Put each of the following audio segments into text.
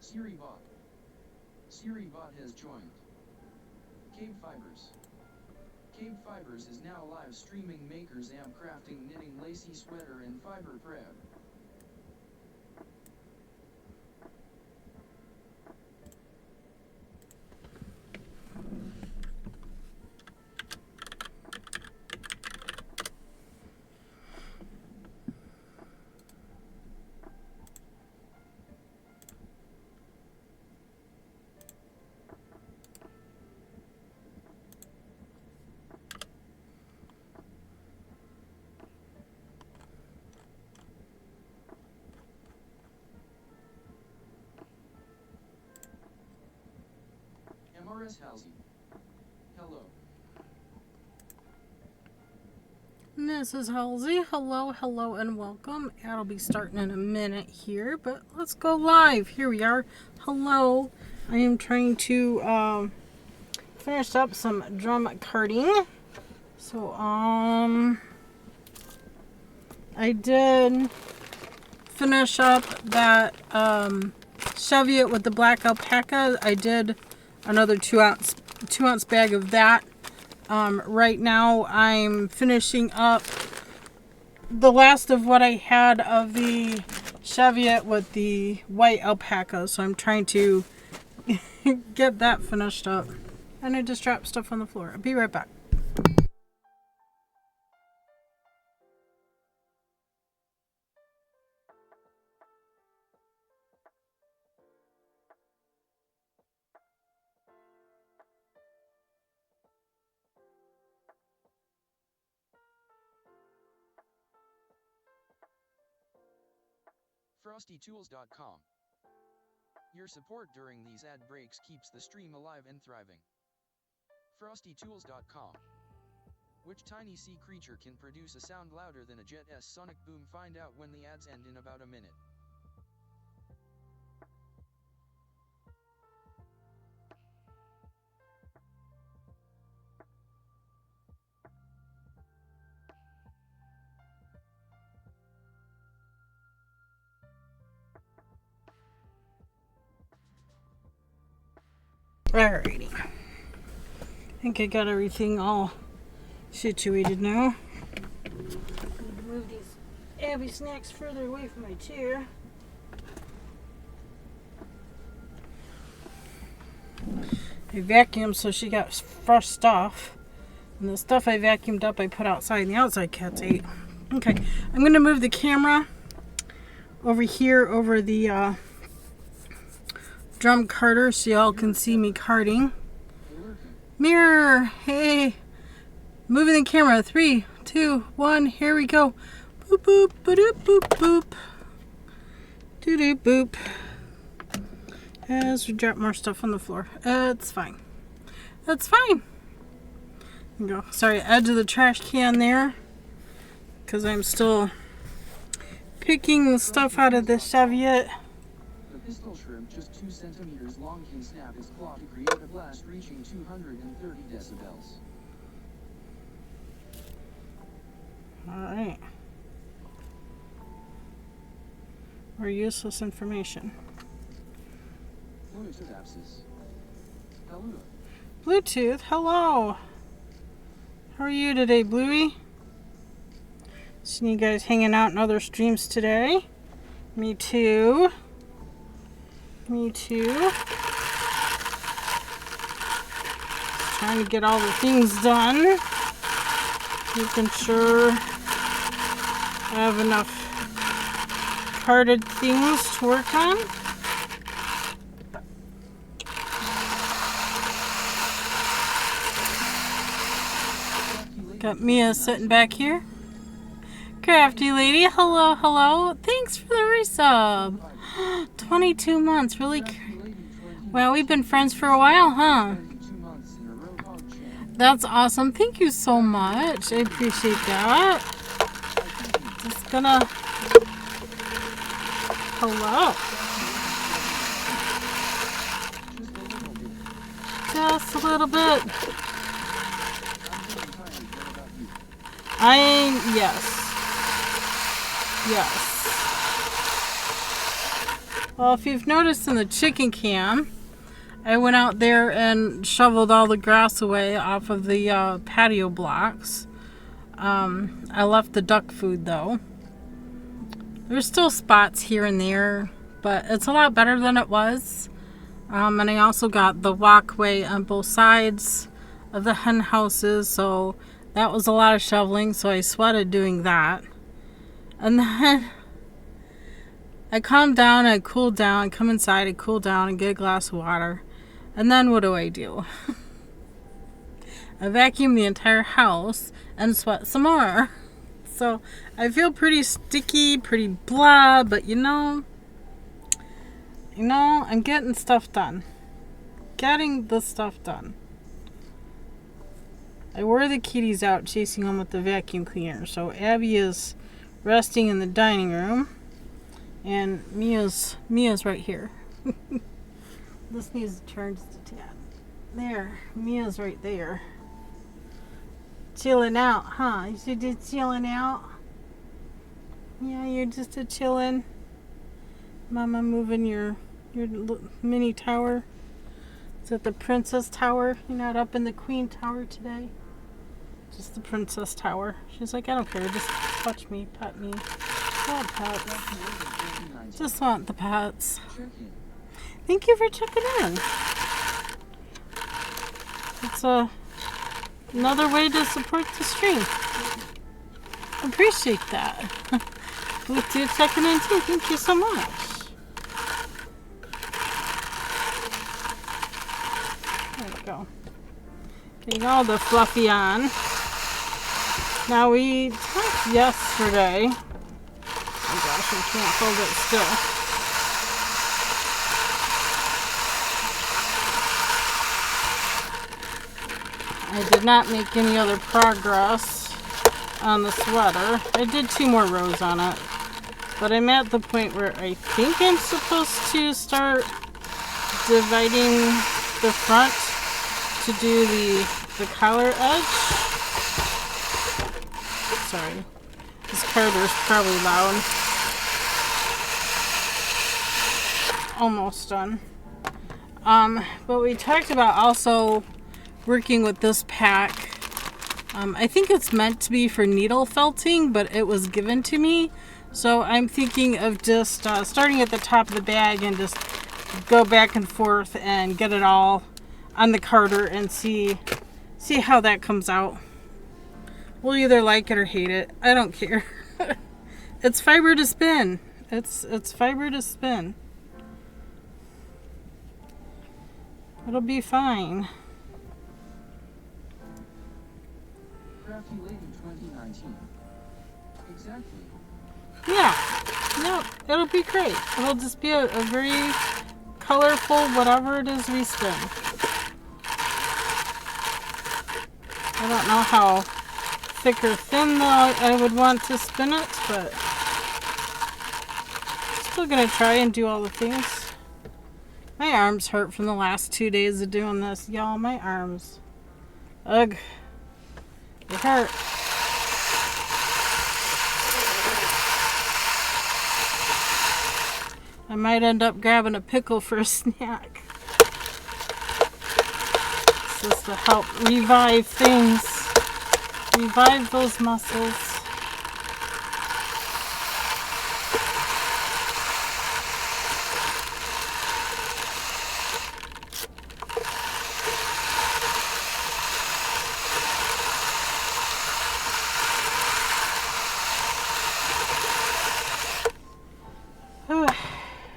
SiriBot. SiriBot has joined. KBfibers. KBfibers is now live streaming makers am crafting knitting lacy sweater and fiber thread. MRS Halsey. Hello. Mrs. Halsey, hello, and welcome. That'll be starting in a minute here, but let's go live. Here we are. Hello. I am trying to finish up some drum carding. So, I did finish up that cheviot with the black alpaca. I did another 2-ounce bag of that. Right now I'm finishing up the last of what I had of the cheviot with the white alpaca. So I'm trying to get that finished up. And I just dropped stuff on the floor. I'll be right back. FrostyTools.com. Your support during these ad breaks keeps the stream alive and thriving. FrostyTools.com. Which tiny sea creature can produce a sound louder than a jet's sonic boom? Find out when the ads end in about a minute. Alrighty. I think I got everything all situated now. Move these Abby snacks further away from my chair. I vacuumed so she got fresh stuff. And the stuff I vacuumed up I put outside and the outside cats ate. Okay, I'm going to move the camera over here over the drum carder so y'all can see me carding. Mirror, hey. Moving the camera. 3, 2, 1, here we go. Boop boop ba-doop boop boop. Doo doo boop. As we drop more stuff on the floor. It's fine. That's fine. There you go. Sorry, edge of the trash can there. Because I'm still picking the stuff out of the cheviot. The pistol shrimp, just 2 centimeters long, can snap his claw to create a blast reaching 230 decibels. Alright. Or useless information. Hello. Bluetooth, hello. How are you today, Bluey? Seeing you guys hanging out in other streams today. Me too. Me too. Trying to get all the things done. Making sure I have enough carded things to work on. Got Mia sitting back here. Crafty lady, hello, hello. Thanks for the resub. 22 months, really? Well, we've been friends for a while, huh? That's awesome. Thank you so much. I appreciate that. Just gonna... Hello. Just a little bit. Yes. Yes. Well, if you've noticed in the chicken cam, I went out there and shoveled all the grass away off of the patio blocks. I left the duck food though. There's still spots here and there, but it's a lot better than it was. And I also got the walkway on both sides of the hen houses, so that was a lot of shoveling, so I sweated doing that. And then I calmed down, I cooled down, I come inside, I cool down and get a glass of water. And then what do? I vacuum the entire house and sweat some more. So I feel pretty sticky, pretty blah, but you know, I'm getting stuff done. Getting the stuff done. I wore the kitties out chasing them with the vacuum cleaner. So Abby is resting in the dining room. And Mia's right here. This needs to turn just a tad. There, Mia's right there. Chilling out, huh? You just chilling out? Yeah, you're just a chilling. Mama moving your mini tower. Is it the princess tower? You're not up in the queen tower today? Just the princess tower. She's like, I don't care. Just touch me, pet me. Oh, pets. Just want the pets. Thank you for checking in. It's another way to support the stream. Appreciate that. With you checking in too. Thank you so much. There we go. Getting all the fluffy on. Now we talked yesterday. Oh gosh, I can't hold it still. I did not make any other progress on the sweater. I did 2 more rows on it. But I'm at the point where I think I'm supposed to start dividing the front to do the collar edge. Sorry. This carter's probably loud. Almost done. But we talked about also working with this pack. I think it's meant to be for needle felting, but it was given to me. So I'm thinking of just starting at the top of the bag and just go back and forth and get it all on the carter and see how that comes out. We'll either like it or hate it. I don't care. It's fiber to spin. It's fiber to spin. It'll be fine. Crafty Lady 2019. Exactly. Yeah. No, it'll be great. It'll just be a very colorful whatever it is we spin. I don't know how thick or thin though I would want to spin it, but still gonna try and do all the things. My arms hurt from the last 2 days of doing this, y'all. My arms. Ugh. They hurt. I might end up grabbing a pickle for a snack. It's just to help revive things. Revive those muscles.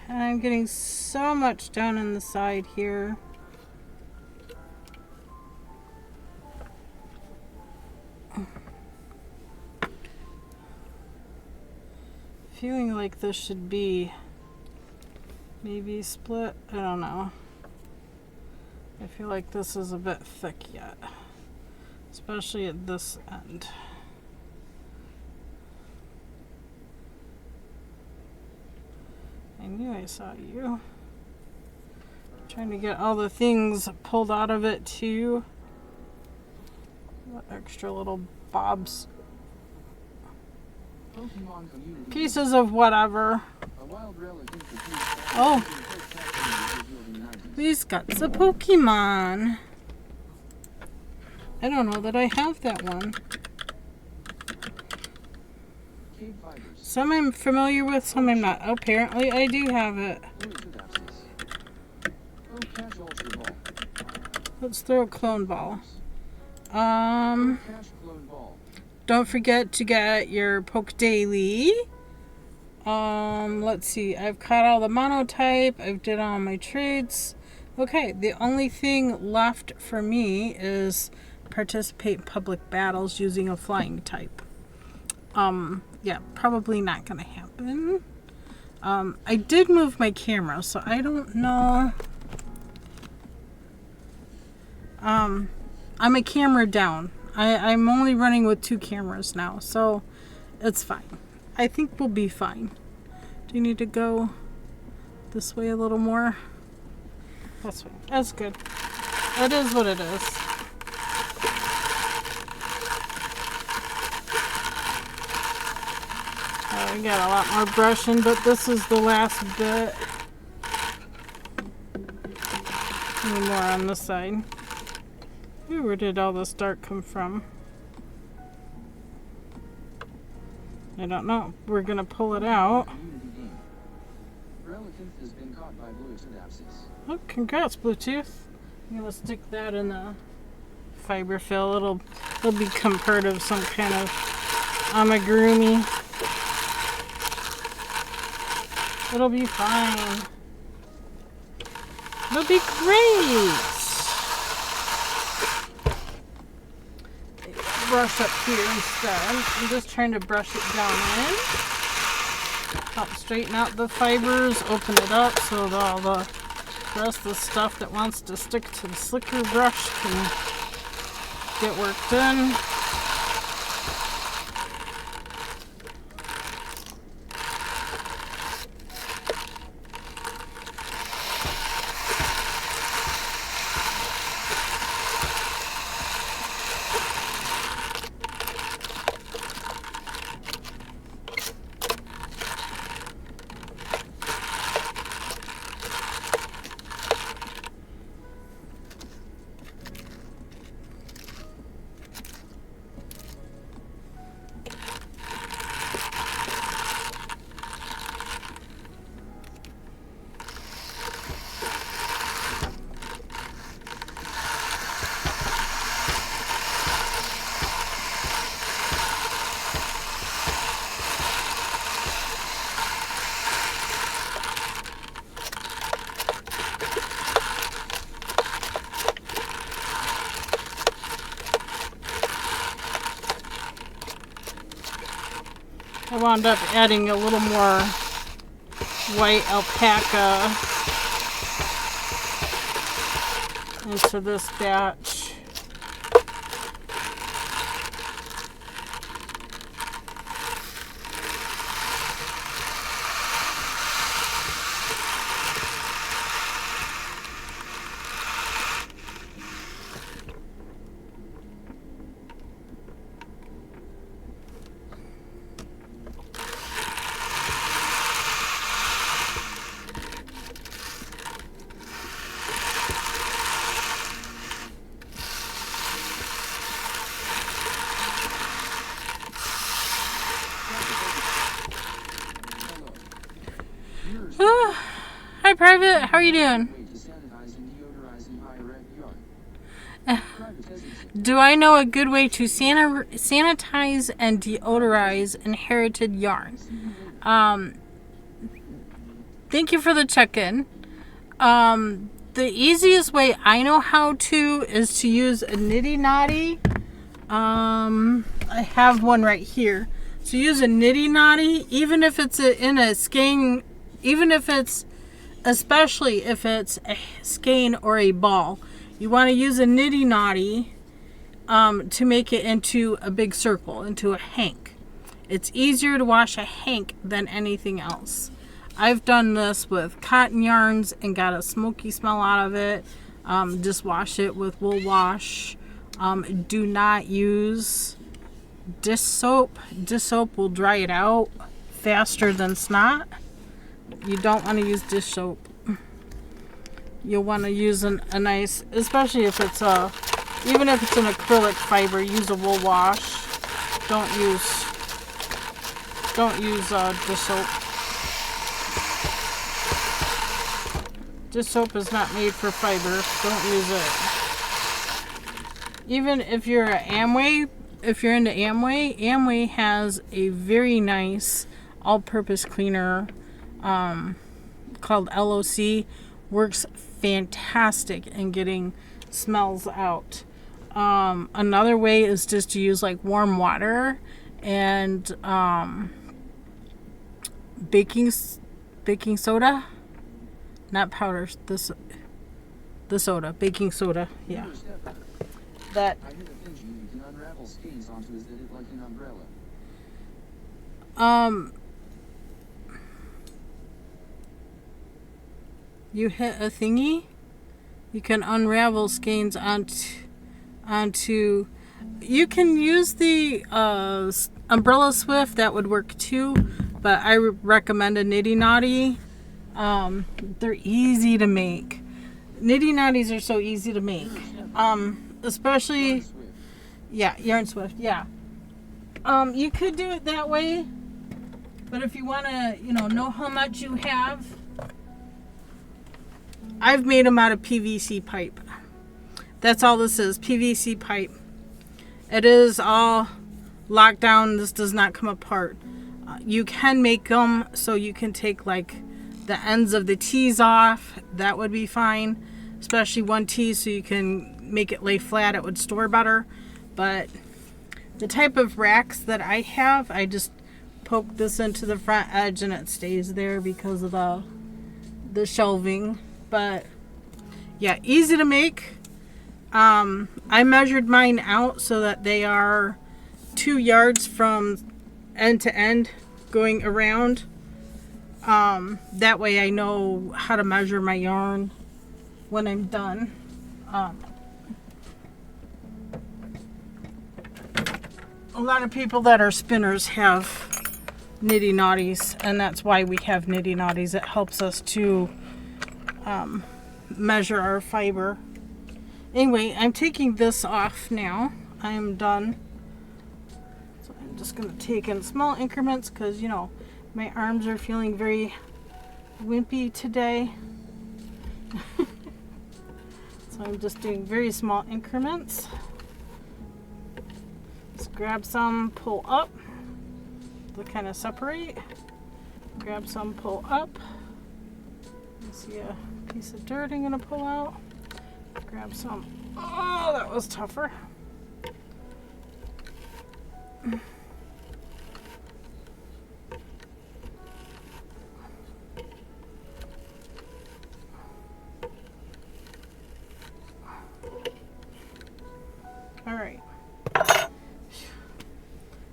And I'm getting so much down on the side here. Feeling like this should be maybe split. I don't know. I feel like this is a bit thick yet, especially at this end. I knew I saw you. Trying to get all the things pulled out of it too. The extra little bobs. Pieces of whatever. A wild relic is the Oh, he's got the Pokemon. I don't know that I have that one. KBfibers. Some I'm familiar with, some I'm not. Apparently, I do have it. Cash Ultra Ball. Let's throw a clone ball. Cash Clone Ball. Don't forget to get your Poke Daily. Let's see. I've caught all the monotype. I've did all my trades. Okay, the only thing left for me is participate in public battles using a flying type. Yeah, probably not gonna happen. I did move my camera, so I don't know. I'm a camera down. I'm only running with 2 cameras now, so it's fine. I think we'll be fine. Do you need to go this way a little more? This way. That's good. It is what it is. We got a lot more brushing, but this is the last bit. Any more on this side. Ooh, where did all this dark come from? I don't know. We're gonna pull it out. Has been caught by Bluetooth. Oh, congrats, Bluetooth. I'm gonna stick that in the fiber fill. It'll become part of some kind of amigurumi. It'll be fine. It'll be great. Brush up here instead. I'm just trying to brush it down in. Help straighten out the fibers, open it up so that all the rest of the stuff that wants to stick to the slicker brush can get worked in. I wound up adding a little more white alpaca into this batch. Hi, Private. How are you doing? Do I know a good way to sanitize and deodorize inherited yarn? Thank you for the check-in. The easiest way I know how to is to use a nitty knotty. I have one right here. So use a nitty knotty, even if it's in a skein, especially if it's a skein or a ball. You want to use a nitty knotty to make it into a big circle, into a hank. It's easier to wash a hank than anything else. I've done this with cotton yarns and got a smoky smell out of it. Just wash it with wool wash. Do not use dish soap. Dish soap will dry it out faster than snot. you don't want to use dish soap. You'll want to use a nice, especially if it's even if it's an acrylic fiber, use a wool wash. Don't use dish soap. Dish soap is not made for fiber. Don't use it. Even if you're an Amway, if you're into Amway, Amway has a very nice all-purpose cleaner called LOC. Works fantastic in getting smells out. Another way is just to use like warm water and baking soda, not powder. The soda, baking soda. Yeah. That. I hear the thinking you can unravel skeins onto is it like an umbrella. You hit a thingy. You can unravel skeins onto. You can use the umbrella swift. That would work too, but I recommend a nitty knotty. They're easy to make. Nitty knotties are so easy to make. Especially, yeah, yarn swift. Yeah. You could do it that way, but if you want to, know how much you have. I've made them out of PVC pipe. That's all this is, PVC pipe. It is all locked down. This does not come apart. You can make them so you can take like the ends of the tees off. That would be fine, especially one tee, so you can make it lay flat. It would store better. But the type of racks that I have, I just poke this into the front edge and it stays there because of the shelving. But yeah, easy to make. I measured mine out so that they are 2 yards from end to end going around. That way I know how to measure my yarn when I'm done. A lot of people that are spinners have nitty knotties, and that's why we have nitty knotties. It helps us to measure our fiber. Anyway, I'm taking this off now. I am done. So I'm just going to take in small increments because, my arms are feeling very wimpy today. So I'm just doing very small increments. Just grab some, pull up. To kind of separate. Grab some, pull up. See a piece of dirt I'm going to pull out. Grab some. Oh, that was tougher. All right.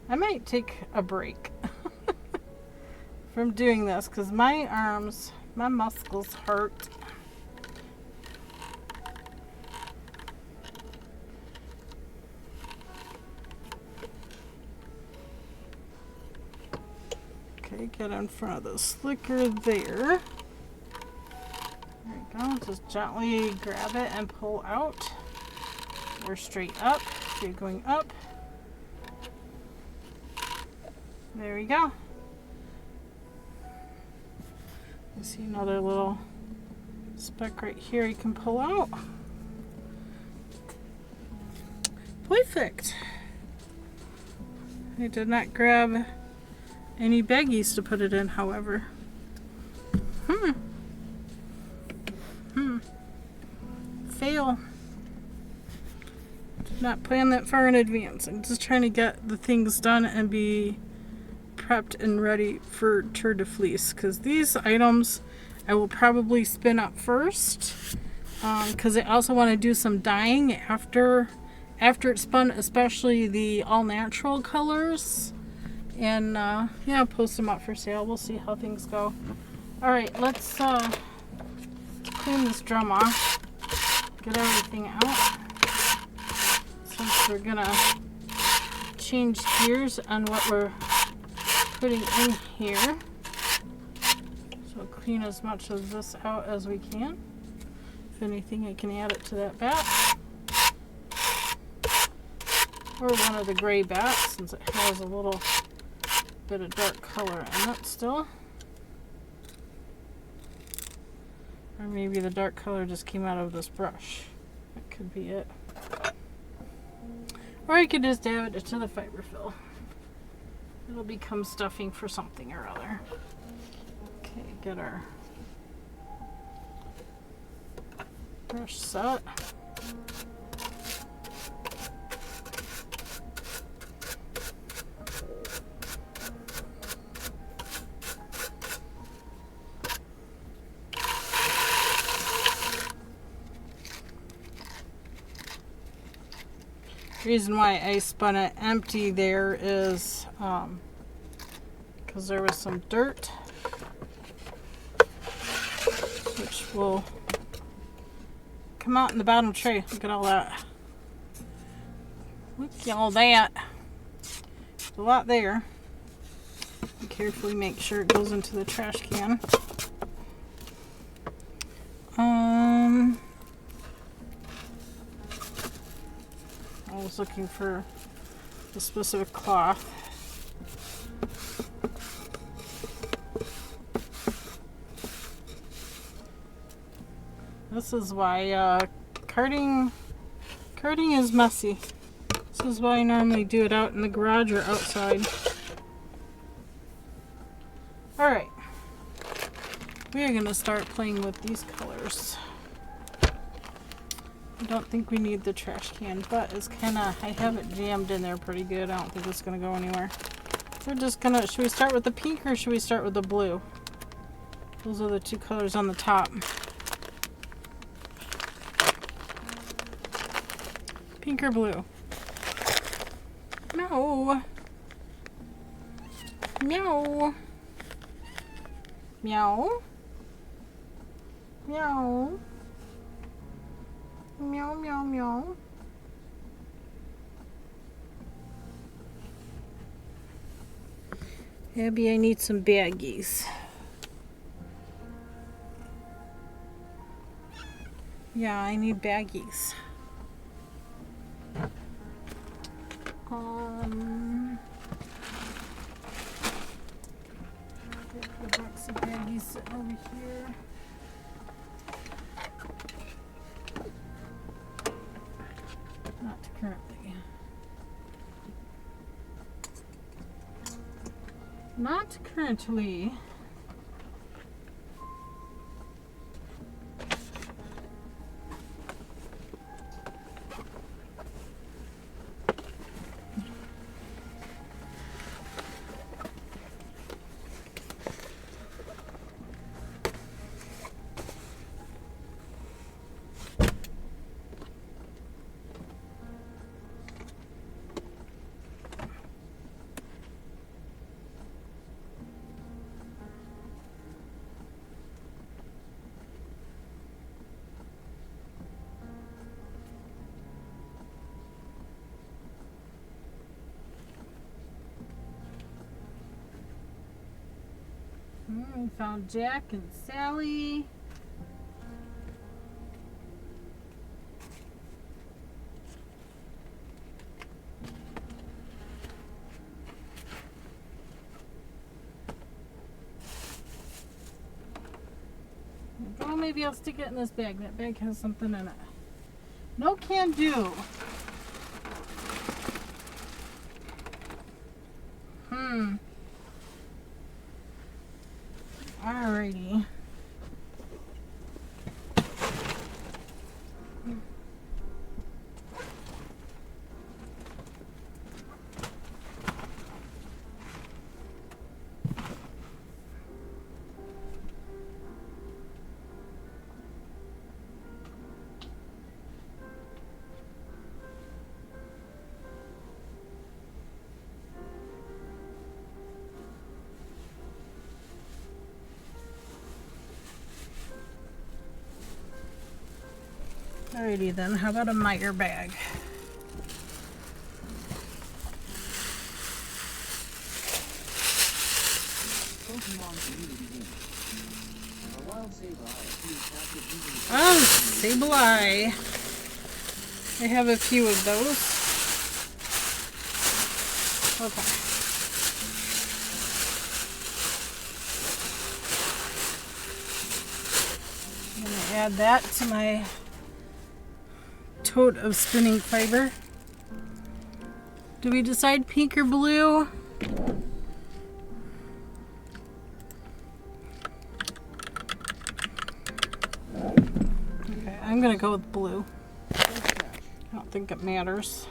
I might take a break from doing this because my arms, my muscles hurt. Okay, get in front of the slicker there. There we go. Just gently grab it and pull out. Or straight up. If you're going up. There we go. You see another little speck right here you can pull out. Perfect. I did not grab any baggies to put it in, however. Fail. Did not plan that far in advance. I'm just trying to get the things done and be prepped and ready for Tour de Fleece, because these items I will probably spin up first, because I also want to do some dyeing after it's spun, especially the all natural colors, and yeah, post them up for sale. We'll see how things go. All right, let's clean this drum off, get everything out, since we're gonna change gears on what we're putting in here. So clean as much of this out as we can. If anything, I can add it to that bat. Or one of the gray bats, since it has a little bit of dark color in it still. Or maybe the dark color just came out of this brush. That could be it. Or you could just add it to the fiber fill. It'll become stuffing for something or other. Okay, get our brush set. Reason why I spun it empty there is because there was some dirt, which will come out in the bottom tray. Look at all that. Look at all that. There's a lot there. Carefully make sure it goes into the trash can. I was looking for a specific cloth. This is why carting is messy. This is why I normally do it out in the garage or outside. Alright. We are going to start playing with these colors. I don't think we need the trash can, but it's kind of, I have it jammed in there pretty good. I don't think it's going to go anywhere. We're just going to, should we start with the pink or should we start with the blue? Those are the two colors on the top. Pink or blue? Meow. Meow. Meow. Meow. Meow, meow, meow. Abby, I need some baggies. Yeah, I need baggies. Get the box of baggies sitting over here. Not currently. Not currently. We found Jack and Sally. Oh, maybe I'll stick it in this bag. That bag has something in it. No can do. Alrighty. Alrighty then, how about a Meyer bag? Oh, sable eye. I have a few of those. Okay. I'm going to add that to my tote of spinning fiber. Do we decide pink or blue? Okay, I'm going to go with blue. I don't think it matters.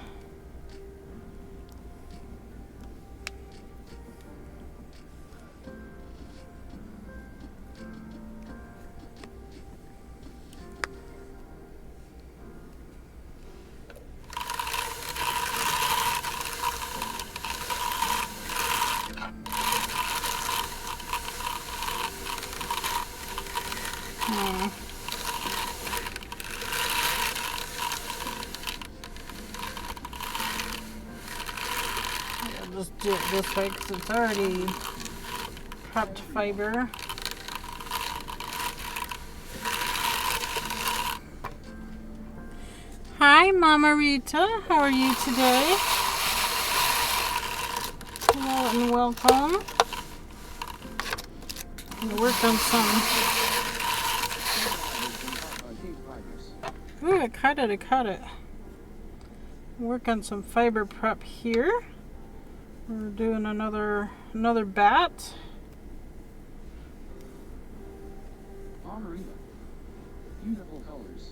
Just do it this way because it's already prepped fiber. Hi, Mama Rita. How are you today? Hello and welcome. I'm gonna work on some. Ooh, I cut it. Work on some fiber prep here. We're doing another bat. Margarita. Beautiful colors.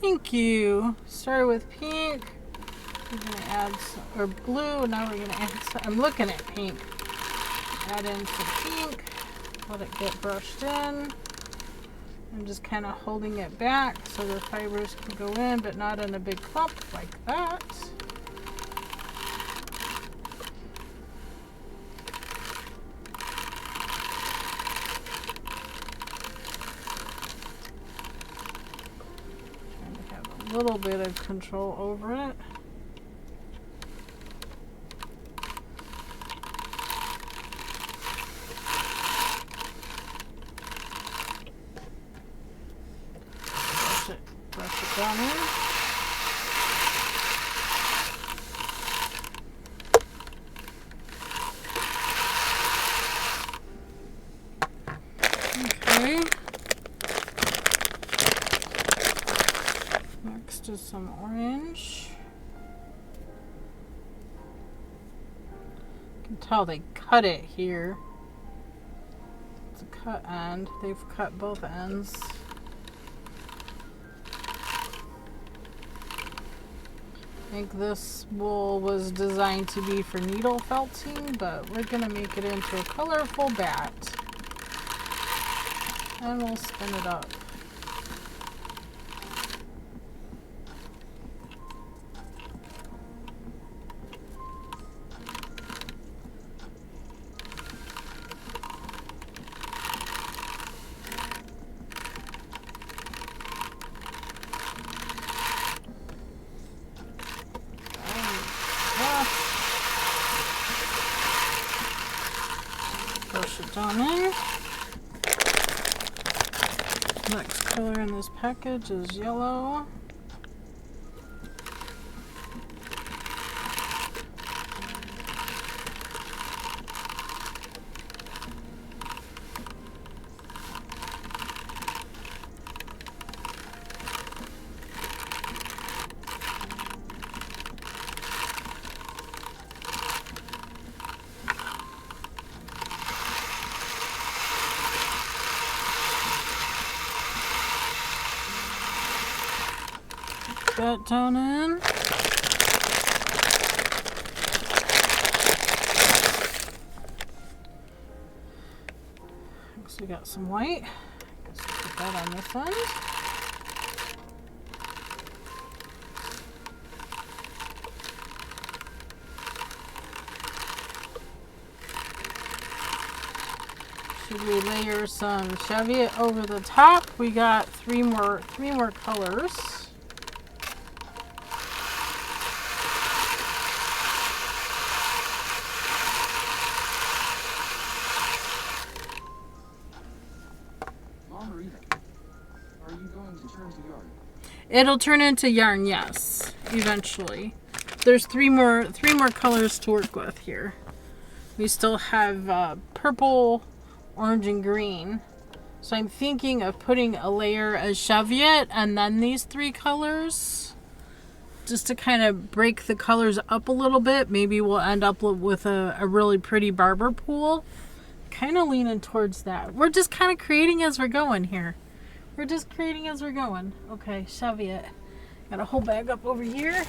Thank you. Started with pink. We're gonna add some, or blue. Now we're gonna add some. I'm looking at pink. Add in some pink. Let it get brushed in. I'm just kind of holding it back so the fibers can go in, but not in a big clump like that. A little bit of control over it. Brush it down in. Okay. Next is some orange. You can tell they cut it here. It's a cut end. They've cut both ends. I think this wool was designed to be for needle felting, but we're going to make it into a colorful bat. And we'll spin it up. Push it down there. Next color in this package is yellow. That down in. Next we got some white. Guess we'll put that on this end. Should we layer some cheviot over the top? We got three more colors. Margarita. Are you going to turn to yarn? It'll turn into yarn, yes, eventually. There's three more colors to work with here. We still have purple, orange, and green. So I'm thinking of putting a layer of cheviot and then these three colors, just to kind of break the colors up a little bit. Maybe we'll end up with a really pretty barber pool. Kind of leaning towards that. We're just kind of creating as we're going here. We're just creating as we're going. Okay, cheviot. Got a whole bag up over here.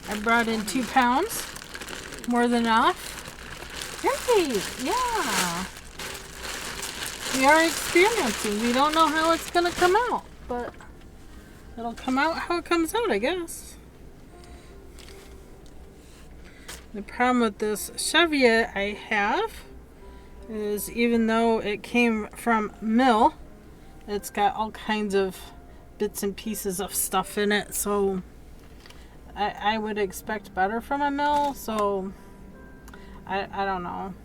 I brought in 2 pounds. More than enough. Great, yeah. We are experimenting. We don't know how it's going to come out, but it'll come out how it comes out, I guess. The problem with this cheviot I have is, even though it came from mill, it's got all kinds of bits and pieces of stuff in it, so I would expect better from a mill, so I don't know.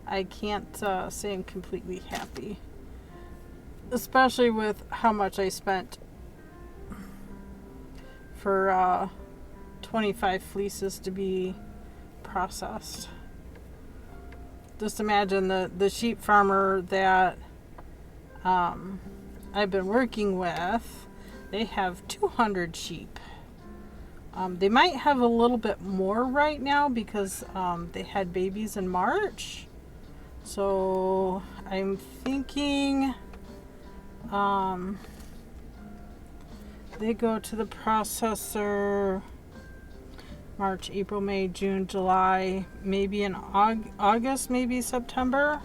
I can't say I'm completely happy, especially with how much I spent for 25 fleeces to be processed. Just imagine the sheep farmer that I've been working with, they have 200 sheep. They might have a little bit more right now because they had babies in March. So I'm thinking they go to the processor March, April, May, June, July, maybe in August, maybe September.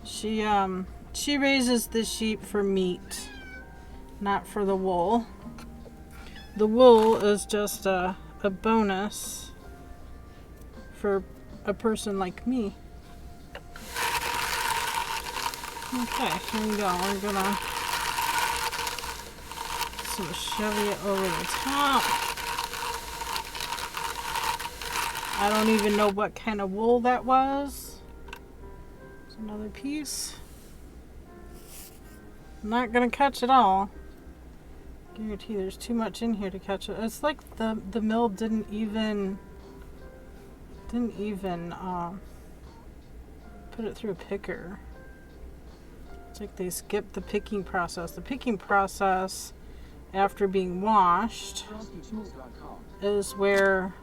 She raises the sheep for meat, not for the wool. The wool is just a bonus for a person like me. Okay, here we go. We're gonna some cheviot over the top. I don't even know what kind of wool that was. There's another piece. I'm not gonna catch it all. Guarantee there's too much in here to catch it. It's like the mill didn't even put it through a picker. It's like they skipped the picking process. The picking process after being washed is where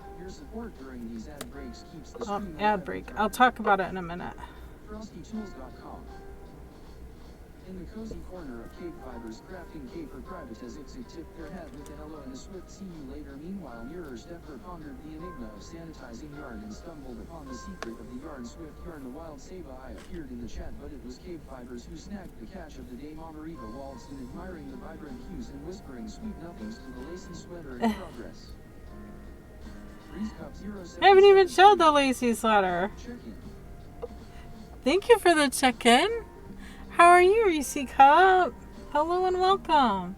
ad break. I'll talk about it in a minute. In the cozy corner of KBfibers, crafting K for private as Ixig tipped their head with a hello and a swift see you later. Meanwhile, Mirror Stepper pondered the enigma of sanitizing yarn and stumbled upon the secret of the yarn. Swift yarn. The wild Saba eye appeared in the chat, but it was KBfibers who snagged the catch of the day. Mama Riva waltzed in, admiring the vibrant hues and whispering sweet nothings to the lacy sweater in progress. I haven't even showed the lacy sweater. Thank you for the check-in. How are you, Reese Cup? Hello and welcome.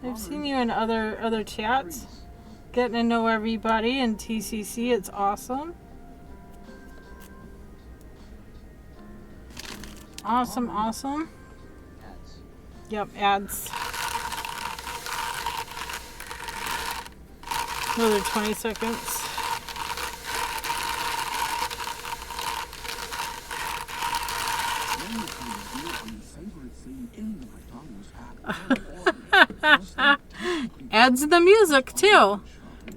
I've seen you in other chats, getting to know everybody in TCC. It's awesome. Awesome, awesome. Yep, ads. Another 20 seconds. Adds the music too.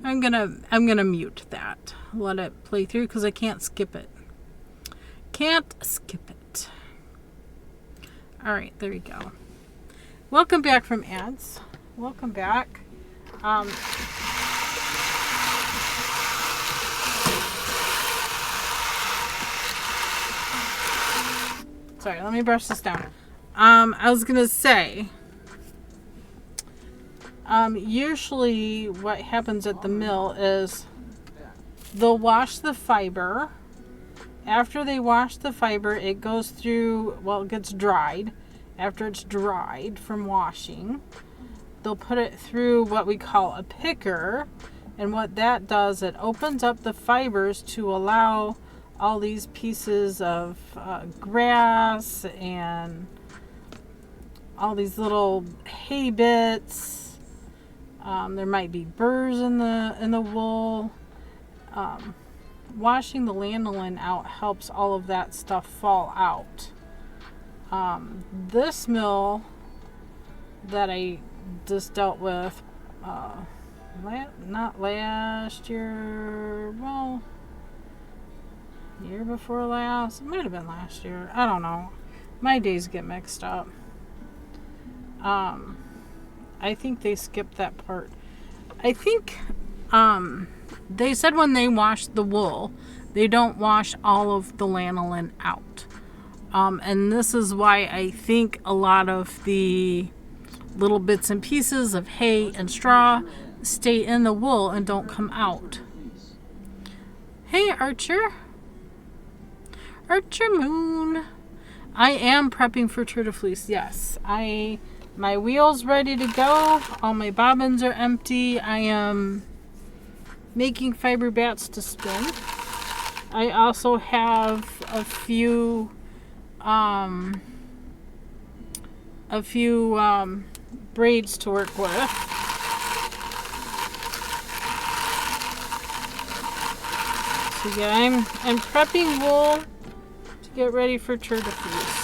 I'm gonna mute that. Let it play through because I can't skip it. Can't skip it. All right, there we go. Welcome back from ads. Welcome back. Sorry, let me brush this down. I was gonna say, usually what happens at the mill is they'll wash the fiber. After they wash the fiber, it goes through, well, it gets dried. After it's dried from washing, they'll put it through what we call a picker. And what that does, it opens up the fibers to allow all these pieces of grass and all these little hay bits. There might be burrs in the wool. Washing the lanolin out helps all of that stuff fall out. This mill that I just dealt with, not last year, well, year before last, it might have been last year, I don't know, my days get mixed up. I think they skipped that part. I think they said when they wash the wool, they don't wash all of the lanolin out. And this is why I think a lot of the little bits and pieces of hay and straw stay in the wool and don't come out. Hey, Archer. Archer Moon. I am prepping for Tour de Fleece. Yes, my wheel's ready to go. All my bobbins are empty. I am making fiber bats to spin. I also have a few braids to work with. So yeah, I'm prepping wool to get ready for Tour de Fleece.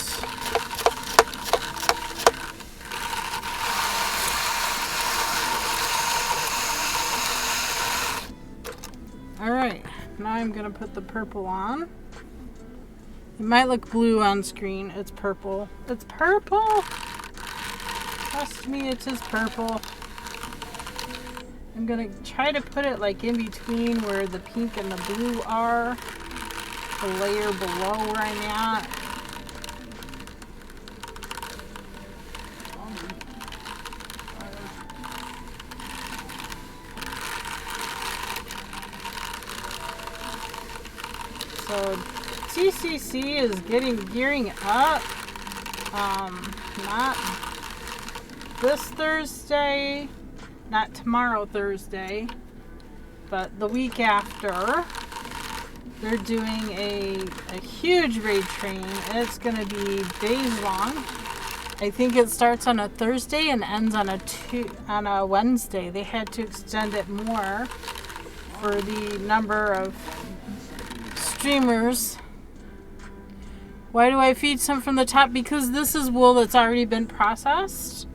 Alright, now I'm going to put the purple on. It might look blue on screen. It's purple. It's purple! Trust me, it is purple. I'm going to try to put it like in between where the pink and the blue are. The layer below where I'm at. So TCC is gearing up. Not this Thursday, not tomorrow Thursday, but the week after. They're doing a huge raid train. It's going to be days long. I think it starts on a Thursday and ends on a Wednesday. They had to extend it more for the number of streamers. Why do I feed some from the top? Because this is wool that's already been processed,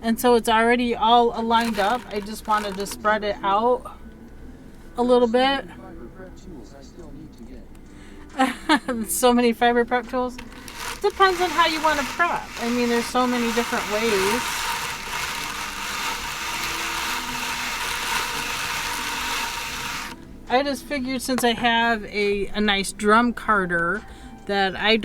and so it's already all lined up. I just wanted to spread it out a little bit. So many fiber prep tools. Depends on how you want to prep. I mean, there's so many different ways. I just figured since I have a nice drum carder that I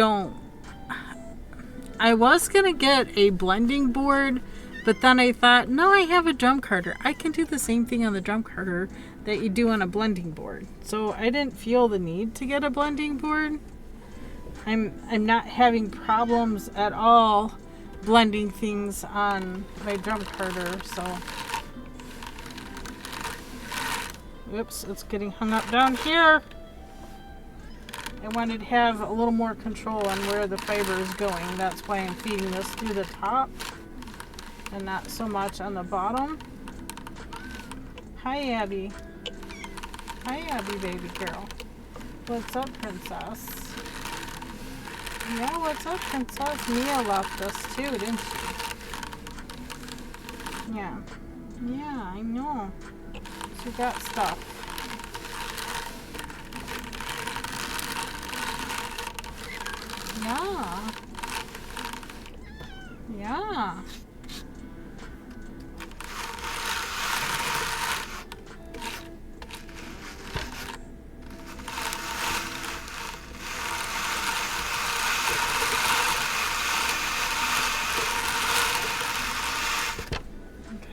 was going to get a blending board, but then I thought, no, I have a drum carder. I can do the same thing on the drum carder that you do on a blending board. So I didn't feel the need to get a blending board. I'm not having problems at all blending things on my drum carder, so. Whoops, it's getting hung up down here. I wanted to have a little more control on where the fiber is going. That's why I'm feeding this through the top and not so much on the bottom. Hi, Abby. Hi, Abby, baby girl. What's up, princess? Yeah, what's up, princess? Mia left us too, didn't she? Yeah. Yeah, I know. She got stuff. Yeah. Yeah.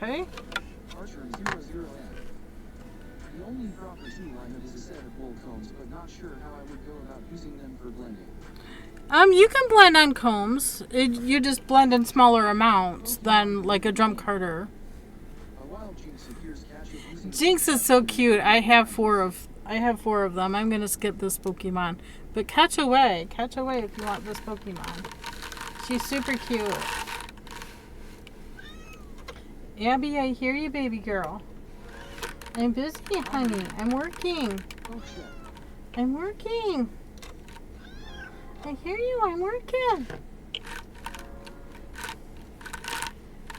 Okay. Archer 00N. The only proper tool I have is a set of wool combs, but not sure how I would go about using them for blending. You can blend on combs. You just blend in smaller amounts than like a drum carder. While Jinx appears casual using Jinx is so cute. I have four of them. I'm gonna skip this Pokemon. But catch away if you want this Pokemon. She's super cute. Abby, I hear you, baby girl. I'm busy, honey. I'm working. I'm working. I hear you. I'm working.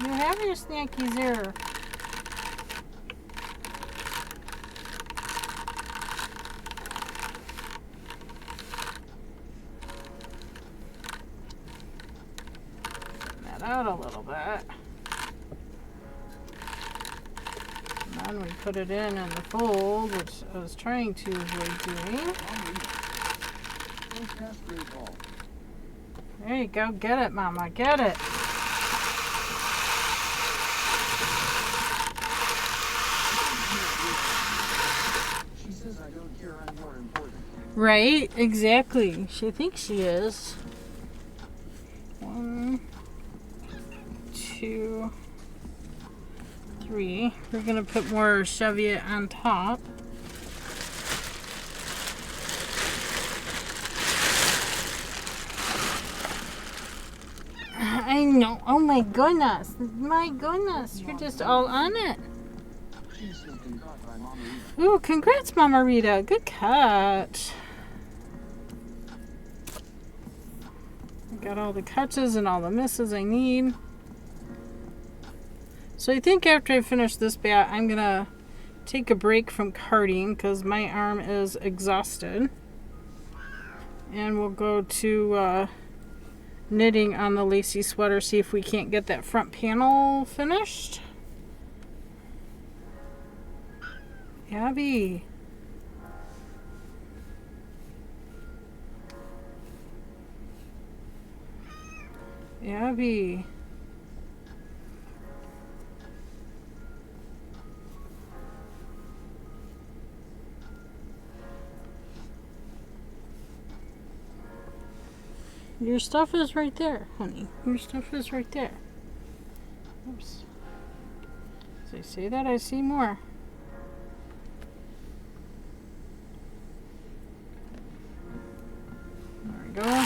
You have your snackies here. That out a little bit. And then we put it in the fold, which I was trying to avoid doing. There you go. Get it, Mama. Get it. She says I don't care, I'm more important. Right? Exactly. She thinks she is. 1, 2, 3. We're going to put more Cheviot on top. I know. Oh my goodness. My goodness. You're just all on it. Jinx has been caught by Mama Rita. Ooh, congrats, Mama Rita. Good catch. I got all the catches and all the misses I need. So I think after I finish this bat, I'm going to take a break from carding because my arm is exhausted. And we'll go to knitting on the lacy sweater, see if we can't get that front panel finished. Abby. Abby. Your stuff is right there, honey. Your stuff is right there. Oops. As I say that, I see more. There we go.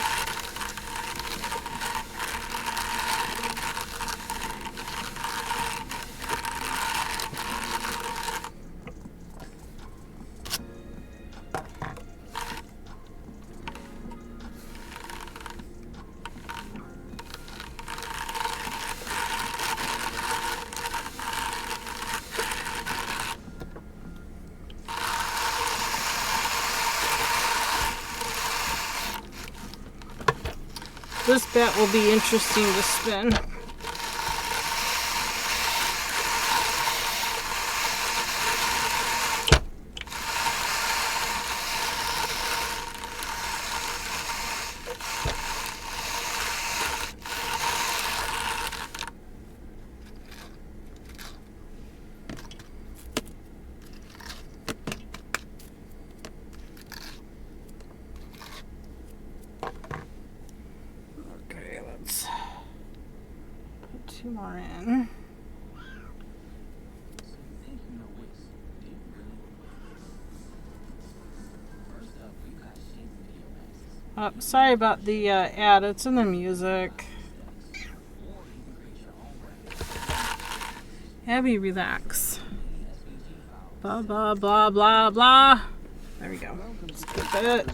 This bat will be interesting to spin. Two more in. Oh, sorry about the ad. It's in the music. Abby, relax. Blah, blah, blah, blah, blah. There we go. Skip it.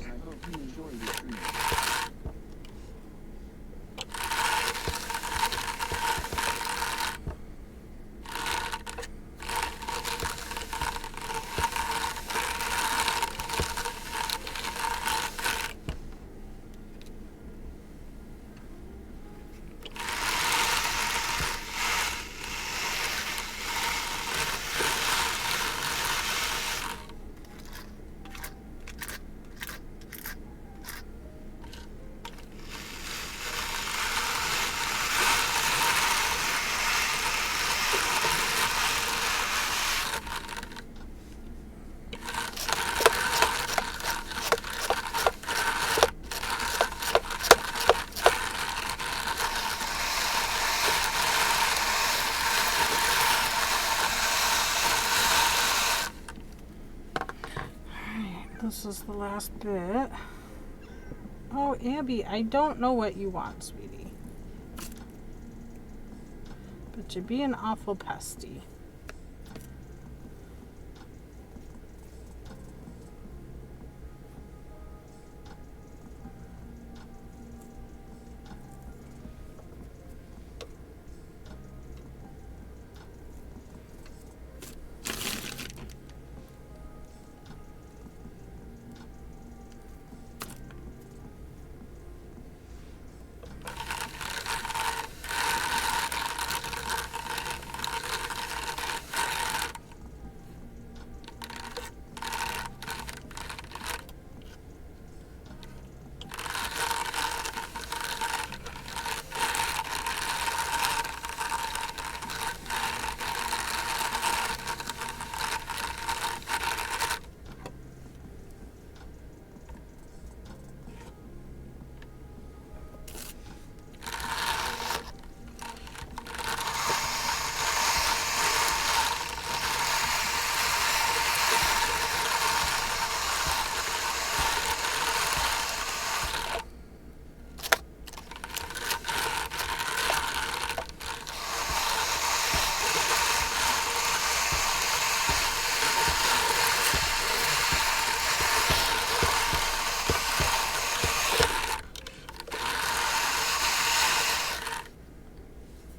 This is the last bit. Oh, Abby, I don't know what you want, sweetie. But you're being awful pesty.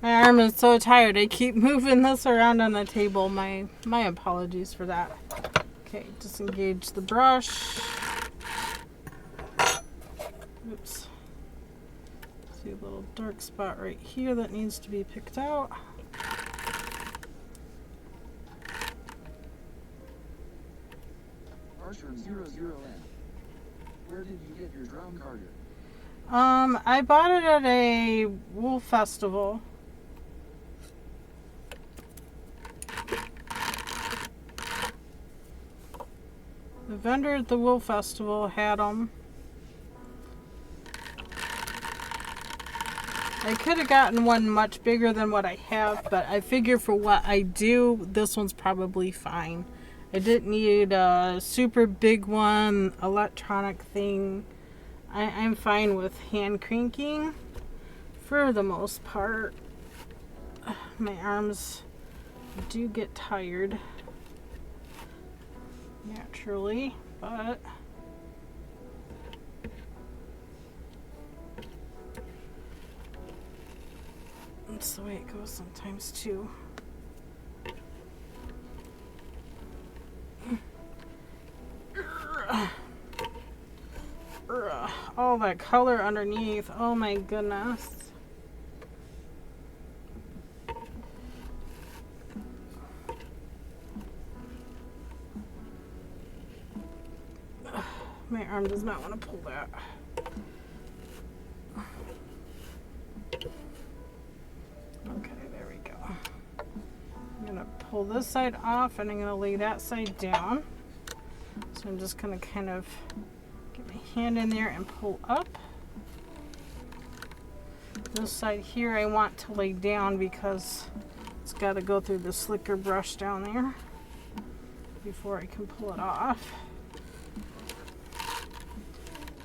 My arm is so tired. I keep moving this around on the table. My apologies for that. Okay, disengage the brush. Oops. See a little dark spot right here that needs to be picked out. Archer00N. Where did you get your drum carder? I bought it at a wool festival. The vendor at the wool festival had them. I could have gotten one much bigger than what I have, but I figure for what I do, this one's probably fine. I didn't need a super big one, electronic thing. I'm fine with hand cranking for the most part. My arms do get tired naturally, but that's the way it goes sometimes too. All that color underneath, oh my goodness. My arm does not want to pull that. Okay, there we go. I'm going to pull this side off and I'm going to lay that side down. So I'm just going to kind of get my hand in there and pull up. This side here I want to lay down because it's got to go through the slicker brush down there before I can pull it off.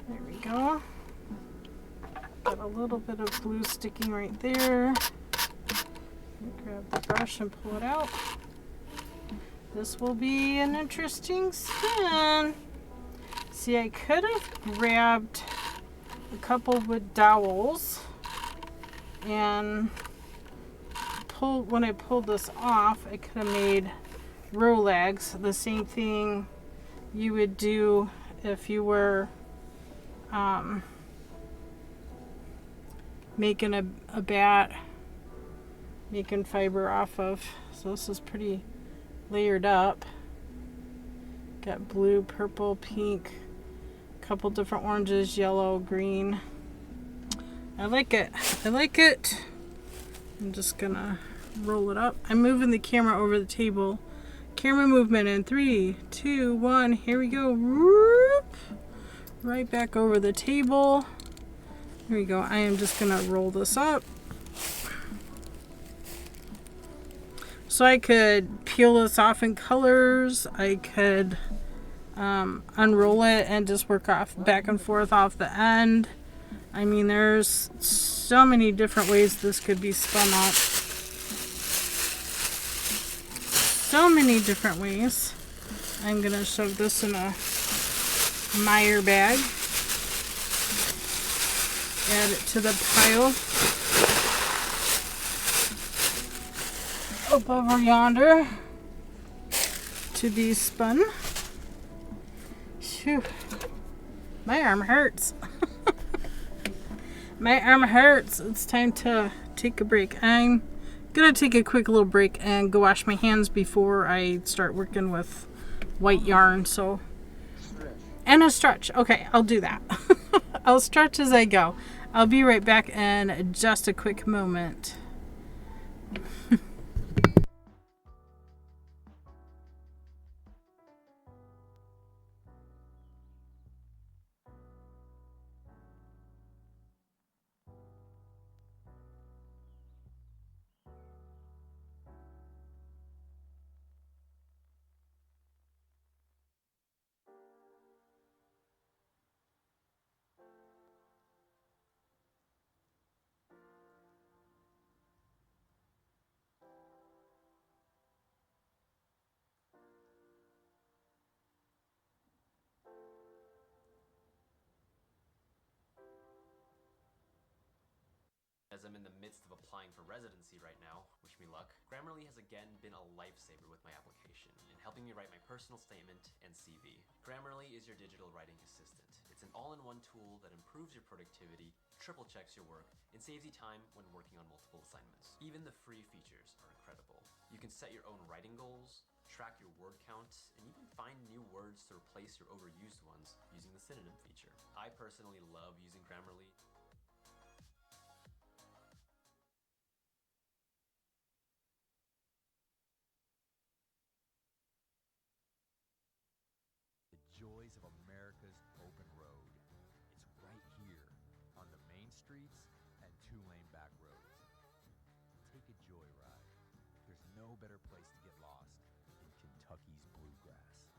There we go. Got a little bit of glue sticking right there. Grab the brush and pull it out. This will be an interesting spin. See, I could have grabbed a couple with dowels and when I pulled this off, I could have made row legs. The same thing you would do if you were making a bat, making fiber off of. So this is pretty layered up. Got blue, purple, pink, a couple different oranges, yellow, green. I like it. I like it. I'm just gonna roll it up. I'm moving the camera over the table. Camera movement in 3, 2, 1. Here we go. Whoop. Right back over the table. Here we go. I am just gonna roll this up. So I could peel this off in colors. I could unroll it and just work off back and forth off the end. I mean, there's so many different ways this could be spun up. So many different ways. I'm gonna shove this in a Meyer bag. Add it to the pile up over yonder to be spun. Whew. My arm hurts. My arm hurts. It's time to take a break. I'm gonna take a quick little break and go wash my hands before I start working with white yarn. So, and a stretch. Okay, I'll do that. I'll stretch as I go. I'll be right back in just a quick moment. As I'm in the midst of applying for residency right now, wish me luck, Grammarly has again been a lifesaver with my application in helping me write my personal statement and CV. Grammarly is your digital writing assistant. It's an all-in-one tool that improves your productivity, triple checks your work, and saves you time when working on multiple assignments. Even the free features are incredible. You can set your own writing goals, track your word count, and even find new words to replace your overused ones using the synonym feature. I personally love using Grammarly. Joys of America's open road. It's right here on the main streets and two-lane back roads. Take a joyride. There's no better place to get lost in Kentucky's bluegrass.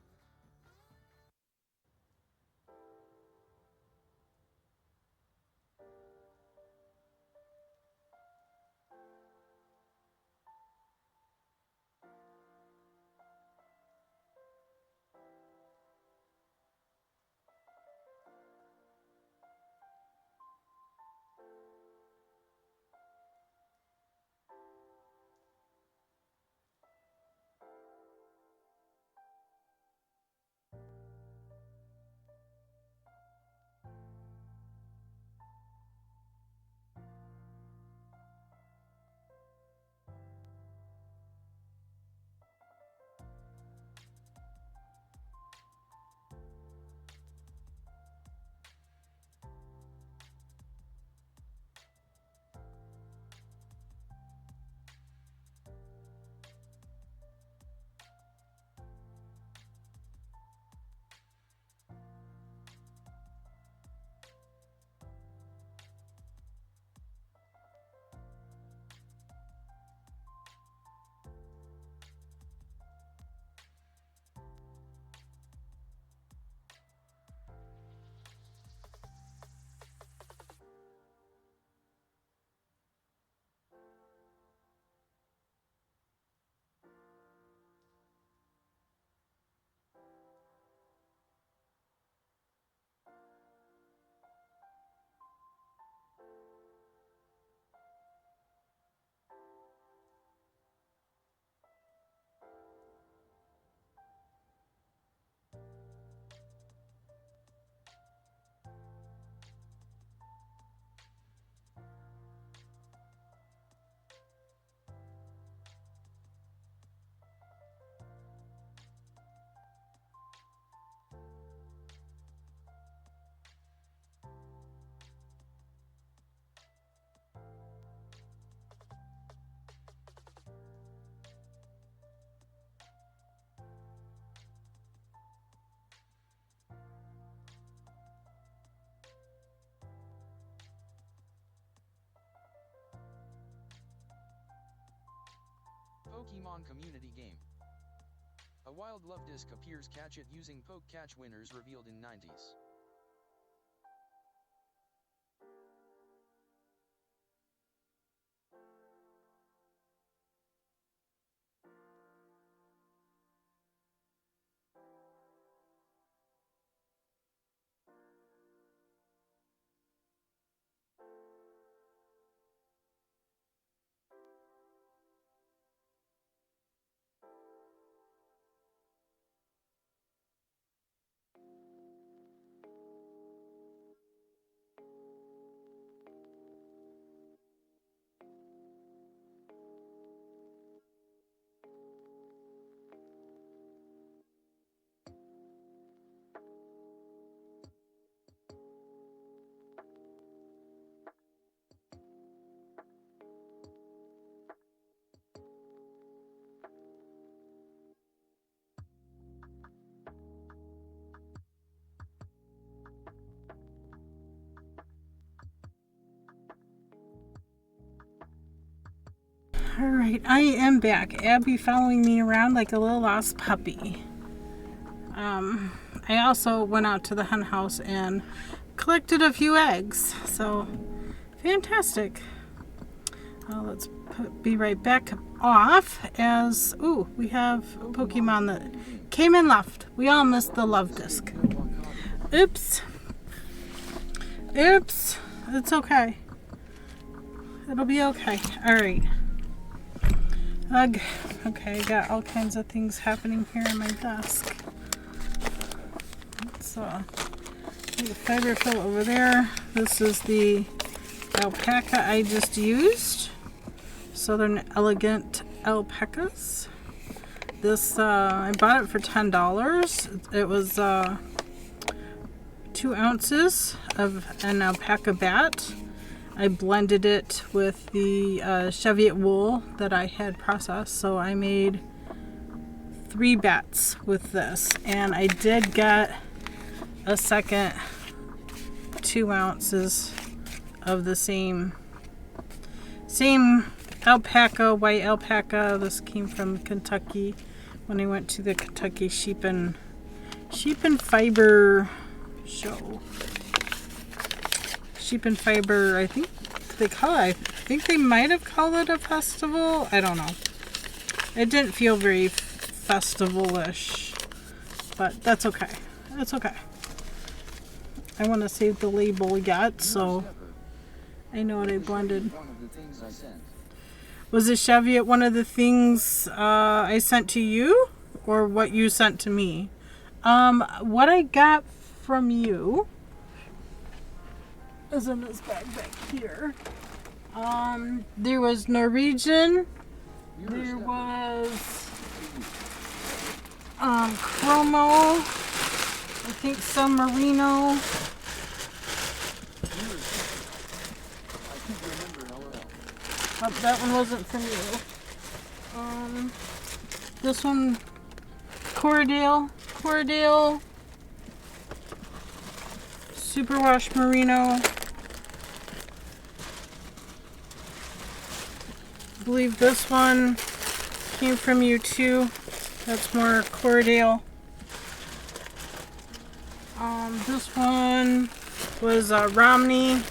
Pokemon community game. A wild love disc appears. Catch it using poke catch. Winners revealed in 90s. Alright, I am back. Abby following me around like a little lost puppy. I also went out to the hen house and collected a few eggs. So, fantastic. Let's be right back off as, ooh, we have a Pokemon that came and left. We all missed the love disc. Oops. Oops. It's okay. It'll be okay. Alright. Ugh. Okay, I got all kinds of things happening here on my desk. So, the fiber fill over there. This is the alpaca I just used. Southern Elegant alpacas. This, I bought it for $10. It was 2 ounces of an alpaca bat. I blended it with the Cheviot wool that I had processed, so I made 3 bats with this, and I did get a second 2 ounces of the same alpaca, white alpaca. This came from Kentucky when I went to the Kentucky Sheep and Fiber show. Sheep and Fiber, I think they call it. I think they might have called it a festival. I don't know. It didn't feel very festival-ish, but that's okay. That's okay. I want to save the label yet, so I know what I blended. Was the Cheviot one of the things I sent to you, or what you sent to me? What I got from you is in this bag back here. There was Norwegian. There was Chromo. I think some Merino. Oh, that one wasn't from you. This one, Cordale, Superwash Merino. I believe this one came from you too. That's more Cordale. This one was Romney,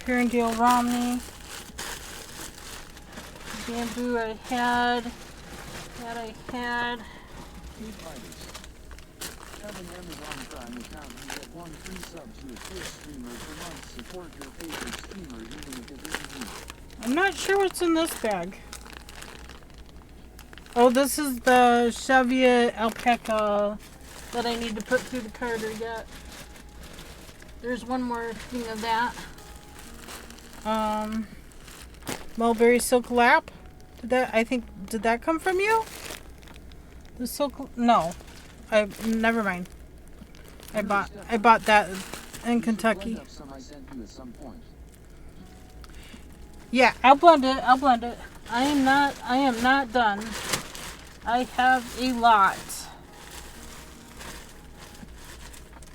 Perindale Romney. Bamboo I had. That I had. KBfibers. Have an Amazon Prime account and get 1 free sub to a Twitch streamer per month. Support your favorite streamer even if it isn't you. I'm not sure what's in this bag. Oh, this is the Cheviot alpaca that I need to put through the carder yet. There's one more thing of that. Mulberry silk lap. Did that come from you? The silk, no. Never mind. I bought that in Kentucky. Yeah, I'll blend it. I am not done. I have a lot.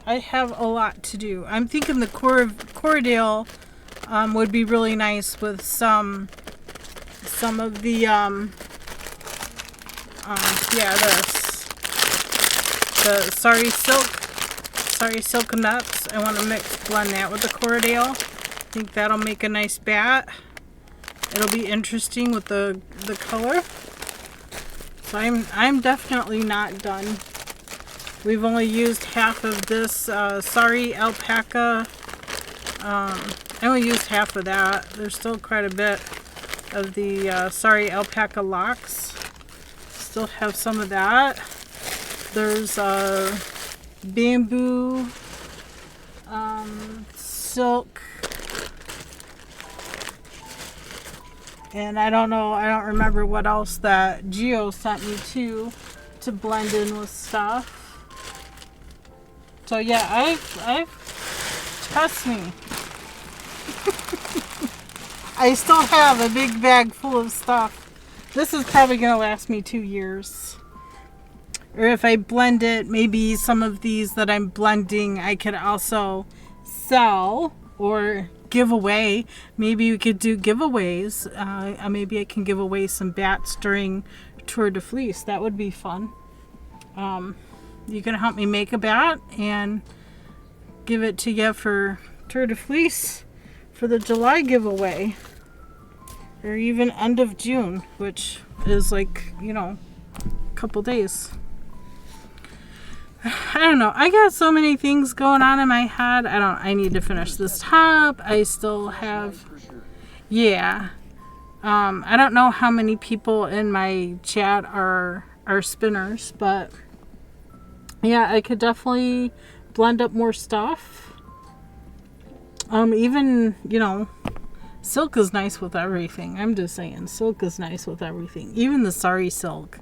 I have a lot to do. I'm thinking the Cordale would be really nice with some of the Yeah, this. The Sari Silk Nuts. I want to blend that with the Cordial. I think that'll make a nice bat. It'll be interesting with the color. So I'm definitely not done. We've only used half of this Sari Alpaca. I only used half of that. There's still quite a bit of the Sari Alpaca locks. Still have some of that. There's bamboo silk, and I don't remember what else that Geo sent me to blend in with stuff. So yeah, I've trust me. I still have a big bag full of stuff. This is probably gonna last me 2 years. Or if I blend it, maybe some of these that I'm blending I could also sell or give away. Maybe we could do giveaways. Maybe I can give away some bats during Tour de Fleece. That would be fun. You can help me make a bat and give it to you for Tour de Fleece for the July giveaway. Or even end of June, which is like, a couple days. I don't know. I got so many things going on in my head. I need to finish this top. I still have, yeah. I don't know how many people in my chat are spinners, but yeah, I could definitely blend up more stuff. Even, silk is nice with everything. I'm just saying, silk is nice with everything. Even the Sari silk.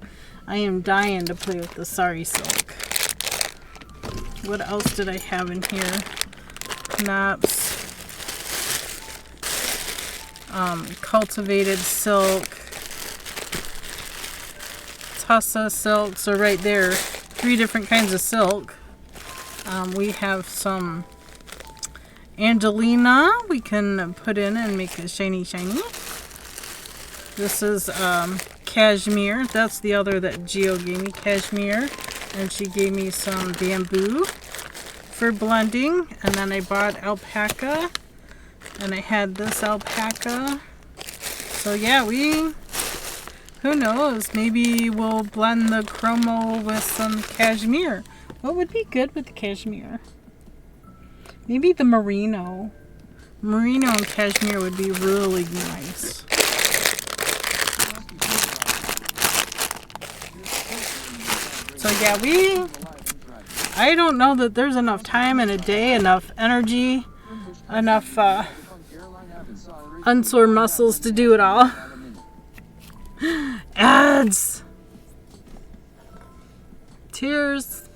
I am dying to play with the Sari silk. What else did I have in here? Knops. Cultivated silk. Tussa silk. So right there, 3 different kinds of silk. We have some Angelina we can put in and make it shiny. This is cashmere. That's the other that Geo gave me, cashmere. And she gave me some bamboo for blending. And then I bought alpaca. And I had this alpaca. So yeah, who knows? Maybe we'll blend the chromo with some cashmere. What would be good with the cashmere? Maybe the merino. Merino and cashmere would be really nice. So yeah, I don't know that there's enough time in a day, enough energy, enough unsore muscles to do it all. Ads! Tears.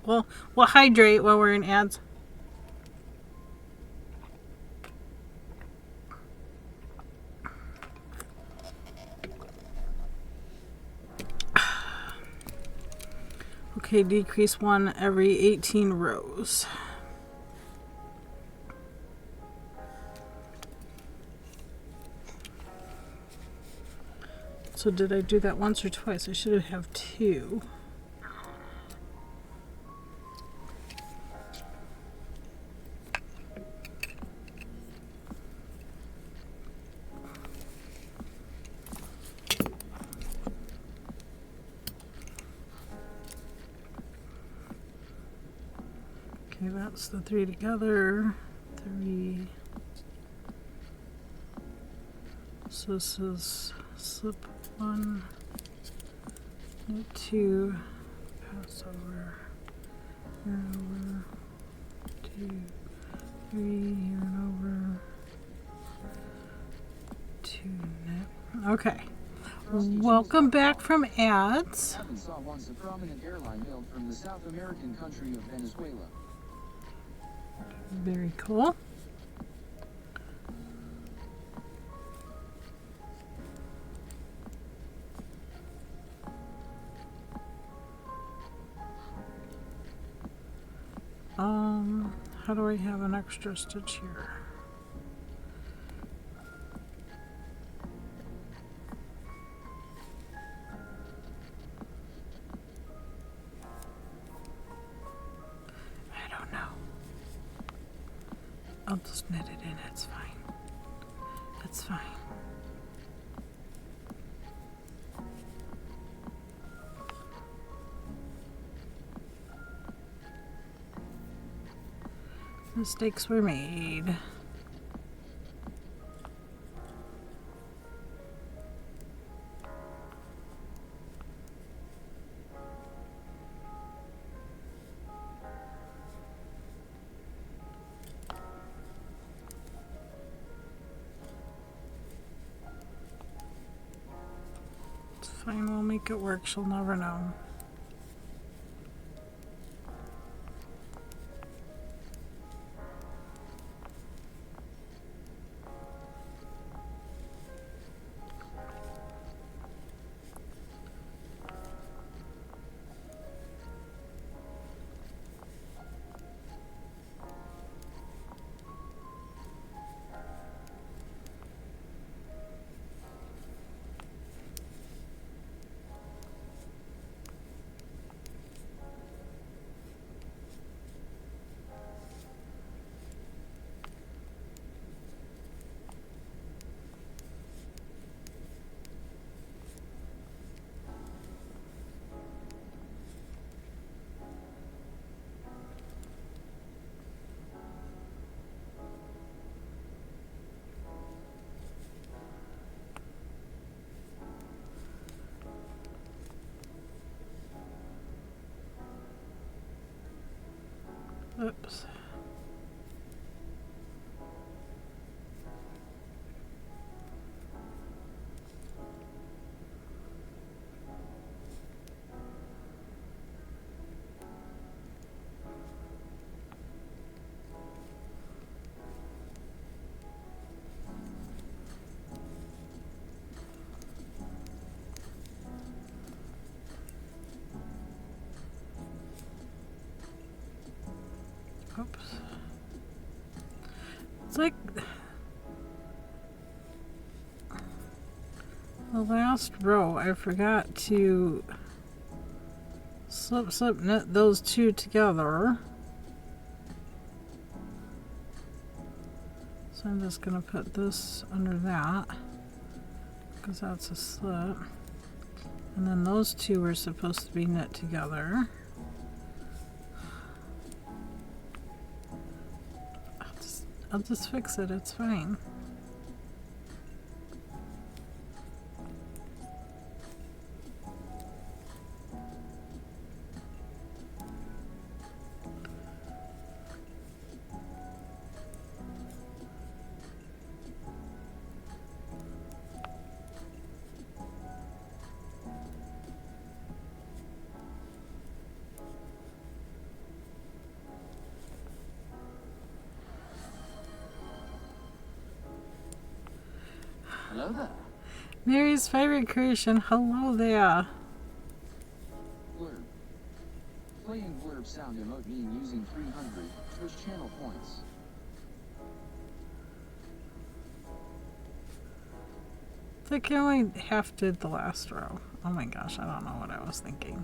Well, we'll hydrate while we're in ads. Okay, decrease 1 every 18 rows. So did I do that once or twice? I should have 2. Okay, that's the 3 together. 3. So this is slip 1, 2, pass over, yarn over, 2, 3, yarn over, 2, knit. Okay. Welcome back from ads. Saw once a prominent airline hailed from the South American country of Venezuela. Very cool. How do I have an extra stitch here? I'll just knit it in. It's fine. It's fine. Mistakes were made. It's fine, we'll make it work. She'll never know. Oops. Oops. It's like the last row, I forgot to slip knit those two together. So I'm just going to put this under that because that's a slip. And then those two were supposed to be knit together. I'll just fix it, it's fine. Hello there. Mary's favorite creation, hello there. Blurb. Playing blurb sound emote mean using 300 Twitch channel points. I think I only half did the last row. Oh my gosh, I don't know what I was thinking.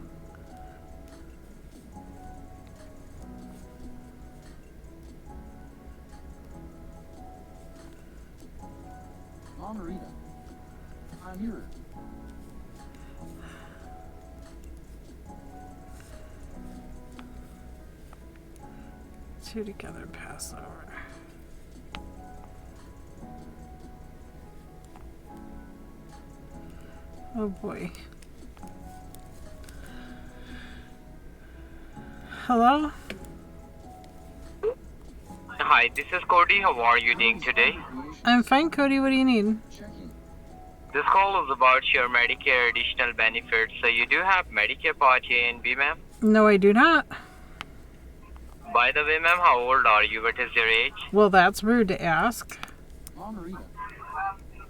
Mama Rita. I'm here. Two together, pass over. Oh boy. Hello? Hi, this is Cody. How are you doing today? I'm fine, Cody. What do you need? Checking. This call is about your Medicare additional benefits. So you do have Medicare Part A and B, ma'am? No, I do not. By the way, ma'am, how old are you? What is your age? Well, that's rude to ask. Mama Rita.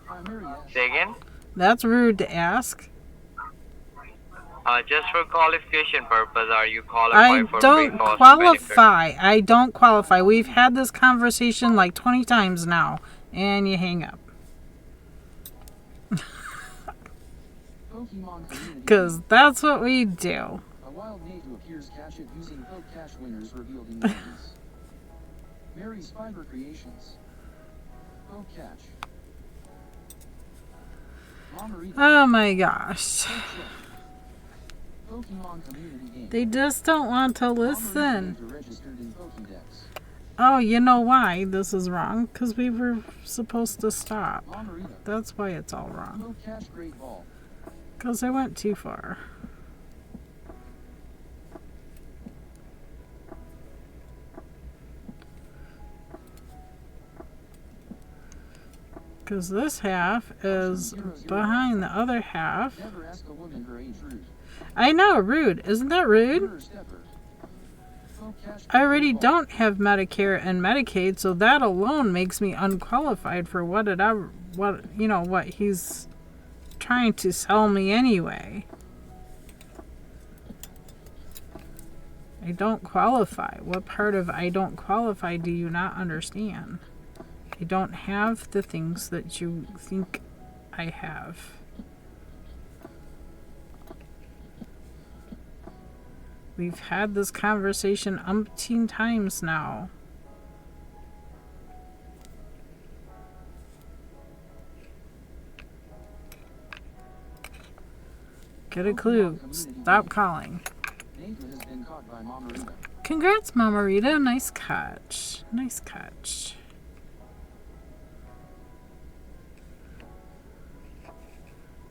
I'm Mary S. Say again? That's rude to ask. Just for qualification purpose, are you I qualified for don't free cost qualify. I don't qualify. We've had this conversation like 20 times now, and you hang up. Pokemon community. Because that's what we do. A wild Nate who appears catch it using Poke Cash winners revealed in movies. Mary's Fiber Creations. Poke Catch. Mamarita. Oh my gosh. Poke Check. Pokemon Community Game. They just don't want to listen. Mamarita registered in Pokédex. Oh, you know why this is wrong? Because we were supposed to stop. Mamarita. That's why it's all wrong. Poke Catch Great Ball. Because I went too far. Because this half is behind the other half. Never ask a woman her age, rude. I know, rude. Isn't that rude? Mirror Stepper. Poke Catch I already Great Ball. don't have Medicare and Medicaid, so that alone makes me unqualified for what he's trying to sell me anyway. I don't qualify. What part of I don't qualify do you not understand? I don't have the things that you think I have. We've had this conversation umpteen times now. Get a clue. Stop calling. Nathan has been caught by Mamarita. Congrats, Mama Rita. Nice catch. Nice catch.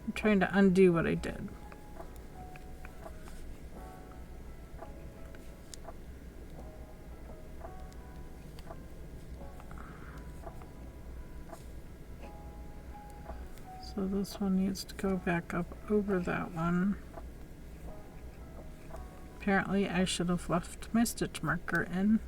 I'm trying to undo what I did. So this one needs to go back up over that one. Apparently I should have left my stitch marker in.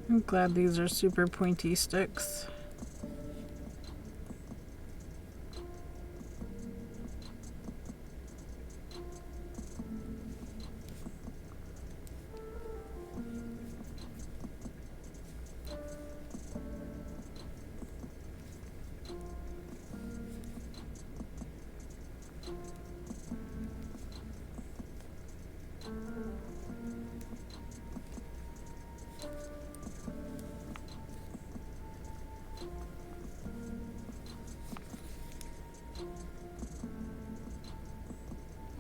I'm glad these are super pointy sticks.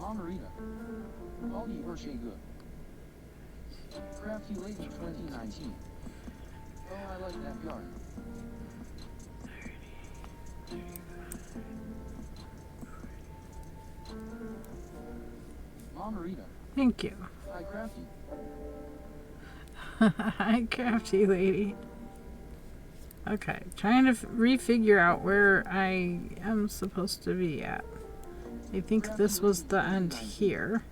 Mamarita. Aldi Orche Good. Crafty Lady 2019. Oh, I like that yarn. Mamarita. Thank you. Hi, Crafty. Hi, crafty lady. Okay, trying to refigure out where I am supposed to be at. I think this was the end here.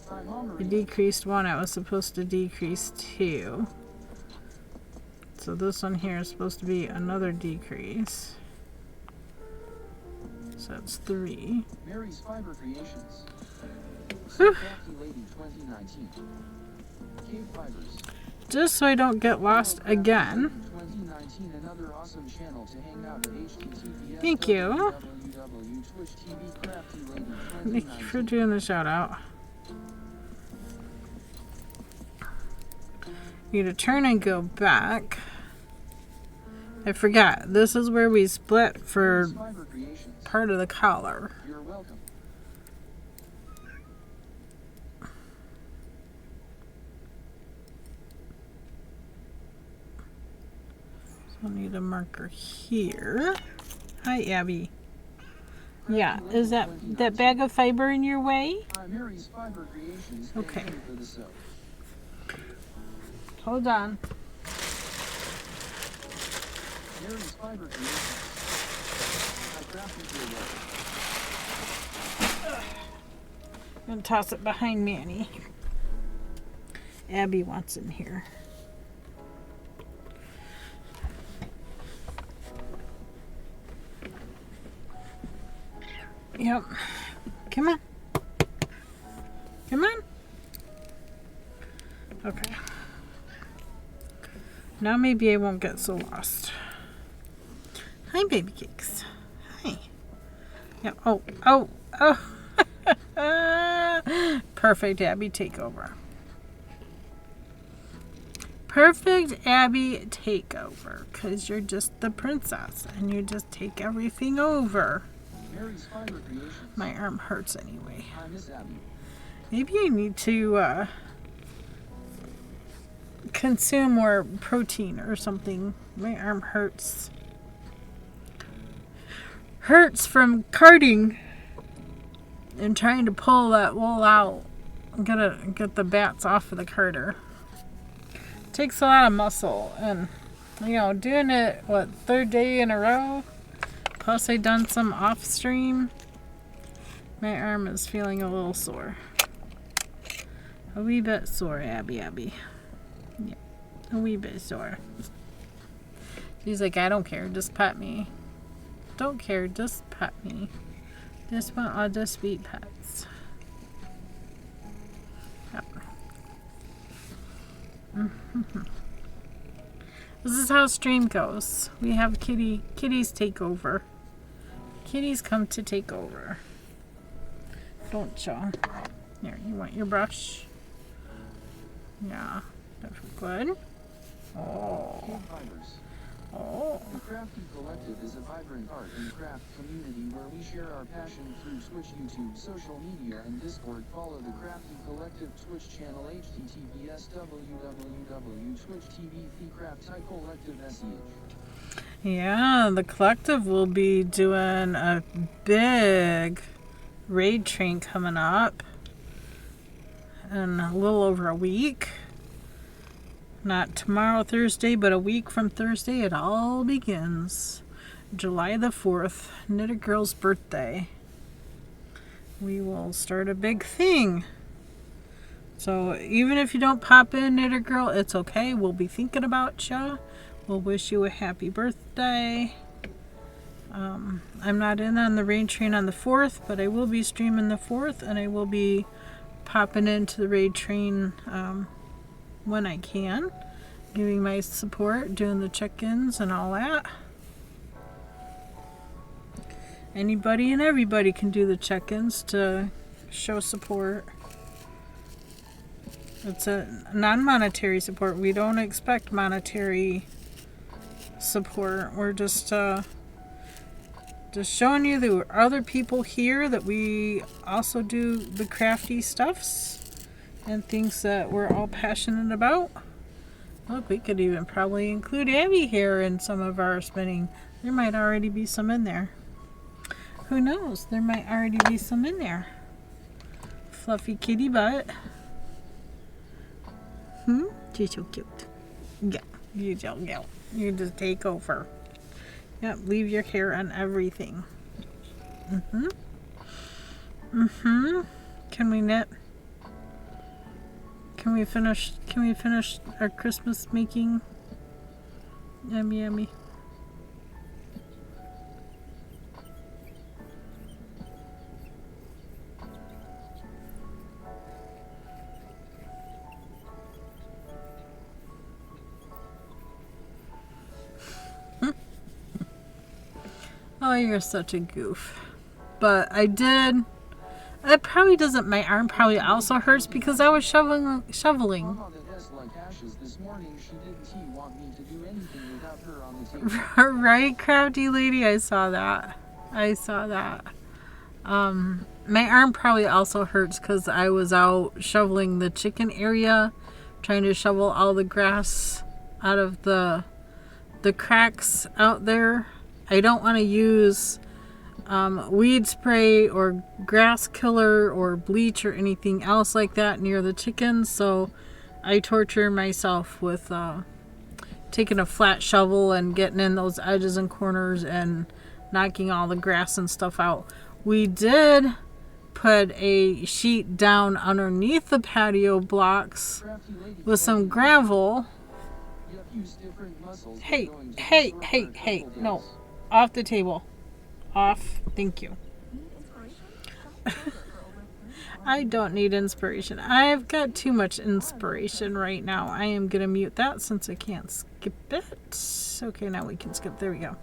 Hi, I Mamarita. decreased one, I was supposed to decrease two. So this one here is supposed to be another decrease. So that's 3. Mary's Fiber Creations. Whew. Crafty Lady 2019. KBfibers. Just so I don't get lost again. 2019, another awesome channel to hang out at https. Thank you. www.twitch.tv Crafty Lady Thank you for 2019. doing the shout out. Need to turn and go back. I forgot. This is where we split for Mary's Fiber Creations. part of the collar. You're welcome. So I need a marker here. Hi, Abby. Yeah, is that bag of fiber in your way? Hi, Mary's Fiber Creations. Okay. Thank you for the soap. Hold on. Mary's Fiber Creations. I crafted your work. I'm gonna toss it behind Manny. Abby wants in here. Yep. Come on. Come on. Okay. Now maybe I won't get so lost. Hi, baby cakes. Hi. Yeah. Oh. Oh. Oh. Perfect, Abby takeover. Perfect Abby takeover. Because you're just the princess. And you just take everything over. Mary's Fiber Creations. My arm hurts anyway. Hi, Miss Abby. Maybe I need to consume more protein or something. My arm hurts. Hurts from carting and trying to pull that wool out. I'm gonna get the bats off of the carter. Takes a lot of muscle, and doing it third day in a row. Plus I done some off stream. My arm is feeling a little sore. A wee bit sore, Abby. Yeah, a wee bit sore. She's like, I don't care, just pet me. Don't care, just pet me. Just want all the sweet pets. Yep. This is how stream goes. We have kitties take over. Kitties come to take over. Don't you? Here, you want your brush? Yeah, that's good. Oh. KBfibers. Oh. The Crafty Collective is a vibrant art and craft community where we share our passion through Twitch, YouTube, social media, and Discord. Follow the Crafty Collective Twitch channel https www.twitch.tv /Collective. Yeah, the collective will be doing a big raid train coming up in a little over a week. Not tomorrow, Thursday, but a week from Thursday, it all begins. July the 4th, Knitted Girl's birthday. We will start a big thing. So even if you don't pop in, Knitted Girl, it's okay. We'll be thinking about you. We'll wish you a happy birthday. I'm not in on the raid train on the 4th, but I will be streaming the 4th, and I will be popping into the raid train when I can, giving my support, doing the check-ins and all that. Anybody and everybody can do the check-ins to show support. It's a non-monetary support. We don't expect monetary support. We're just showing you there are other people here that we also do the crafty stuffs and things that we're all passionate about. Look, we could even probably include Abby here in some of our spinning. There might already be some in there. Who knows? There might already be some in there. Fluffy kitty butt. She's so cute. Yeah, you don't go. You just take over. Yep, leave your hair on everything. Can we knit? Can we finish our Christmas making? Yummy, yummy. Oh, you're such a goof. But I did. It probably doesn't. My arm probably also hurts because I was shoveling. just like ashes this morning. She didn't want me to do anything without her on the table. Right, crafty lady? I saw that. I saw that. My arm probably also hurts because I was out shoveling the chicken area, trying to shovel all the grass out of the cracks out there. I don't want to use weed spray or grass killer or bleach or anything else like that near the chickens, so I torture myself with taking a flat shovel and getting in those edges and corners and knocking all the grass and stuff out. We did put a sheet down underneath the patio blocks with some gravel. Hey, no. Off the table. Off. Thank you. I don't need inspiration. I've got too much inspiration right now. I am going to mute that since I can't skip it. Okay, now we can skip. There we go.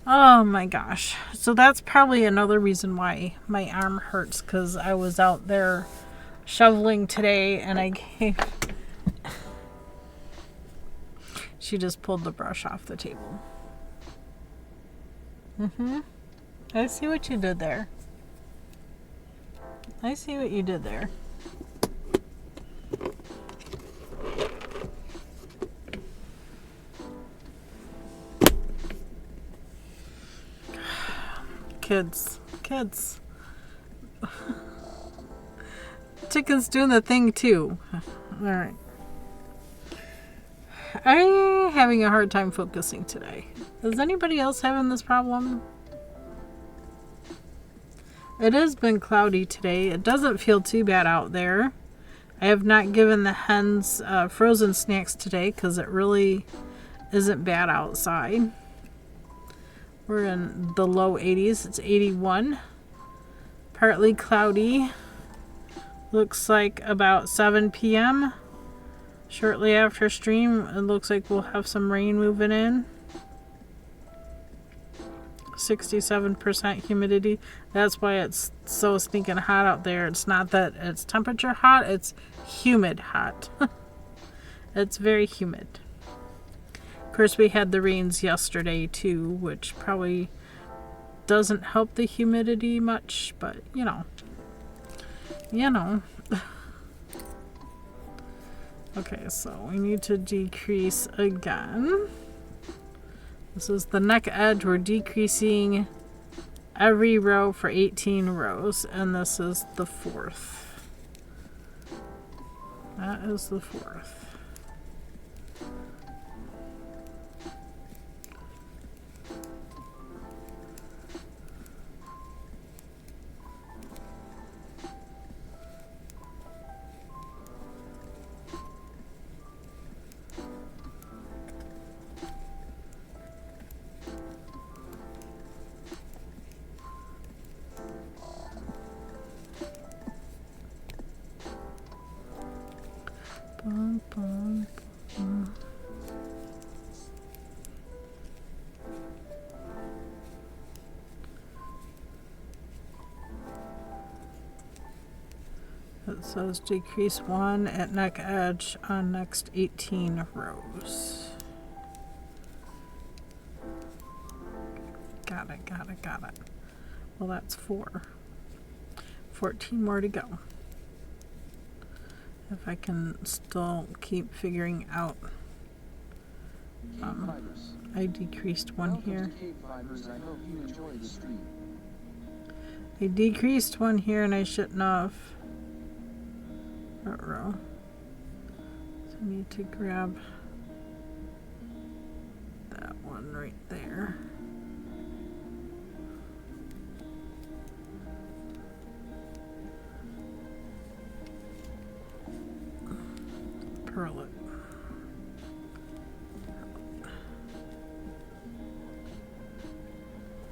Oh my gosh. So that's probably another reason why my arm hurts, because I was out there shoveling today and I gave... She just pulled the brush off the table. I see what you did there. I see what you did there. Kids. Chicken's doing the thing too. Alright. I'm having a hard time focusing today. Is anybody else having this problem? It has been cloudy today. It doesn't feel too bad out there. I have not given the hens frozen snacks today because it really isn't bad outside. We're in the low 80s. It's 81. Partly cloudy. Looks like about 7 p.m. Shortly after stream, it looks like we'll have some rain moving in. 67% humidity. That's why it's so stinking hot out there. It's not that it's temperature hot, it's humid hot. It's very humid. Of course, we had the rains yesterday too, which probably doesn't help the humidity much, but you know. Okay, so we need to decrease again. This is the neck edge. We're decreasing every row for 18 rows, and this is the 4th. That is the 4th. Bum, bum, bum. It says decrease 1 at neck edge on next 18 rows. Got it. Well, that's 4. 14 more to go. If I can still keep figuring out. I decreased 1 here. KBfibers, I hope you enjoy the stream. I decreased 1 here and I shouldn't have. That row. So I need to grab that one right there. Purl it.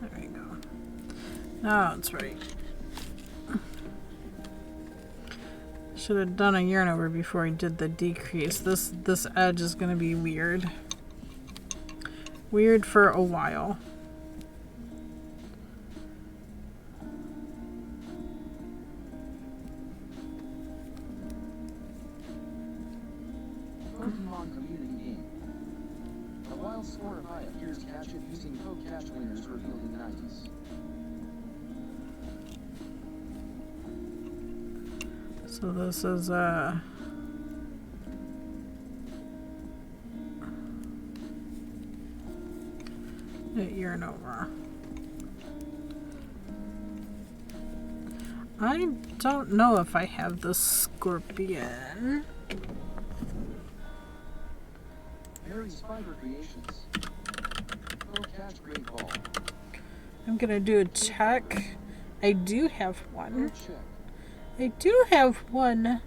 There we go. Now it's right. Should have done a yarn over before I did the decrease. This edge is going to be weird. Weird for a while. Pokemon community game. A wild Scorpy appears to catch it using Pokecash winners revealed in the 90s. So this is yarn over. I don't know if I have the scorpion. Mary's Fiber Creations. Pokecash Great Ball. I'm gonna do a check. I do have one. Check. I do have one.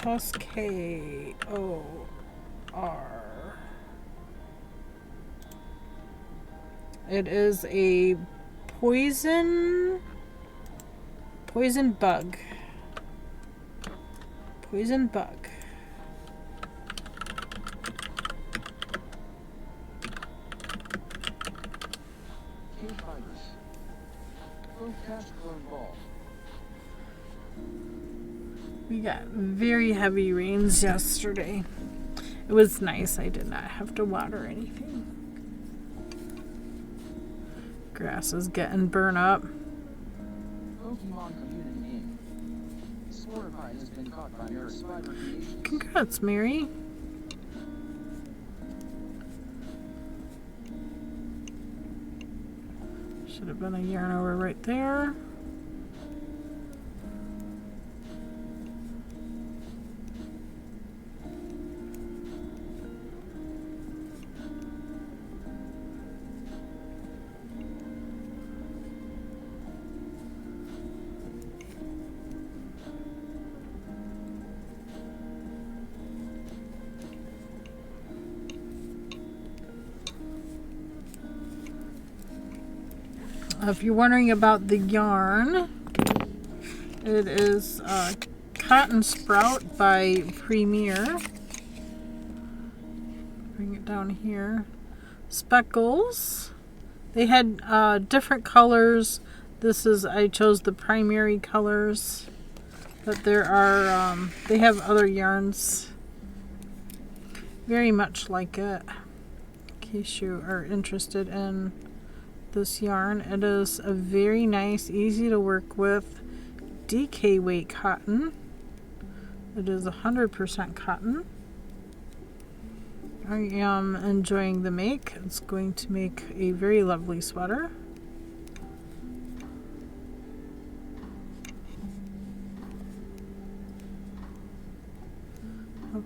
SKOR. It is a poison bug. Poison bug. KBfibers. Pokecash Clone Ball. We got very heavy rains yesterday. It was nice. I did not have to water anything. Grass is getting burnt up. Pokemon community game. Scorpy has been caught by Mary's Fiber Creations. Congrats, Mary. Should have been a yarn over right there. If you're wondering about the yarn, it is Cotton Sprout by Premier. Bring it down here. Speckles. They had different colors. I chose the primary colors, but there are they have other yarns very much like it. In case you are interested in this yarn, it is a very nice, easy to work with DK weight cotton. It is 100% cotton. I am enjoying the make. It's going to make a very lovely sweater.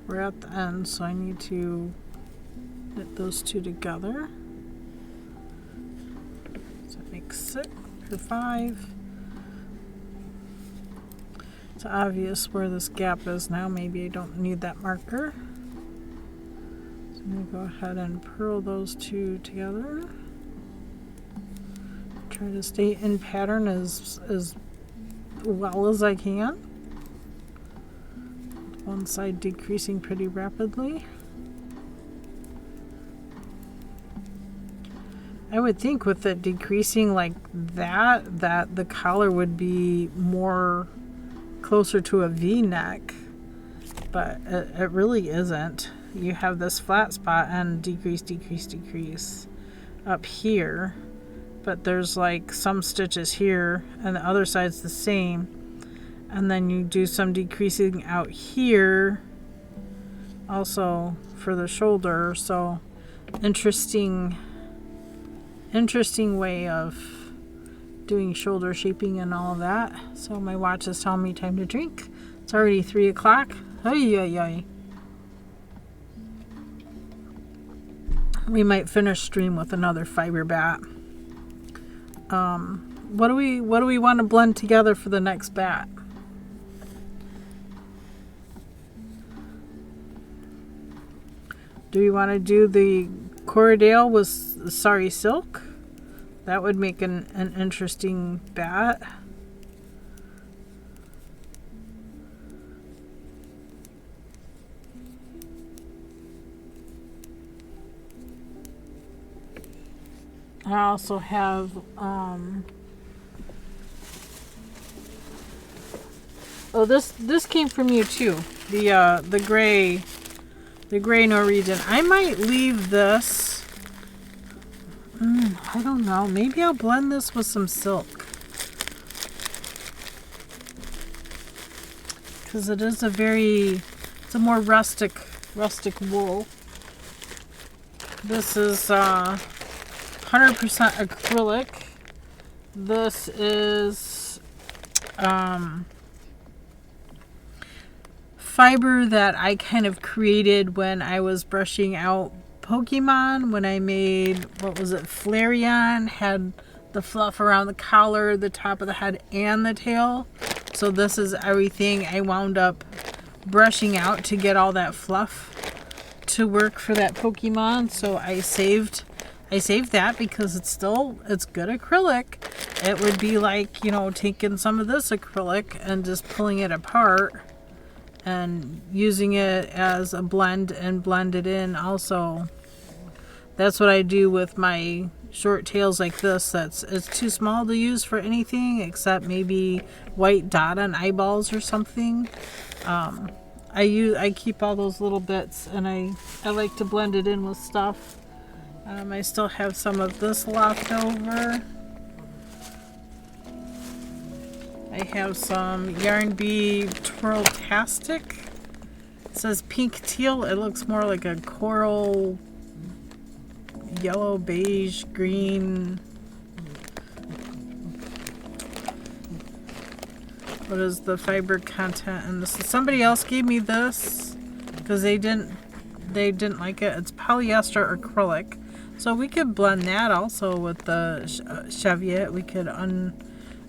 We're at the end, so I need to knit those two together. So it makes 6 or 5. It's obvious where this gap is now. Maybe I don't need that marker. So I'm going to go ahead and purl those two together. Try to stay in pattern as well as I can. One side decreasing pretty rapidly. I would think with it decreasing like that the collar would be more closer to a V-neck, but it really isn't. You have this flat spot and decrease up here, but there's like some stitches here and the other side's the same, and then you do some decreasing out here also for the shoulder. So interesting way of doing shoulder shaping and all of that. So my watch is telling me time to drink. It's already 3 o'clock. Ay. We might finish stream with another fiber bat. What do we want to blend together for the next bat? Do we want to do the Corriedale with Sari Silk? That would make an interesting bat. I also have Oh, this came from you too. The gray Norwegian. I might leave this. I don't know. Maybe I'll blend this with some silk. Because it is it's a more rustic wool. This is 100% acrylic. This is fiber that I kind of created when I was brushing out Pokemon, when I made, what was it, Flareon, had the fluff around the collar, the top of the head, and the tail. So this is everything I wound up brushing out to get all that fluff to work for that Pokemon. So I saved that because it's good acrylic. It would be like, you know, taking some of this acrylic and just pulling it apart and using it as a blend and blend it in also. That's what I do with my short tails like this. It's too small to use for anything except maybe white dot on eyeballs or something. I keep all those little bits and I like to blend it in with stuff. I still have some of this left over. I have some Yarn Bee Twirl-tastic. It says pink teal. It looks more like a coral, yellow, beige, green. What is the fiber content? And this is, somebody else gave me this because they didn't like it. It's polyester acrylic. So we could blend that also with the Cheviot. We could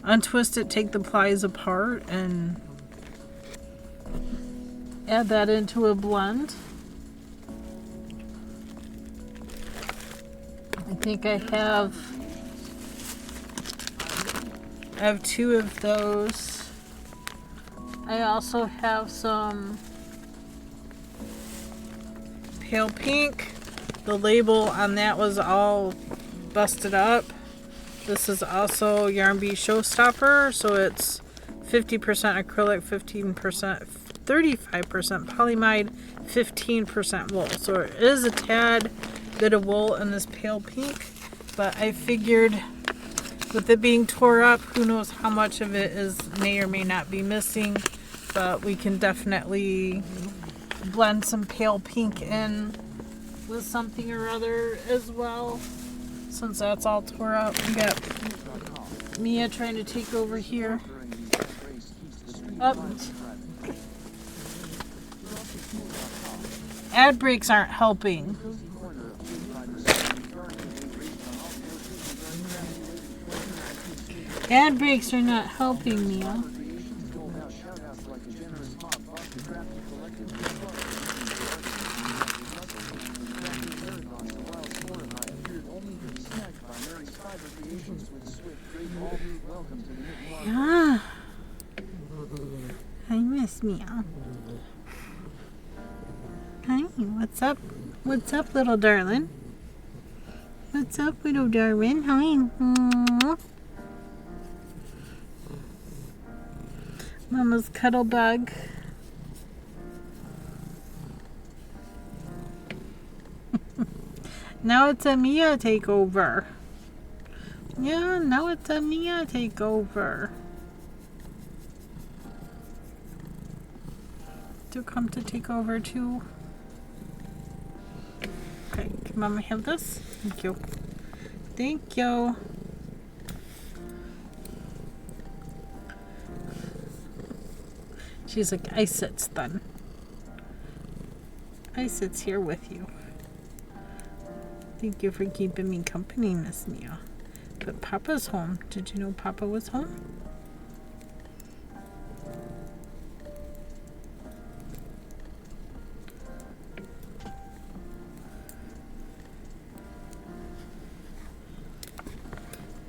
untwist it, take the plies apart, and add that into a blend. I think I have two of those. I also have some pale pink. The label on that was all busted up. This is also Yarn Bee Showstopper, so it's 50% acrylic, 15%, 35% polyamide, 15% wool. So it is a tad bit of wool in this pale pink, but I figured with it being tore up, who knows how much of it may or may not be missing, but we can definitely blend some pale pink in with something or other as well. Since that's all tore up, we got Mia trying to take over here. Oh. Ad breaks aren't helping. Ad breaks are not helping, Mia. Yeah. I miss Mia. Hi, what's up? What's up, little darling? What's up, little darling? Hi. Aww. Mama's cuddle bug. Now it's a Mia takeover. Yeah, now it's a Mia takeover. Do you come to take over too? Okay, can Mama have this? Thank you. Thank you. She's like, I sits then. I sits here with you. Thank you for keeping me company, Miss Mia. But Papa's home. Did you know Papa was home?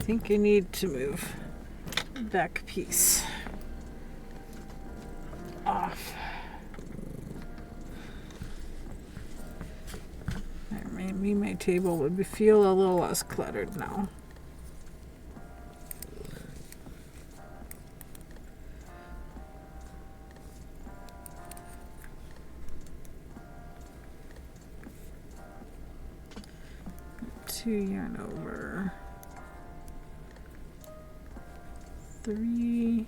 I think I need to move the back piece off. Maybe my table would feel a little less cluttered now. 2 yarn over, 3,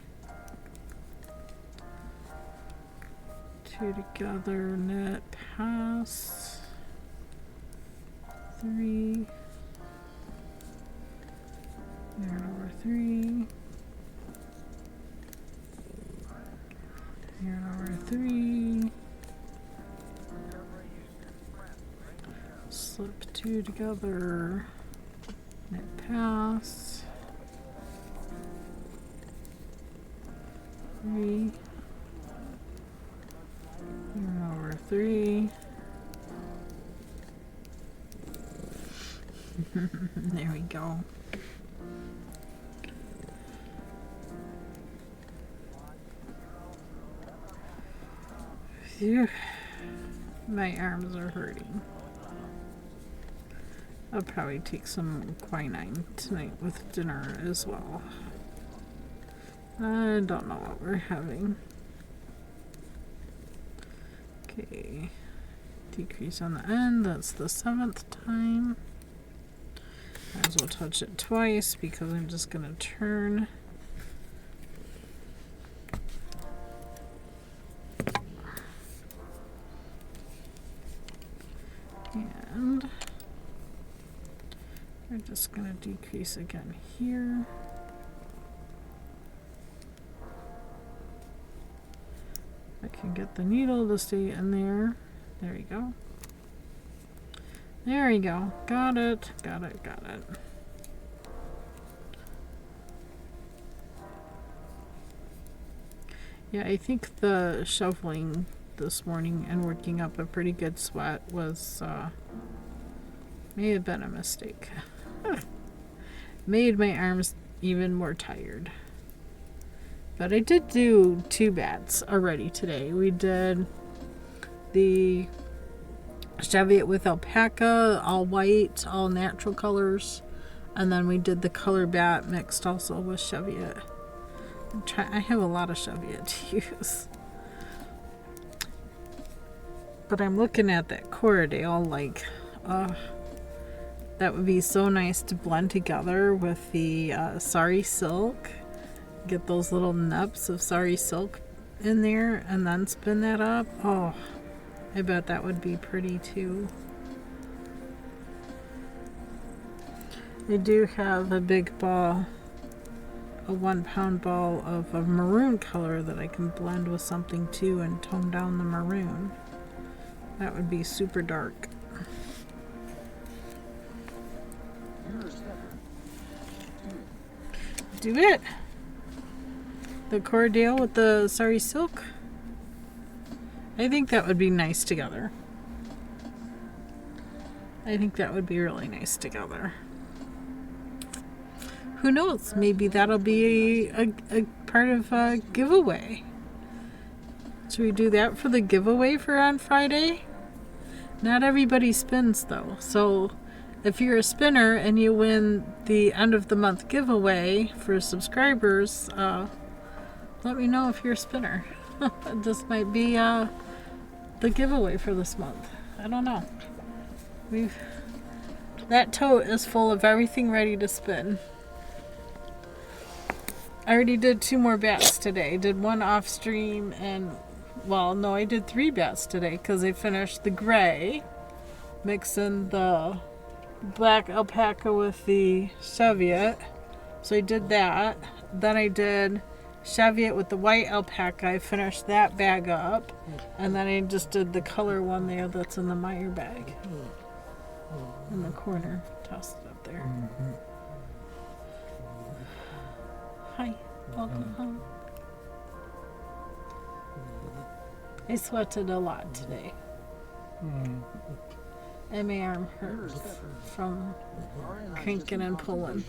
2 together, knit, pass, 3, yarn over 3, yarn over 3, slip 2 together, knit, pass, 3, yarn over 3. There we go. Phew. My arms are hurting. I'll probably take some quinine tonight with dinner as well. I don't know what we're having. Okay, decrease on the end, that's the 7th time. Might as well touch it twice because I'm just going to turn. And we're just going to decrease again here. I can get the needle to stay in there. There we go. There we go. Got it. Got it. Got it. Yeah, I think the shoveling this morning and working up a pretty good sweat was may have been a mistake. Made my arms even more tired. But I did do 2 bats already today. We did the Cheviot with alpaca, all white, all natural colors. And then we did the color bat mixed also with Cheviot. I have a lot of Cheviot to use. But I'm looking at that Corriedale like, that would be so nice to blend together with the sari silk. Get those little nups of sari silk in there and then spin that up. Oh, I bet that would be pretty too. I do have a big ball, a 1-pound ball of a maroon color that I can blend with something too and tone down the maroon. That would be super dark. Do it! The Corriedale with the sari silk. I think that would be nice together. I think that would be really nice together. Who knows? Maybe that'll be a part of a giveaway. Should we do that for the giveaway for on Friday? Not everybody spins though. So if you're a spinner and you win the end of the month giveaway for subscribers, let me know if you're a spinner. This might be the giveaway for this month. I don't know. That tote is full of everything ready to spin. I already did 2 more bats today. Did 1 off stream and, well, no, I did 3 bats today because I finished the gray, mixing the black alpaca with the Cheviot. So I did that. Then I did Cheviot with the white alpaca. I finished that bag up. And then I just did the color one there that's in the Meyer bag. In the corner. Tossed it up there. Hi. Welcome home. I sweated a lot today. And my arm hurts from cranking and pulling.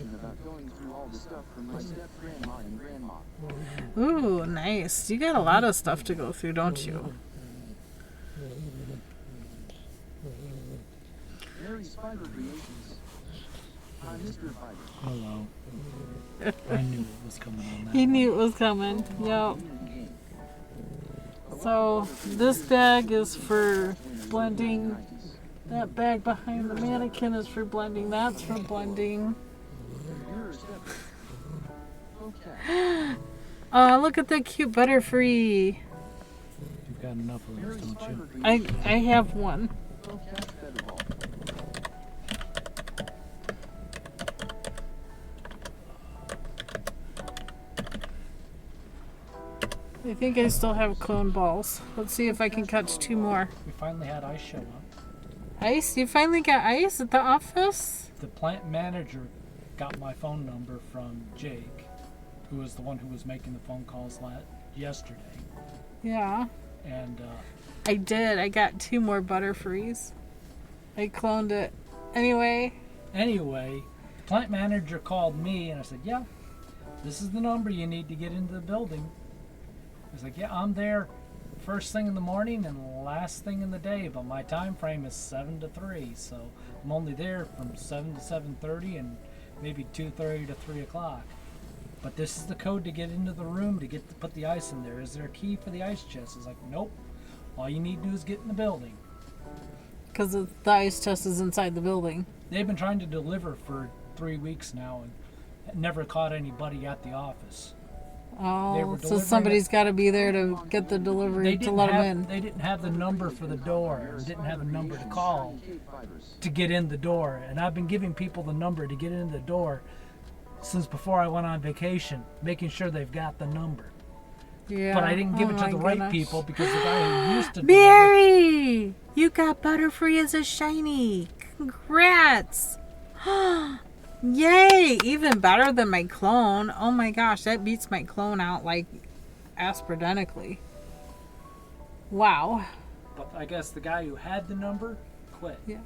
Ooh, nice. You got a lot of stuff to go through, don't you? Hello. I knew it was coming on that. He knew it was coming. Yep. So this bag is for blending That bag behind the mannequin is for blending. That's for blending. Yours, Pepper. Okay. Oh, look at that cute Butterfree. You've got enough of those, Mary's don't you? fiber I have one. Okay, feather ball. I think I still have clone balls. Let's see if I can catch 2 more. We finally had ice show up. Ice? You finally got ice at the office? The plant manager got my phone number from Jake, who was the one who was making the phone calls yesterday. Yeah. And I did. I got 2 more Butterfrees. I cloned it. Anyway. anyway, the plant manager called me and I said, yeah, this is the number you need to get into the building. I was like, yeah, I'm there first thing in the morning and last thing in the day, but my time frame is 7 to 3, so I'm only there from 7 to 7:30 and maybe 2:30 to 3 o'clock. But this is the code to get into the room to put the ice in there. Is there a key for the ice chest? It's like, nope. All you need to do is get in the building. Because the ice chest is inside the building. They've been trying to deliver for 3 weeks now and never caught anybody at the office. Oh, so somebody's got to be there to get the delivery to let them in. They didn't have the number for the door. Didn't have a number to call to get in the door. And I've been giving people the number to get in the door since before I went on vacation, making sure they've got the number. Yeah. But I didn't give it to the right people because the guy who used to Mary! You got Butterfree as a shiny. Congrats! Yay! Even better than my clone. Oh my gosh, that beats my clone out like astronomically. Wow. But I guess the guy who had the number quit. Yeah.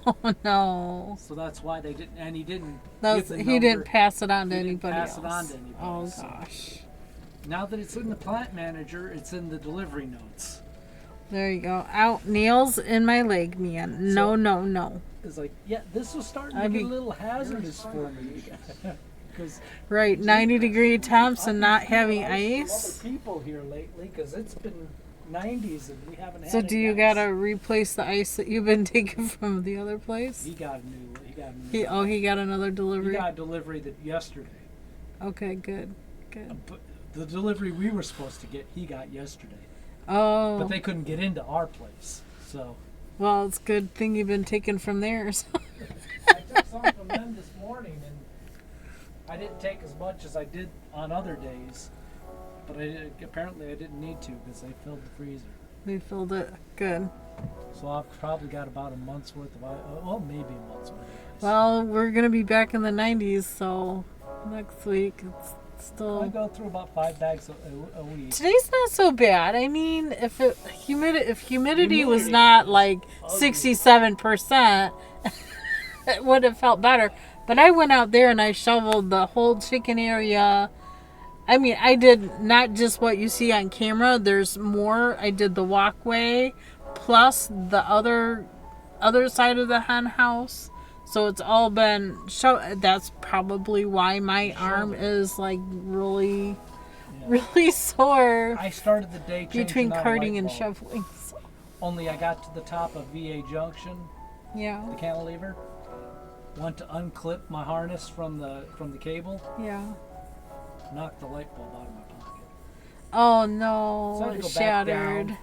Oh no. So that's why they didn't, and he didn't. He didn't pass it on to anybody pass else. it on to anybody. Oh So gosh. now that it's in the plant manager, it's in the delivery notes. There you go. Out, nails in my leg, Mia. No, no. It's like, yeah, this was starting to get a little hazardous for me. Because Right, 90-degree temps and not having ice. other people here lately, because it's been 90s and we haven't had So any do you ice. gotta replace the ice that you've been taking from the other place? He got a new. He got another He delivery. got a delivery yesterday. Okay, good. But the delivery we were supposed to get, he got yesterday. Oh, But they couldn't get into our place, so. well, it's a good thing you've been taking from theirs. I took some from them this morning, and I didn't take as much as I did on other days. But apparently I didn't need to because they filled the freezer. They filled it. Good. So I've probably got about a month's worth of ice. Well, maybe a month's worth of ice. Well, we're gonna be back in the 90s, so next week it's I still. go through about 5 bags a week. Today's not so bad. I mean, if humidity was not like 67%, it would have felt better. But I went out there and I shoveled the whole chicken area. I mean, I did not just what you see on camera. There's more. I did the walkway plus the other side of the hen house. So it's all been that's probably why my arm is like really sore I started the day changing between out a carting light and bulb. shoveling. So, Only I got to the top of VA Junction, yeah. the cantilever, went to unclip my harness from the cable, Yeah. knocked the light bulb out of my pocket. Oh no, So I had to it go back shattered. down.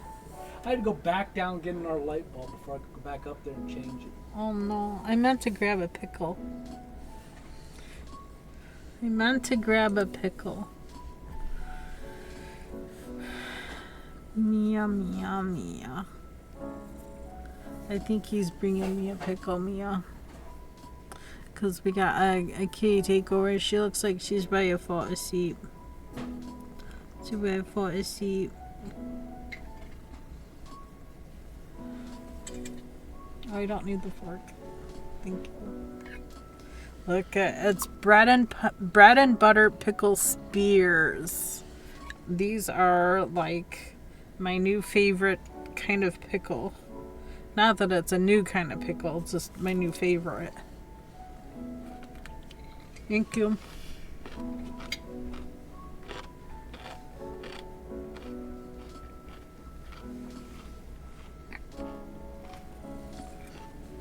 I had to go back down, get another light bulb before I could go back up there and change it. Oh no, I meant to grab a pickle. Mia, Mia, Mia. I think he's bringing me a pickle, Mia. Because we got a kitty takeover. She looks like she's ready to fall asleep. Oh, I don't need the fork. Thank you. Look at it's bread and butter pickle spears. These are like my new favorite kind of pickle. Not that it's a new kind of pickle, it's just my new favorite. Thank you.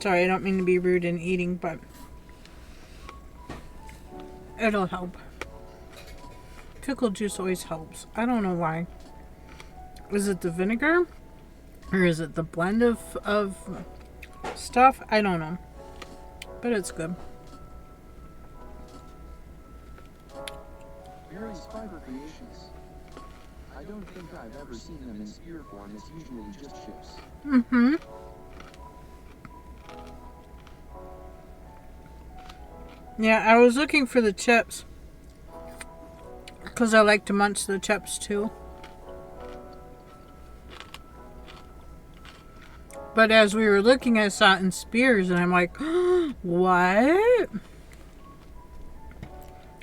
Sorry, I don't mean to be rude in eating, but it'll help. Pickle juice always helps. I don't know why. Is it the vinegar? Or is it the blend of stuff? I don't know. But it's good. Mary's Fiber Creations. I don't think I've ever seen them in spear form. It's usually just chips. Mm-hmm. Yeah, I was looking for the chips. Because I like to munch the chips too. But as we were looking, I saw it in spears, and I'm like, what?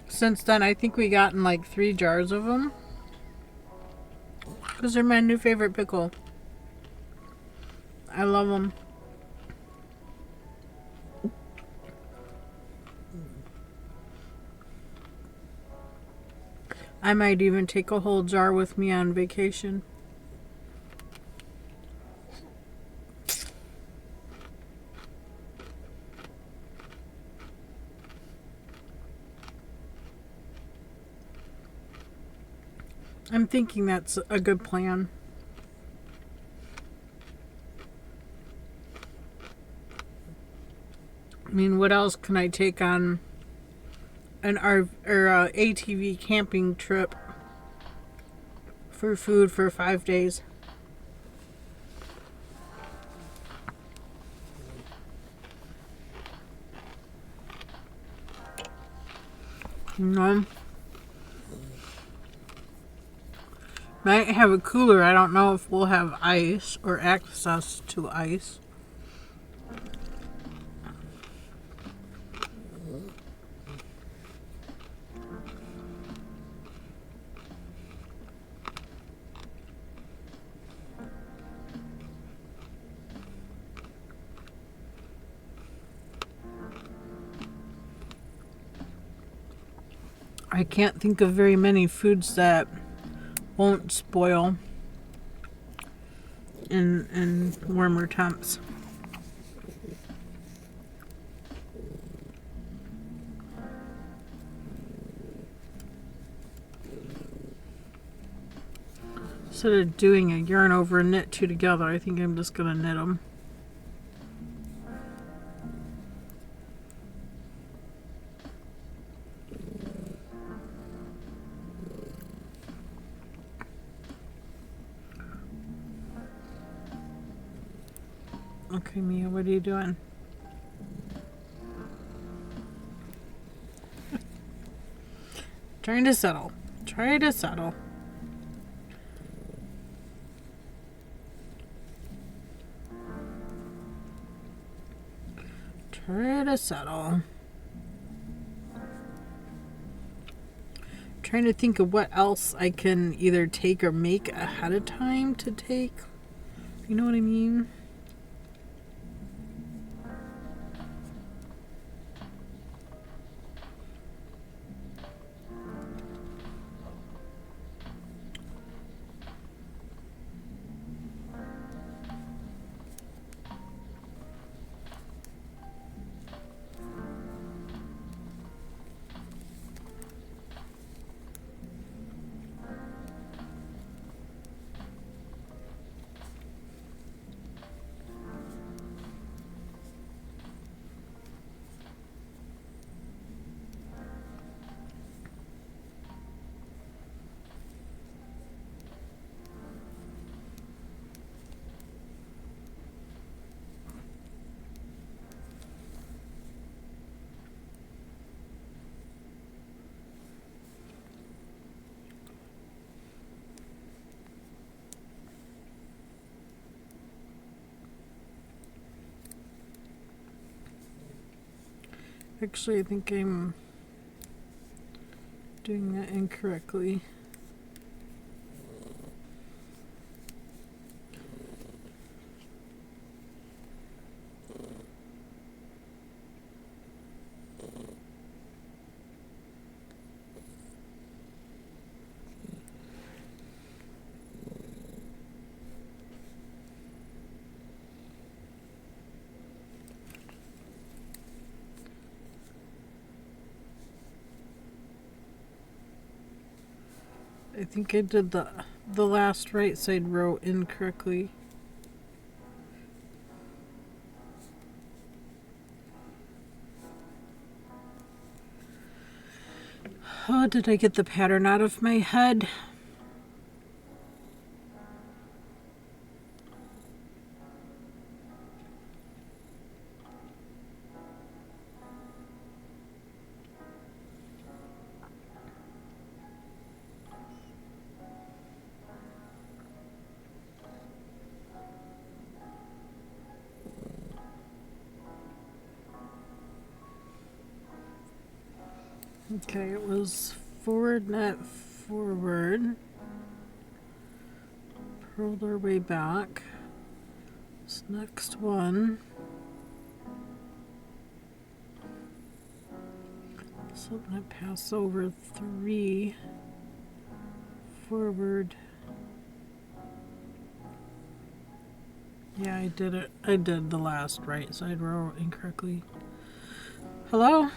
Since then, I think we gotten like 3 jars of them. Because they're my new favorite pickle. I love them. I might even take a whole jar with me on vacation. I'm thinking that's a good plan. I mean, what else can I take on an ATV camping trip for food for 5 days? No. Might have a cooler. I don't know if we'll have ice or access to ice. I can't think of very many foods that won't spoil in warmer temps. Instead of doing a yarn over and knit 2 together, I think I'm just going to knit them. Okay, Mia, what are you doing? Trying to settle. Try to settle. Try to settle. Trying to think of what else I can either take or make ahead of time to take. You know what I mean? Actually, I think I'm doing that incorrectly. I think I did the last right side row incorrectly. Oh, did I get the pattern out of my head? Okay, it was forward knit forward, purled our way back. This next one, slip knit pass over 3, forward. Yeah, I did it. I did the last right side row incorrectly. Hello?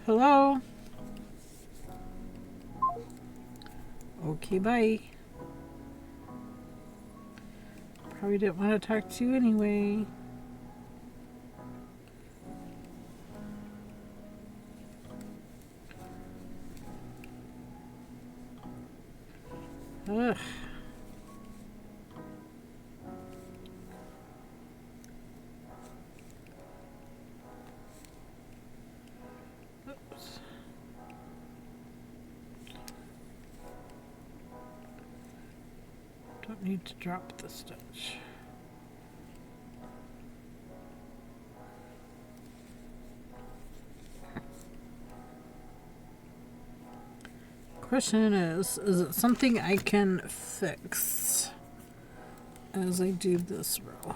Hello? Okay, bye. Probably didn't want to talk to you anyway. Ugh. Oops. Don't need to drop the stitch. Question is it something I can fix as I do this row?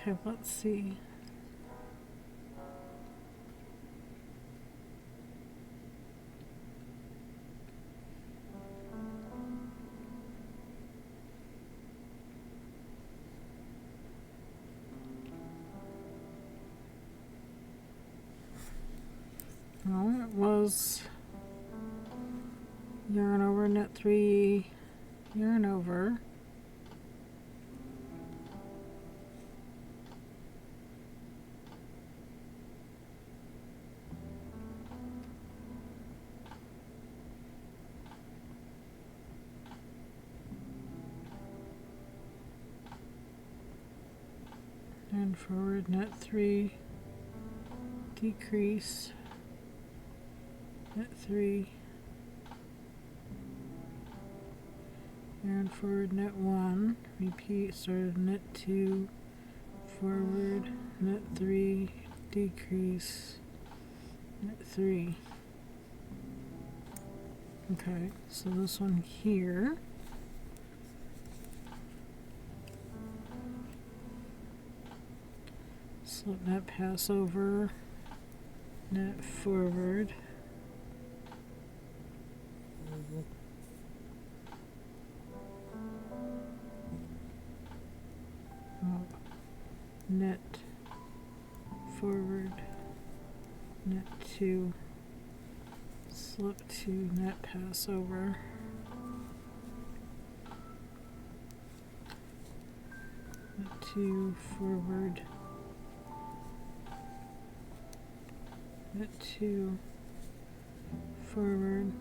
Okay, let's see. No, it was yarn over, knit 3, yarn over. And forward, knit 3, decrease, knit 3, yarn forward, knit 1, repeat, start knit 2, forward, knit 3, decrease, knit 3. Okay, so this one here. Slip knit pass over, knit forward, knit forward, knit 2, slip 2, knit pass over, knit 2, forward, knit 2, forward,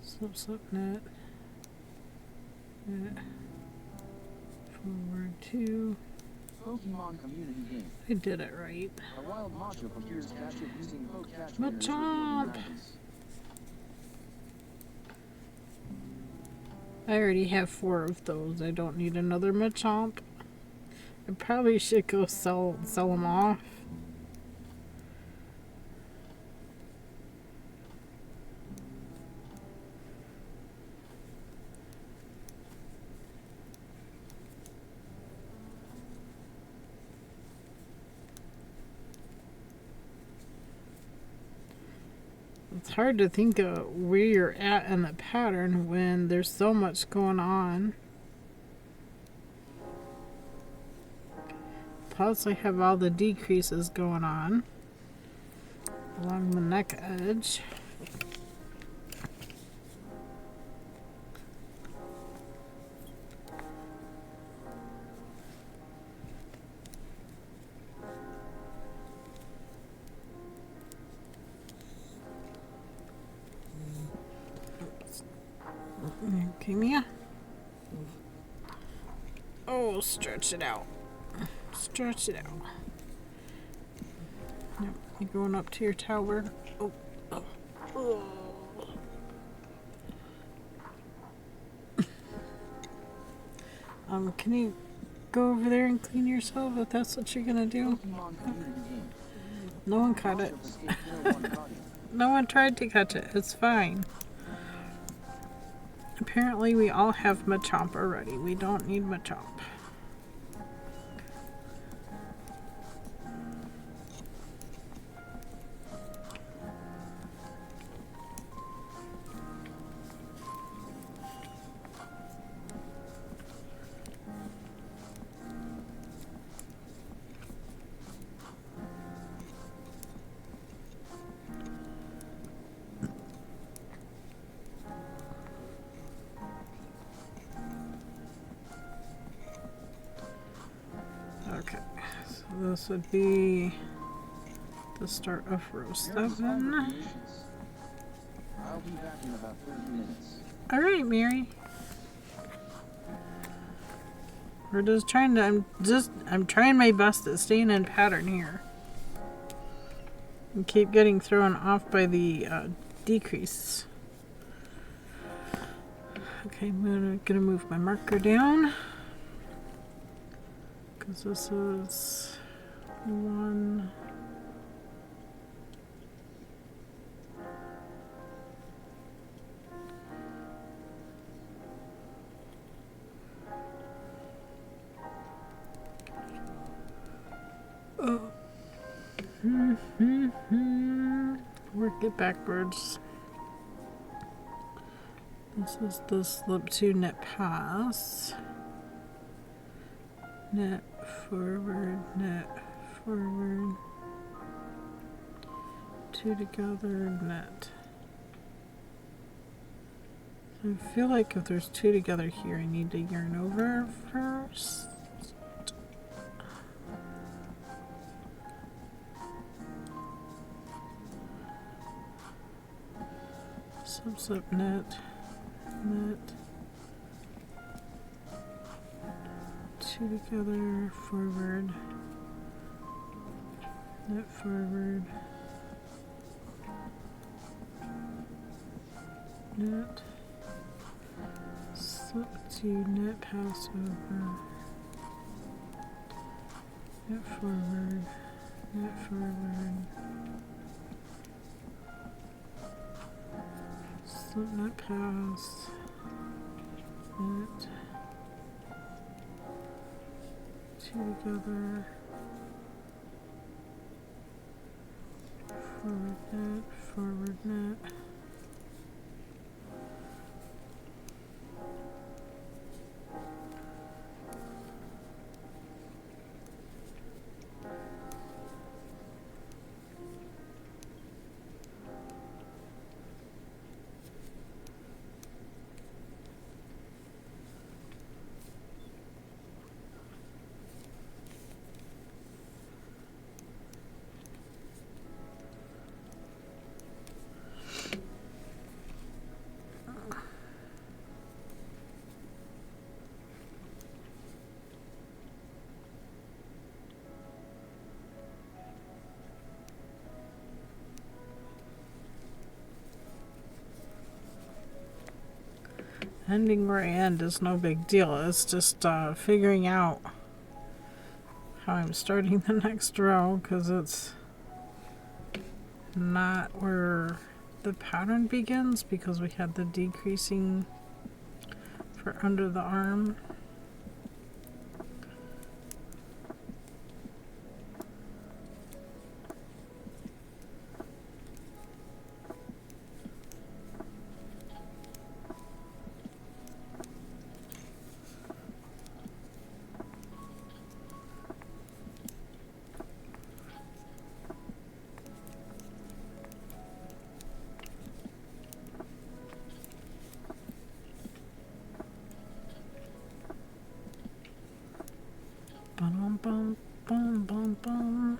slip, slip, knit, knit, forward 2. Pokemon community game. I did it right. A wild Machop appears catch it using Pokecatch Machop! dragons. I already have 4 of those. I don't need another Machamp. I probably should go sell them off. It's hard to think of where you're at in the pattern when there's so much going on. Plus I have all the decreases going on along the neck edge. Okay, Mia. Oh, stretch it out. Stretch it out. Yep, you're going up to your tower. Oh, oh, oh. Can you go over there and clean yourself if that's what you're gonna do? Pokemon community game. No one caught it. Most of the skate no one caught it. No one tried to catch it. It's fine. Apparently we all have Machamp already. We don't need Machamp. Okay, so this would be the start of row Here's 7. Cyber Creations. I'll be back in about 30 minutes. Alright, Mary. We're just trying to, I'm trying my best at staying in pattern here. And keep getting thrown off by the decrease. Okay, I'm gonna move my marker down. Because this is 1. Oh. Work it backwards. This is the slip to net pass. Net forward, 2 together, net. So I feel like if there's 2 together here, I need to yarn over first. Slip net, 2 together, forward, net forward, net, slip to net pass over, net forward, slip net pass, net, 2 together, forward net. Ending where I end is no big deal. It's just figuring out how I'm starting the next row, because it's not where the pattern begins, because we had the decreasing for under the arm. Bum, bum, bum, bum, bum.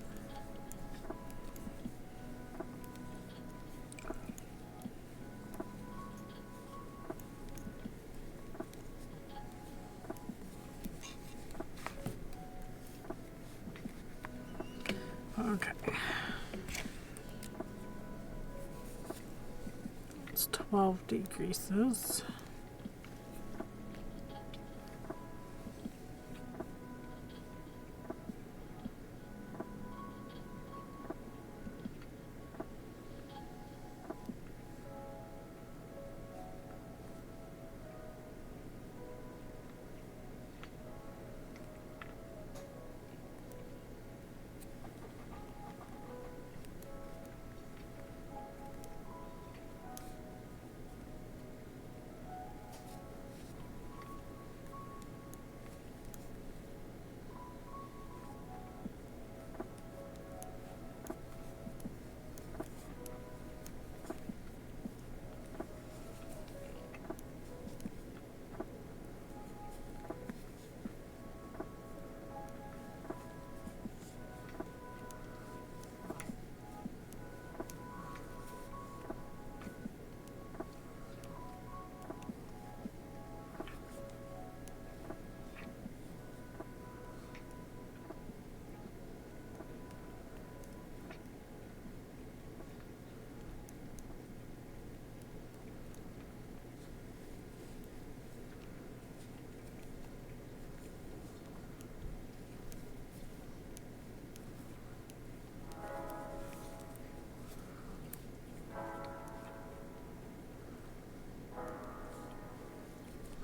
Okay. It's 12 decreases.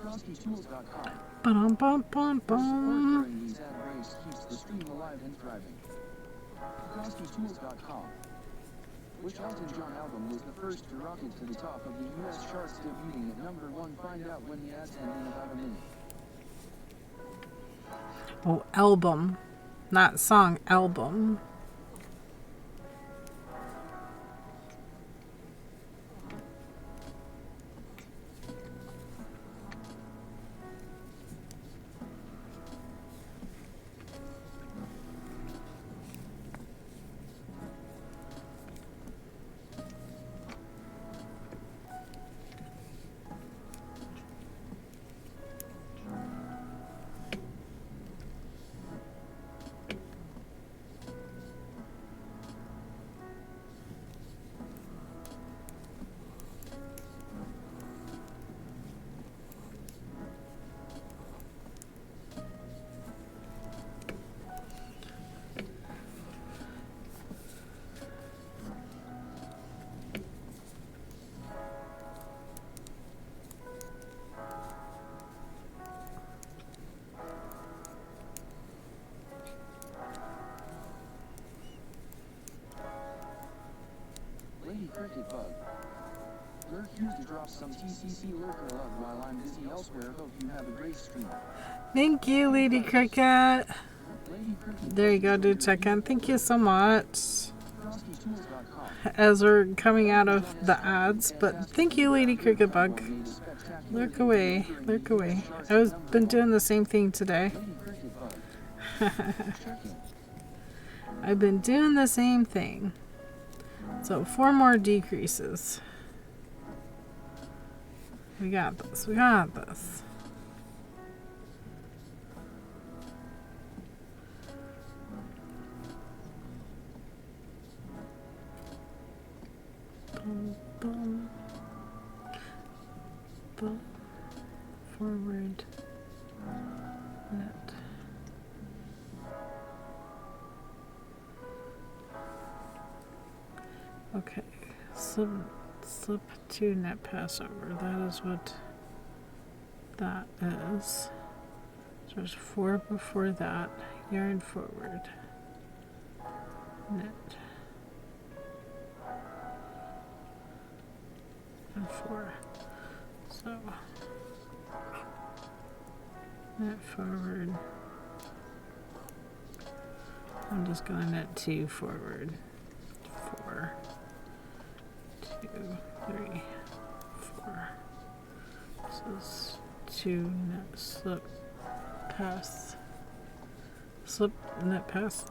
CrossKeyTools.com. Bum, bum, bum, Support bum. during these ad breaks keeps the stream alive and thriving. CrossKeyTools.com. Which Elton John album was the first to rocket to the top of the US charts, debuting at number 1? Find out when the ads end in about a minute. Oh, album. Not song, album. Lady Cricket Bug. Lurk used to drop some TCC lurker love while I'm busy elsewhere. Hope you have a great stream. Thank you, Lady Cricket. Lady Cricket There you Bug go, is dude. Check in. Thank you so much. CrossKeyTools.com. As we're coming out of the ads, but thank you, Lady Cricket Bug. Lurk away, lurk away. I've been doing the same thing today. Lady Cricket Bug. Checking. I've been doing the same thing. So 4 more decreases. We got this. We got this. Bum, bum. Bum. forward, knit. Okay, slip to knit pass over. That is what that is. So there's 4 before that. Yarn forward, knit, and 4. So knit forward. I'm just gonna knit 2 forward. 4, 2, 3, 4. This is 2 knit slip pass. Slip knit pass.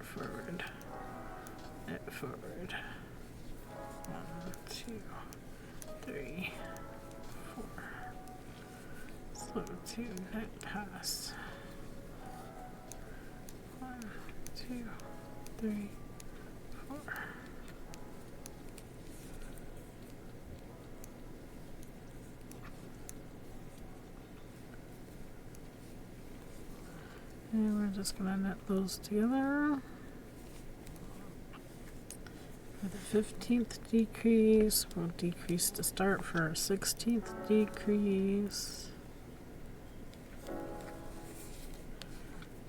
Forward. Knit forward. 1, 2, 3, 4. Slip 2 knit pass. 1, 2, 3, 4. And we're just going to knit those together. For the 15th decrease, we'll decrease to start for our 16th decrease.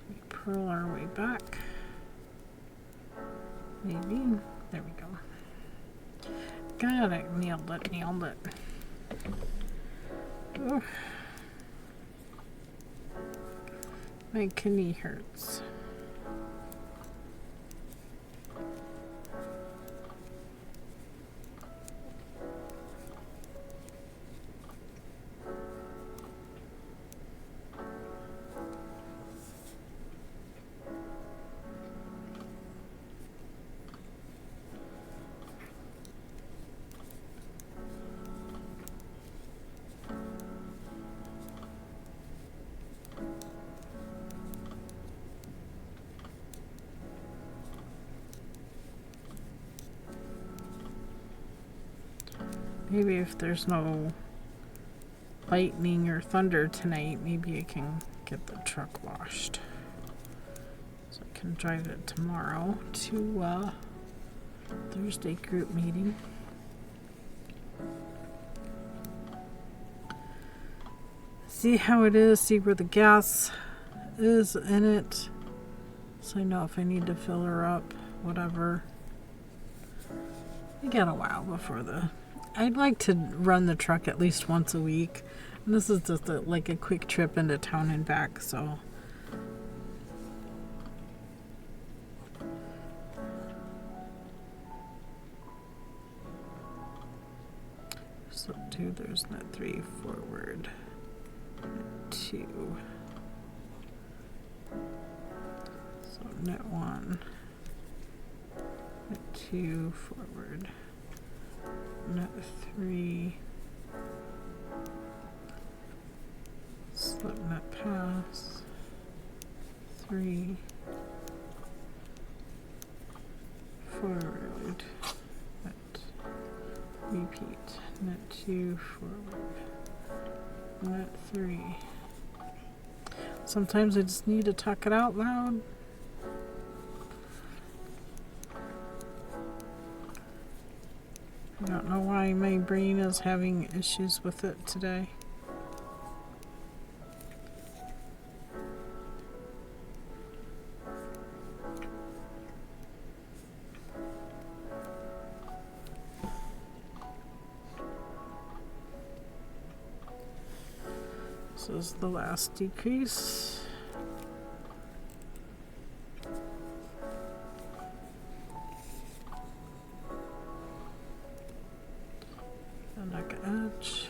We purl our way back. Maybe. There we go. Got it. Nailed it. Nailed it. Oof. My kidney hurts. Maybe if there's no lightning or thunder tonight, maybe I can get the truck washed. So I can drive it tomorrow to Thursday group meeting. See how it is, see where the gas is in it. So I know if I need to fill her up, whatever. I got a while before I'd like to run the truck at least once a week. And this is just like a quick trip into town and back, so. So 2, there's knit 3 forward, knit 2. So knit 1, knit 2 forward. Knit 3, slip knit pass, 3, forward, knit, repeat, knit 2 forward, knit 3. Sometimes I just need to talk it out loud. I don't know why my brain is having issues with it today. This is the last decrease. Neck edge.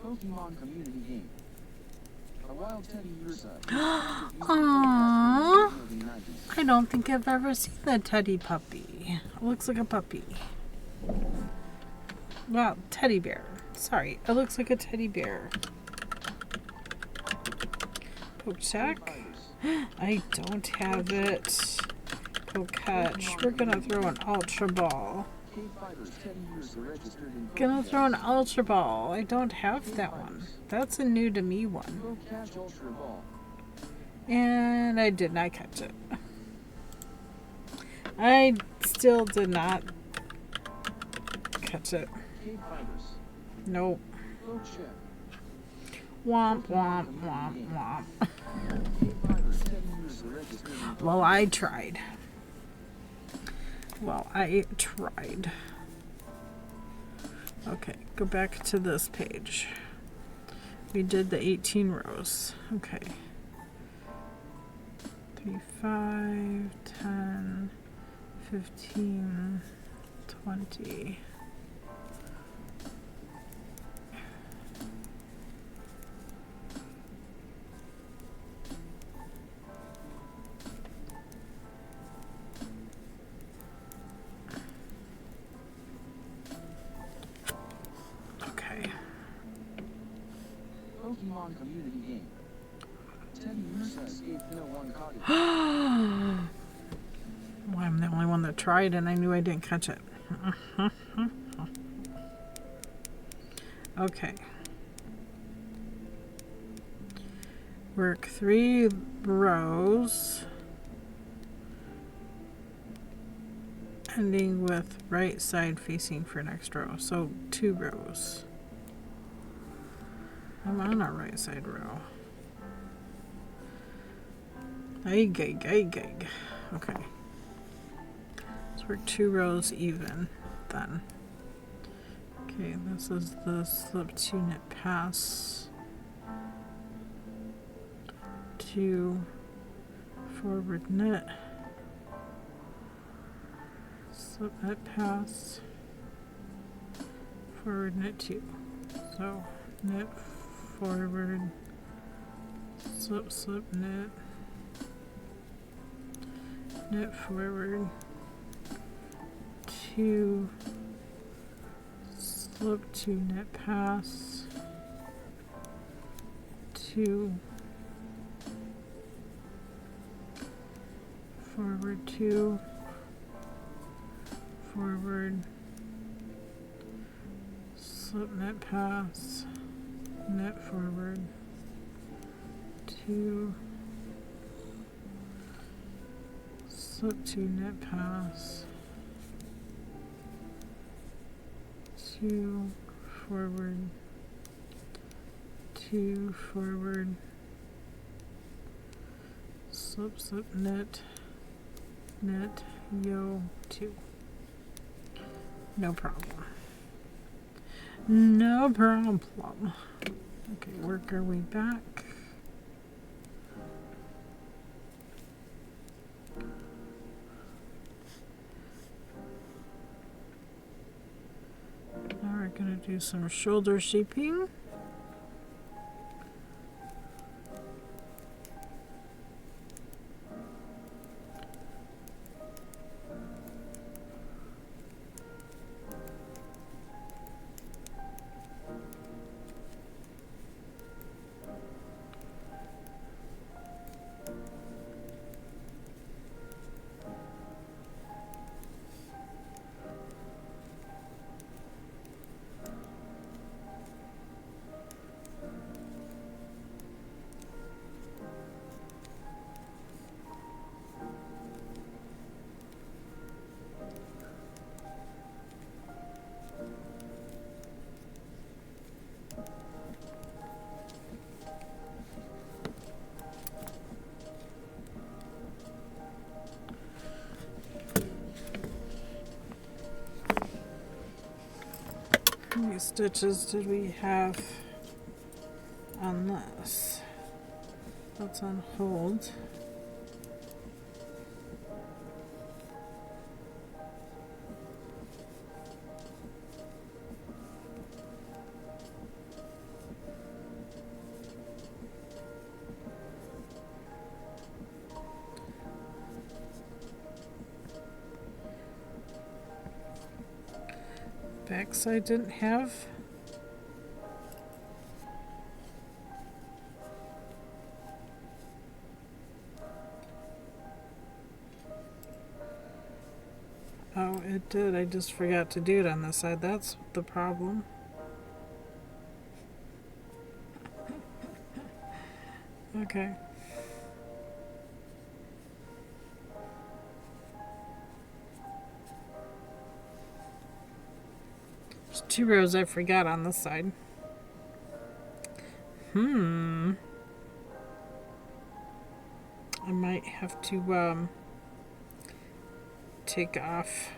Pokemon community game. A wild teddy Ursa. Aww. I don't think I've ever seen the teddy puppy. puppy. It looks like a puppy. Well, teddy bear. Sorry, it looks like a teddy bear. Poke check. I don't have it. Poke catch. We're gonna throw an ultra ball. KBfibers 10 years registered in Gonna throw an ultra ball. I don't have that one. That's a new to me one. Go catch Ultra Ball. And I did not catch it. I still did not catch it. KBfibers. Nope. Go check. Womp, womp, womp, womp. KBfibers 10 years registered in Well, I tried. Okay, go back to this page. We did the 18 rows. Okay. 3, 5, 10, 15, 20. Okay. Pokemon community game. Teddy Ursa escaped no one cottage. Well, I'm the only one that tried and I knew I didn't catch it. Okay. Work 3 rows, ending with right side facing for next row. So 2 rows. I'm on a right side row. Okay. Let's work 2 rows even then. Okay, this is the slip 2 knit pass. 2 forward knit, slip knit pass, forward knit 2. So knit forward, slip knit, knit forward, 2 slip 2 knit pass, 2 forward 2 forward, slip knit pass, knit forward, 2 slip 2 knit pass, 2 forward, 2 forward, slip knit, knit, yo, 2. No problem. No problem. Okay, work our way back. Now we're going to do some shoulder shaping. How many stitches did we have on this? That's on hold. backside didn't have. Oh, it did. I just forgot to do it on this side. That's the problem. Okay. There's 2 rows I forgot on this side. I might have to take off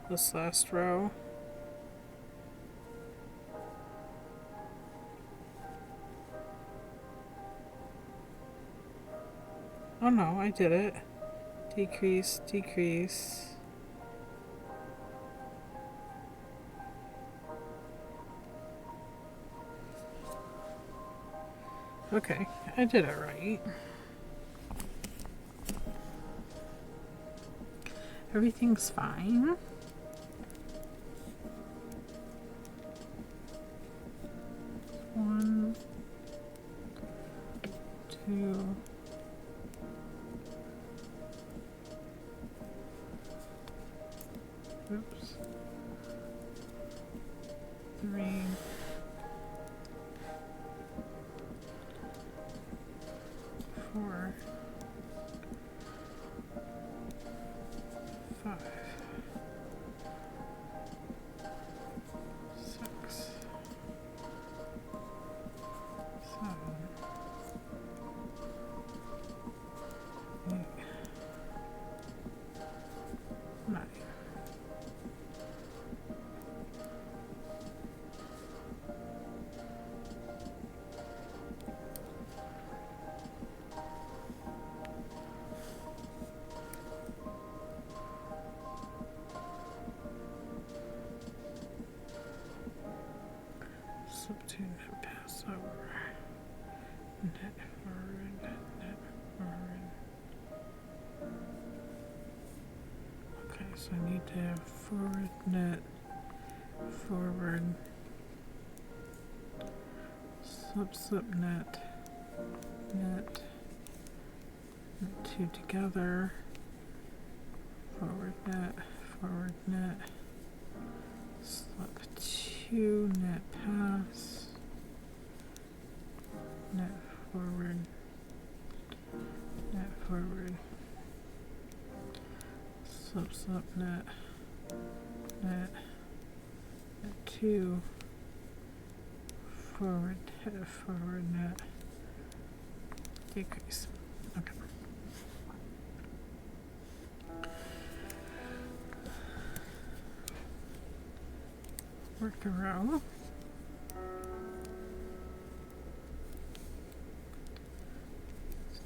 this last row. Oh no, I did it. Decrease, decrease. Okay, I did it right. Everything's fine. One, two, oops, 3, 4, 5, 6, 7, 8, 9. Substitute net pass over. Net forward, net forward. Okay, so I need to have forward net, forward, slip net, net, net 2 together, forward net, slip 2, net pass, net forward, slip net, net 2, forward net, decrease. Okay. Work a row.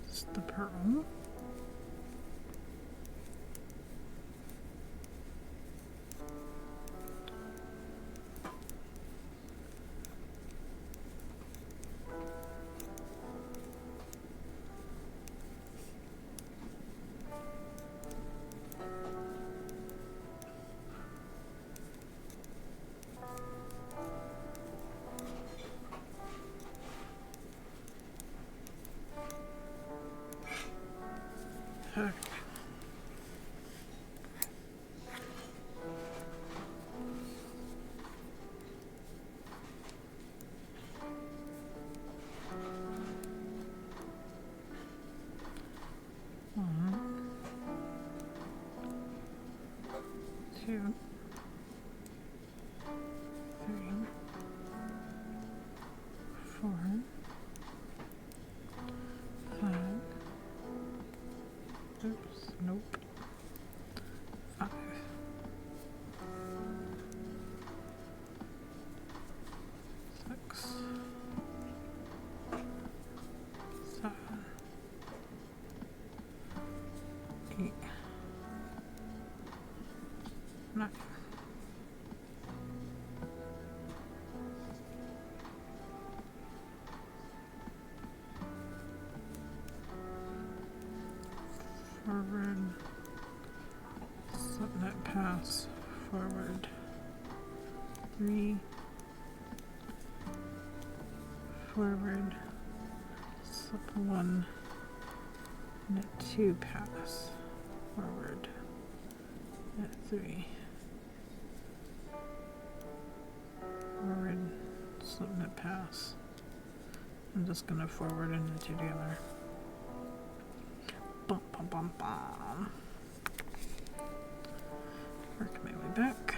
This is the pearl. forward, slip 1, knit 2, pass, forward, knit 3, forward, slip, knit, pass. I'm just gonna forward and knit 2 together. Bum, bum, bum, bum. Work my way back.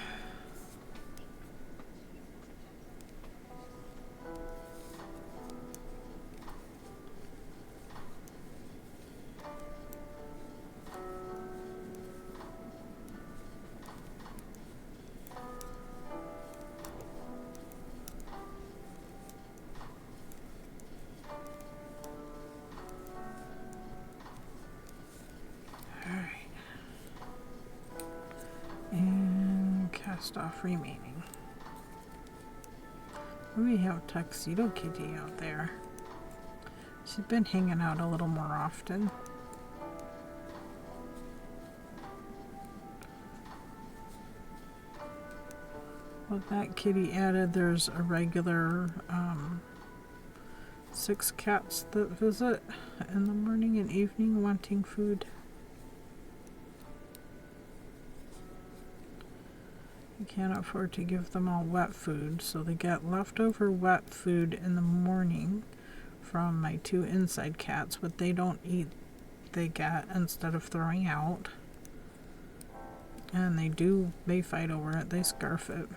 Off remaining. We have Tuxedo Kitty out there. She's been hanging out a little more often. With that kitty added, there's a regular 6 cats that visit in the morning and evening wanting food. Can't afford to give them all wet food, so they get leftover wet food in the morning from my 2 inside cats. What they don't eat, they get instead of throwing out. And they fight over it, they scarf it.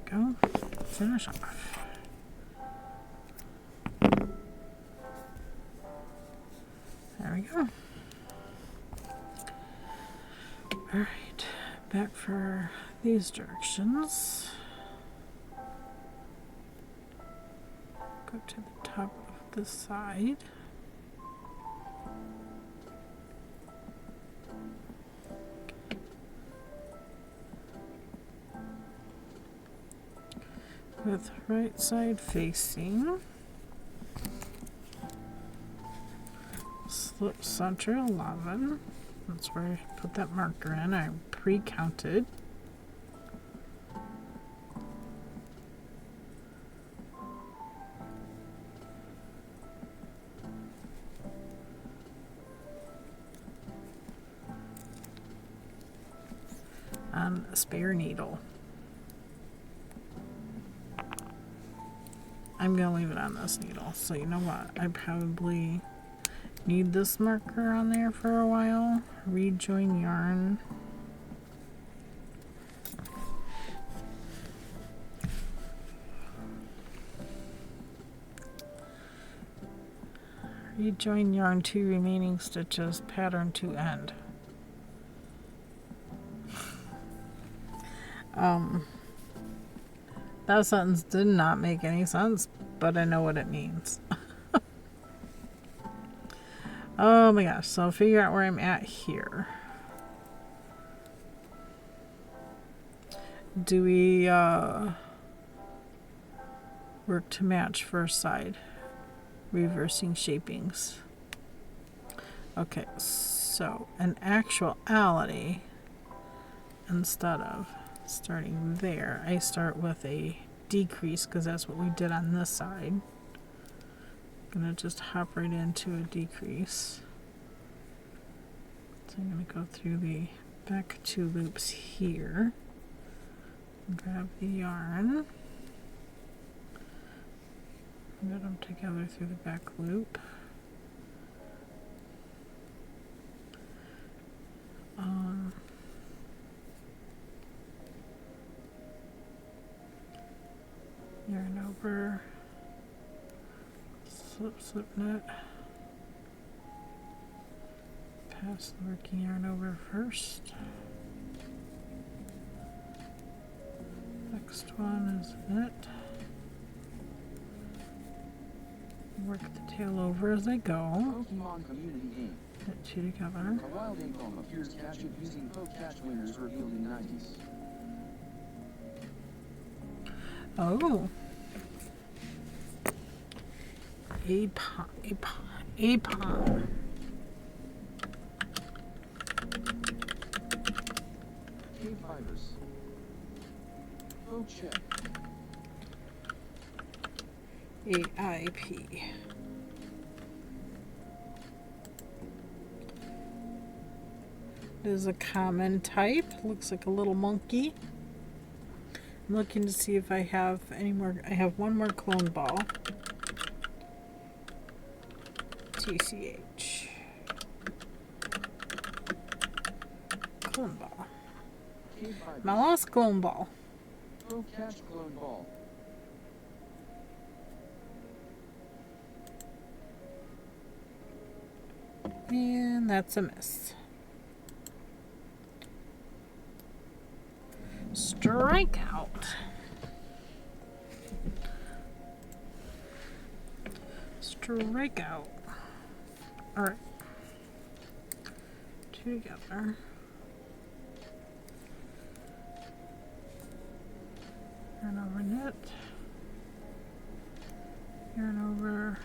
Go. Finish off. There we go. Alright, back for these directions. Go to the top of the side. With right side facing, slip center 11. That's where I put that marker in. I pre-counted. And a spare needle. I'm gonna leave it on this needle. So you know what? I probably need this marker on there for a while. Rejoin yarn. Rejoin yarn 2 remaining stitches, pattern to end. That sentence did not make any sense, but I know what it means. Oh my gosh, so I'll figure out where I'm at here. Do we work to match first side? Reversing shapings. Okay, so in actuality, instead of starting there, I start with a decrease because that's what we did on this side. I'm gonna just hop right into a decrease. So I'm gonna go through the back 2 loops here, grab the yarn, knit them together through the back loop. Yarn over, slip knit, pass the working yarn over first. Next one is knit. Work the tail over as I go. Pokemon Community Game. Knit 2 together. A wild ink poem appears catched using poke-catch winners revealed in 90s. Oh. APOM. KBfibers. Code check. AIP. It is a common type. Looks like a little monkey. I'm looking to see if I have any more. I have one more clone ball. TCH. Clone ball. KBfibers. My last clone ball. Go catch clone ball. And that's a miss. Strikeout. Strikeout. Alright. Two together. Yarn over knit. Yarn over.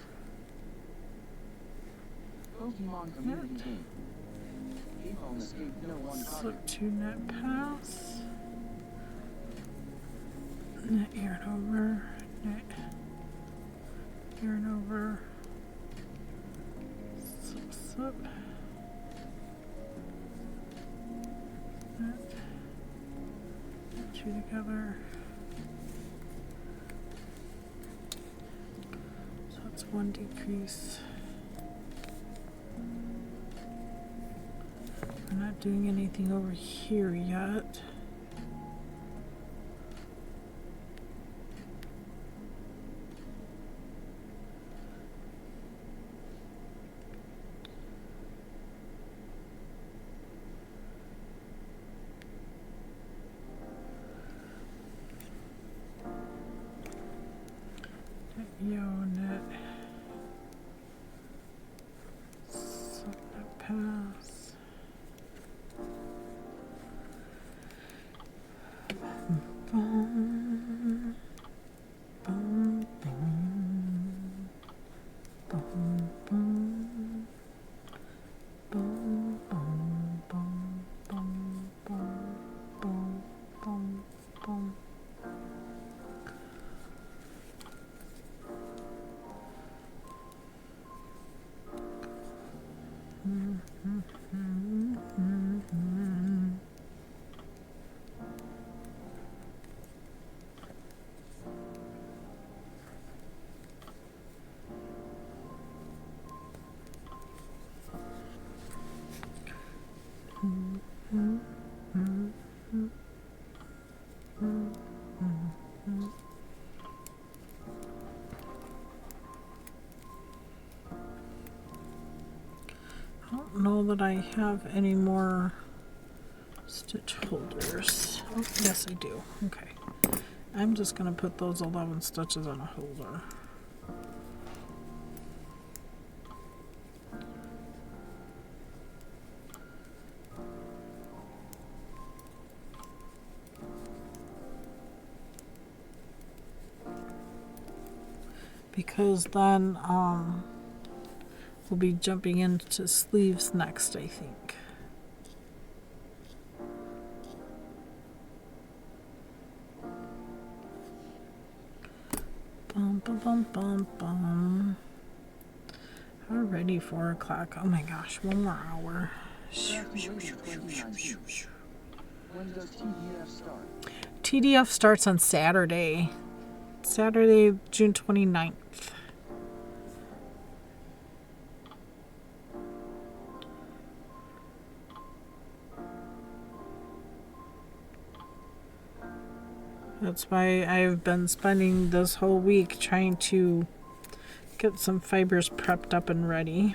Pokemon community game. People escape no one Slip project. to net pass. Net yarn over. Net yarn over. Slip, slip. Net. Two together. So that's one decrease. I'm not doing anything over here yet. Net pass. Boom, boom, boom, boom, boom, boom, boom, boom, boom, boom, boom, boom. I don't know that I have any more stitch holders. Oh, yes, I do. Okay. I'm just going to put those 11 stitches on a holder. Because then we'll be jumping into sleeves next, I think. Bum, bum, bum, bum, bum. Already 4 o'clock. Oh my gosh, one more hour. Graduating 2019. When does TDF start? TDF starts on Saturday. Saturday, June 29th. That's why I've been spending this whole week trying to get some fibers prepped up and ready.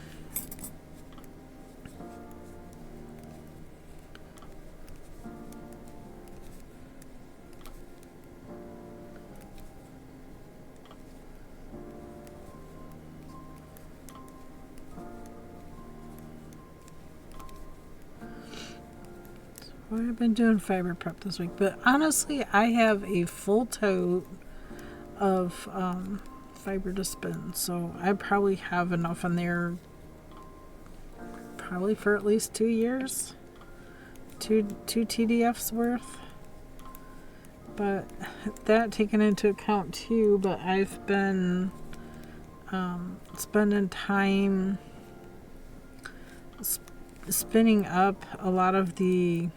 I've been doing fiber prep this week, but honestly, I have a full tote of fiber to spin. So I probably have enough in there probably for at least 2 years. Two TDFs worth. But that taken into account too, but I've been spending time spinning up a lot of the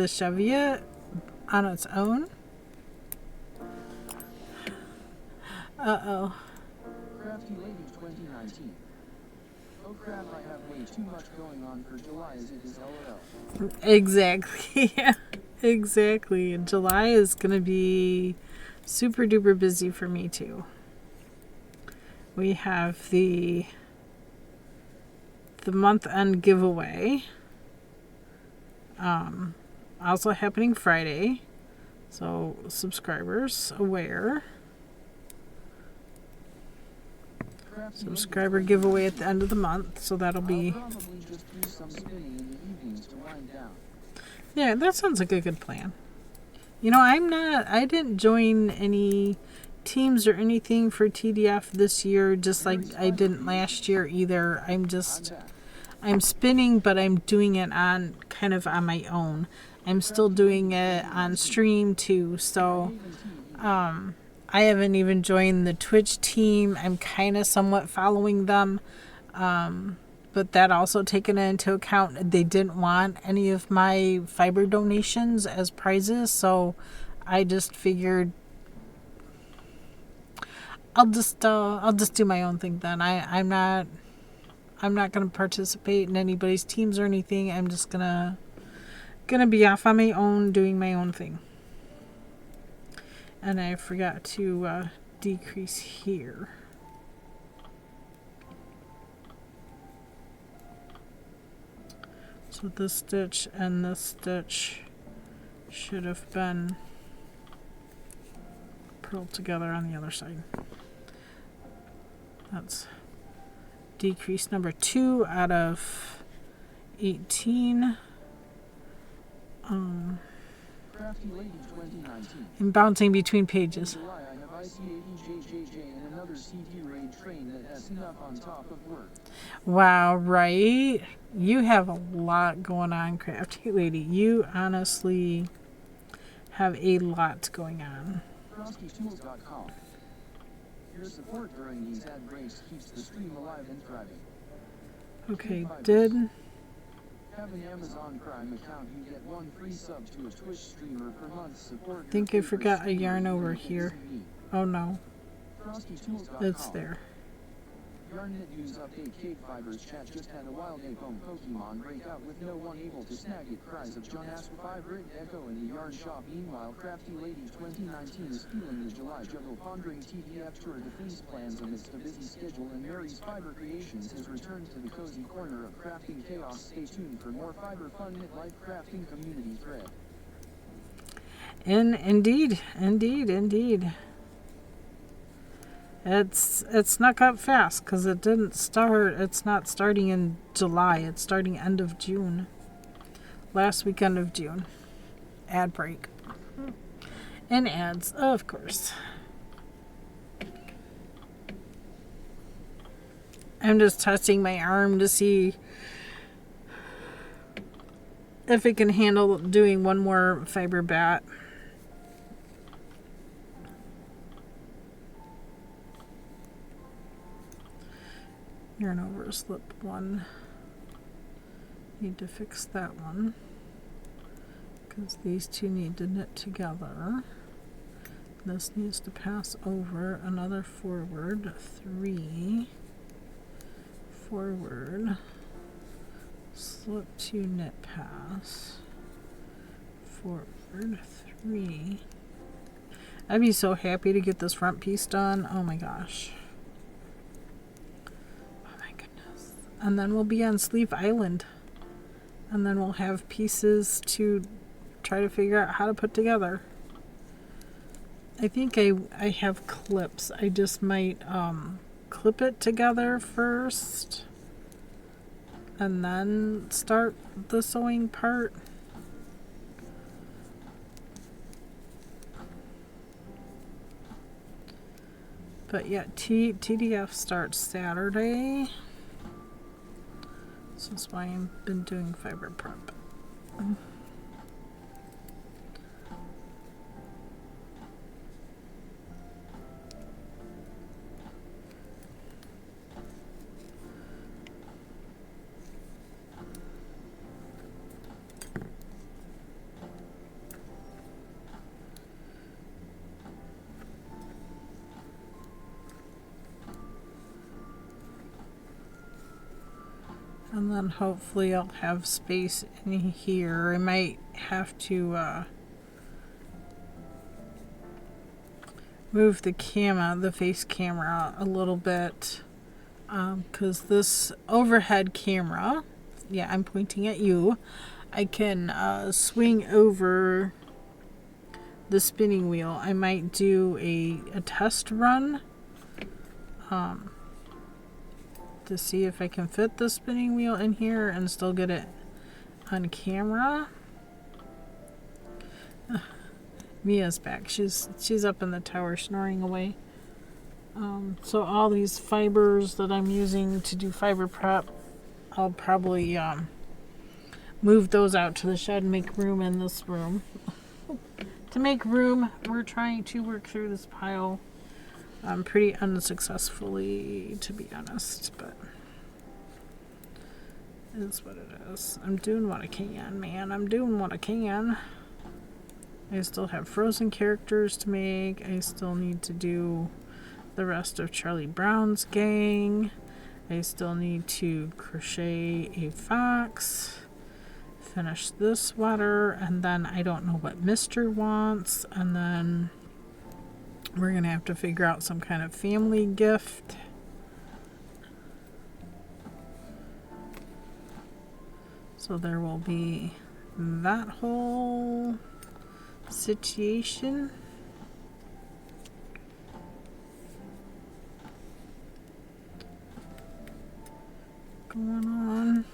Cheviot on its own. Uh-oh. Crafty Lady 2019. Oh crap, I have way too much going on for July as it is LOL. Exactly. Exactly. July is going to be super duper busy for me too. We have the month end giveaway. Also happening Friday. So subscribers aware. Subscriber giveaway at the end of the month, so that'll be... I'll probably just do some spinning in the evenings to wind down. Yeah, that sounds like a good plan. You know, I didn't join any teams or anything for TDF this year, just like I didn't last year either. I'm spinning, but I'm doing it on kind of on my own. I'm still doing it on stream too, so I haven't even joined the Twitch team. I'm kind of somewhat following them. But that also taken into account, they didn't want any of my fiber donations as prizes, so I just figured I'll just do my own thing then. I'm not gonna participate in anybody's teams or anything. I'm just gonna be off on my own doing my own thing. And I forgot to decrease here. So this stitch and this stitch should have been purled together on the other side. That's decrease number 2 out of 18. Crafty Lady 2019. I'm bouncing between pages. In July, I have IC80JJJ and another CD raid train that has snuff on top of work. Wow, right? You have a lot going on, Crafty Lady. You honestly have a lot going on. FrostyTools.com. Your support during these ad breaks keeps the stream alive and thriving. Okay, KBfibers. did... Have an Amazon Prime account, you get 1 free sub to a Twitch streamer per month. Support. Think I forgot a yarn over here. Oh no, FrostyTools.com. it's there. Yarnet news update. KBfibers chat just had a wild ape Pokemon breakout with no one able to snag it. Cries of John Asp 5 written echo in the yarn shop. Meanwhile, Crafty Lady 2019 is feeling the July juggle, pondering TDF tour de fleece plans amidst a busy schedule, and Mary's Fiber Creations has returned to the cozy corner of crafting chaos. Stay tuned for more fiber fun knit life crafting community thread. Indeed. It's snuck up fast because it didn't start. It's not starting in July. It's starting end of June. Last weekend of June. Ad break. And ads, of course. I'm just testing my arm to see if it can handle doing one more fiber bat. Yarn over slip 1. Need to fix that one because these two need to knit together. This needs to pass over another forward 3, forward, slip 2, knit pass, forward 3. I'd be so happy to get this front piece done. Oh my gosh. And then we'll be on Sleep Island. And then we'll have pieces to try to figure out how to put together. I think I have clips. I just might clip it together first. And then start the sewing part. But yeah, TDF starts Saturday. So that's why I've been doing fiber prep. And then hopefully I'll have space in here. I might have to move the face camera a little bit, because this overhead camera, yeah, I'm pointing at you, I can swing over the spinning wheel. I might do a test run to see if I can fit the spinning wheel in here and still get it on camera. Mia's back. She's up in the tower snoring away. So all these fibers that I'm using to do fiber prep, I'll probably move those out to the shed and make room in this room. To make room, we're trying to work through this pile pretty unsuccessfully, to be honest, but it is what it is. I'm doing what I can, man. I'm doing what I can. I still have frozen characters to make. I still need to do the rest of Charlie Brown's gang. I still need to crochet a fox, finish this sweater, and then I don't know what Mr. wants, and then we're gonna have to figure out some kind of family gift. So there will be that whole situation. Going on.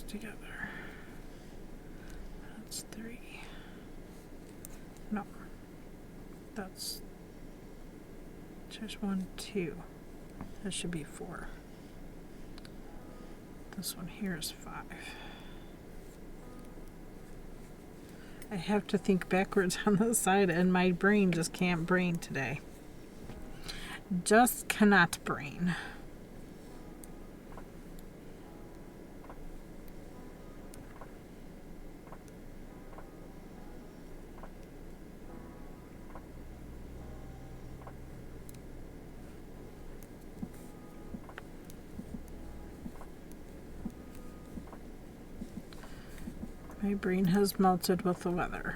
Together. That's 3. No. That's just 1, 2. That should be 4. This one here is 5. I have to think backwards on the side, and my brain just can't brain today. Just cannot brain. My brain has melted with the weather.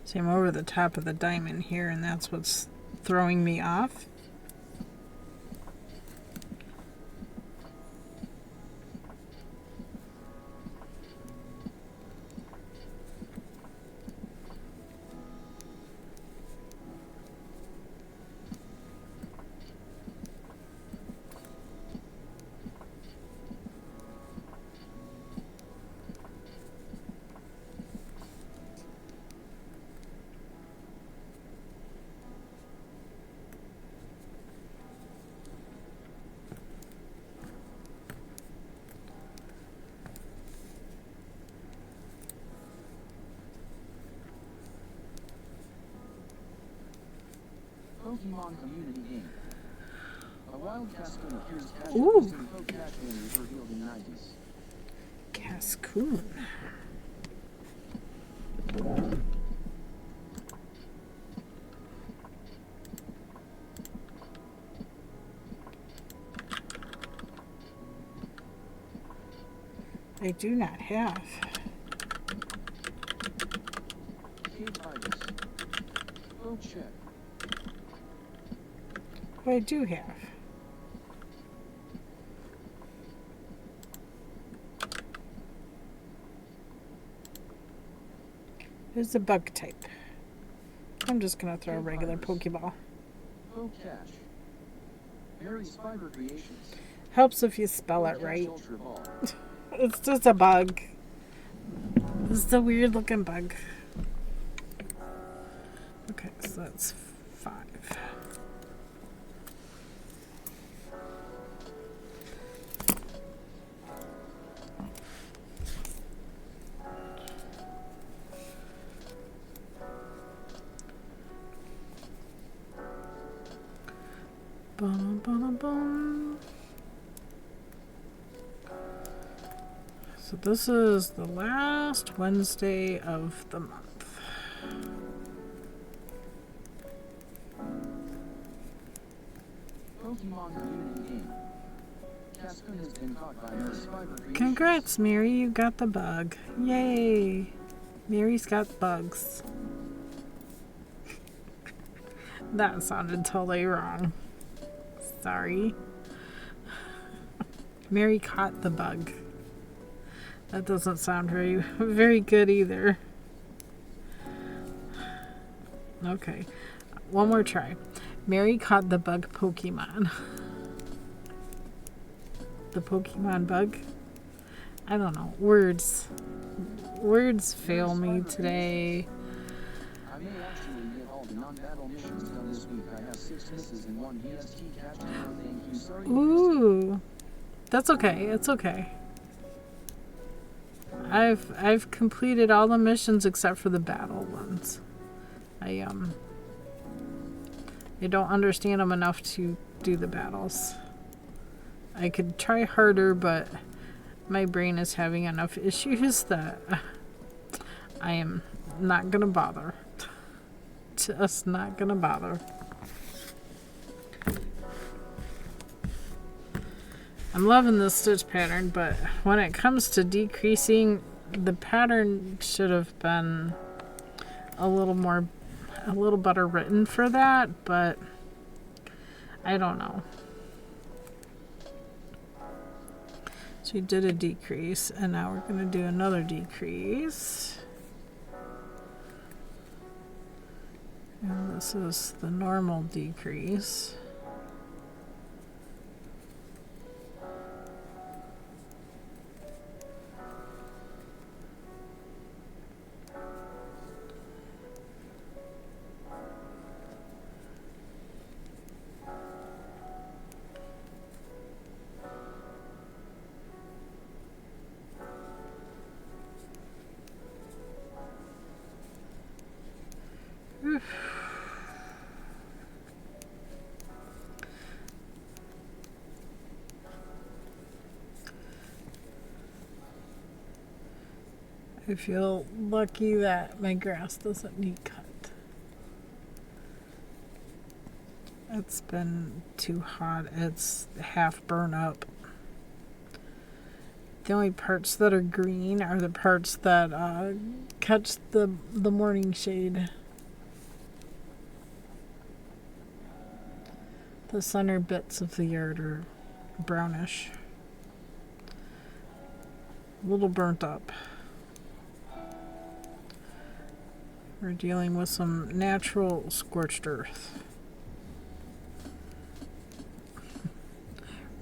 See, I'm over the top of the diamond here, and that's what's throwing me off. Pokemon Community Game. A wild Cascoon appears Ooh. casually in Pokemon was revealed in 90s. Cascoon. I do not have. KBfibers. Oh, check. What I do have. Here's the bug type. I'm just gonna throw a regular Pokeball. Oh, cash. Mary's Fiber Creations. Helps if you spell it right. Ultra Ball. It's just a bug. It's a weird looking bug. Okay, so that's 5. Bum, bum, bum. So this is the last Wednesday of the month. Pokemon reunion game. Cascoon has been caught by Mary's Fiber Creations. Congrats, Mary, you got the bug. Yay! Mary's got bugs. That sounded totally wrong. Sorry. Mary caught the bug. That doesn't sound very good either. Okay. One more try. Mary caught the bug Pokemon. The Pokemon bug? I don't know. Words fail me today. I may actually get all the non-battle missions done this week. I have 6 misses and 1 VST cash to go. Thank you. Sorry. Ooh. That's okay. It's okay. I've completed all the missions except for the battle ones. I don't understand them enough to do the battles. I could try harder, but my brain is having enough issues that I am not gonna bother. Just not gonna bother. I'm loving this stitch pattern, but when it comes to decreasing, the pattern should have been a little better written for that, but I don't know. So we did a decrease, and now we're going to do another decrease. And this is the normal decrease. I feel lucky that my grass doesn't need cut. It's been too hot. It's half burnt up. The only parts that are green are the parts that catch the morning shade. The center bits of the yard are brownish. A little burnt up. We're dealing with some natural scorched earth.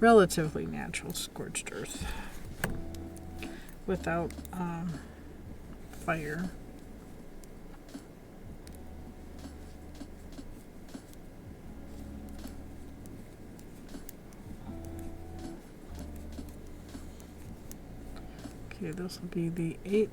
Relatively natural scorched earth. Without fire. Okay, this will be the 8th.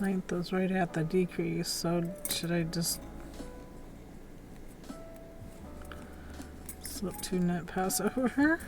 Length is right at the decrease, so should I just slip 2 knit pass over?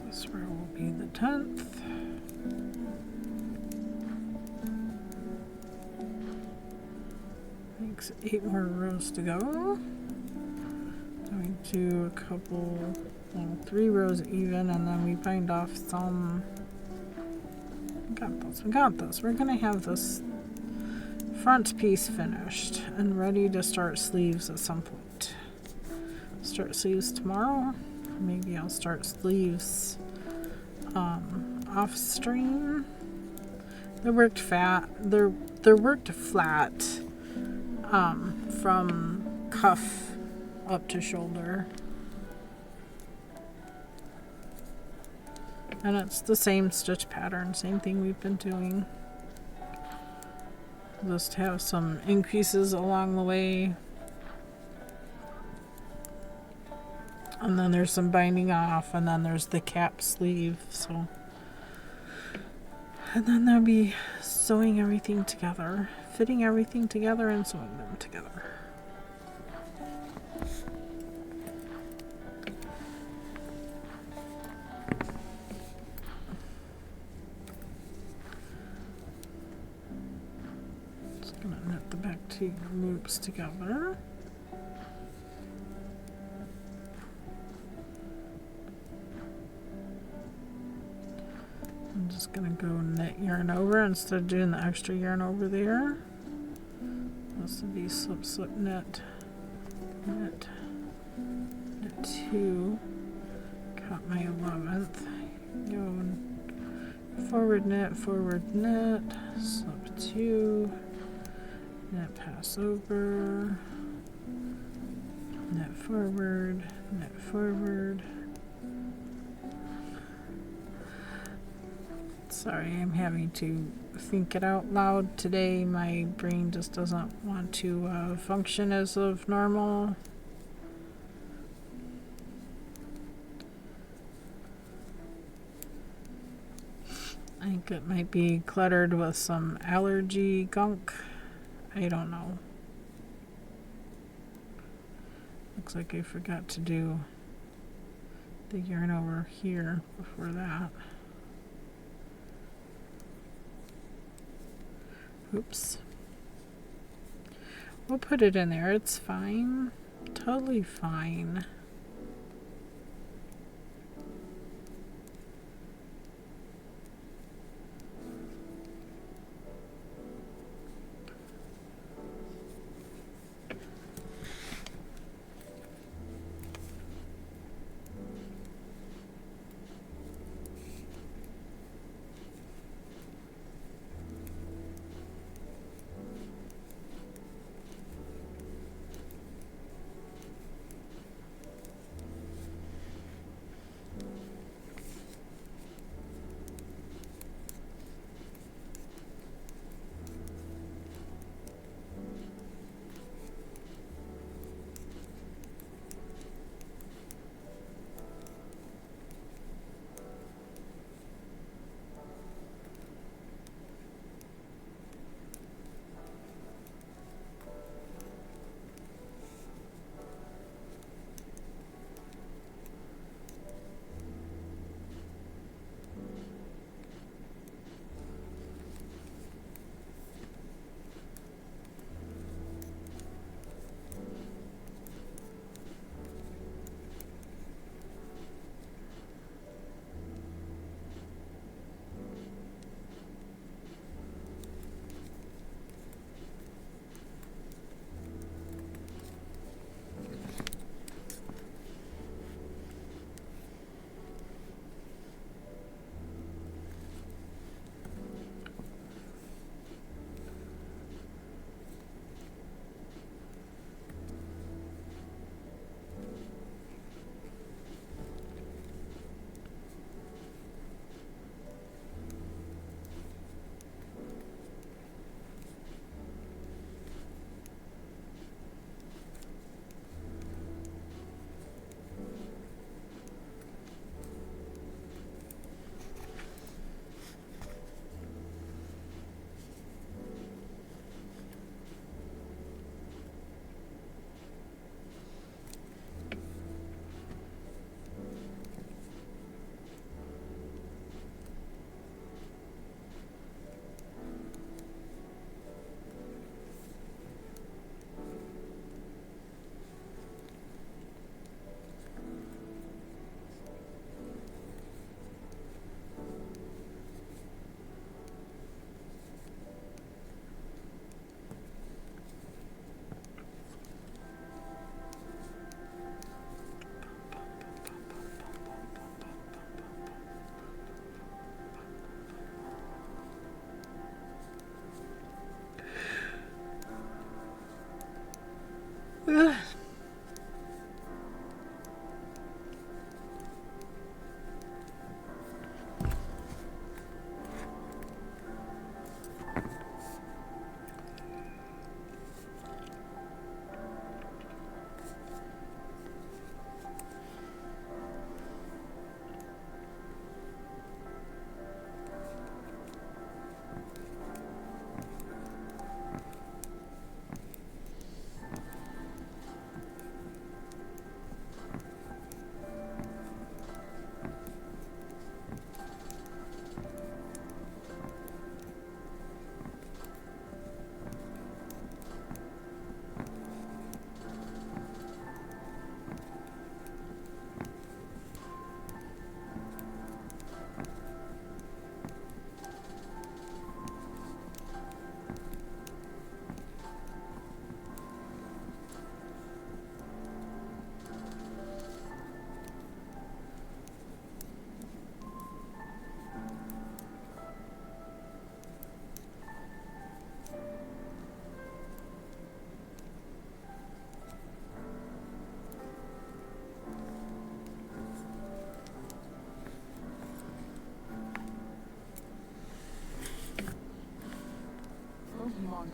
This row will be the 10th. Makes 8 more rows to go. Then we do a couple, well, 3 rows even, and then we bind off some. We got this. We're gonna have this front piece finished and ready to start sleeves at some point. Start sleeves tomorrow. Maybe I'll start sleeves off stream. They're worked flat from cuff up to shoulder, and it's the same stitch pattern, same thing we've been doing, just have some increases along the way. And then there's some binding off, and then there's the cap sleeve, so. And then there'll be sewing everything together, fitting everything together and sewing them together. Just gonna knit the back 2 loops together. I'm just gonna go knit yarn over instead of doing the extra yarn over there. This would be slip, slip, knit, knit, knit 2, cut my 11th, go forward knit, slip 2, knit pass over, knit forward, knit forward. Sorry, I'm having to think it out loud today. My brain just doesn't want to function as of normal. I think it might be cluttered with some allergy gunk. I don't know. Looks like I forgot to do the yarn over here before that. Oops. We'll put it in there. It's fine. Totally fine.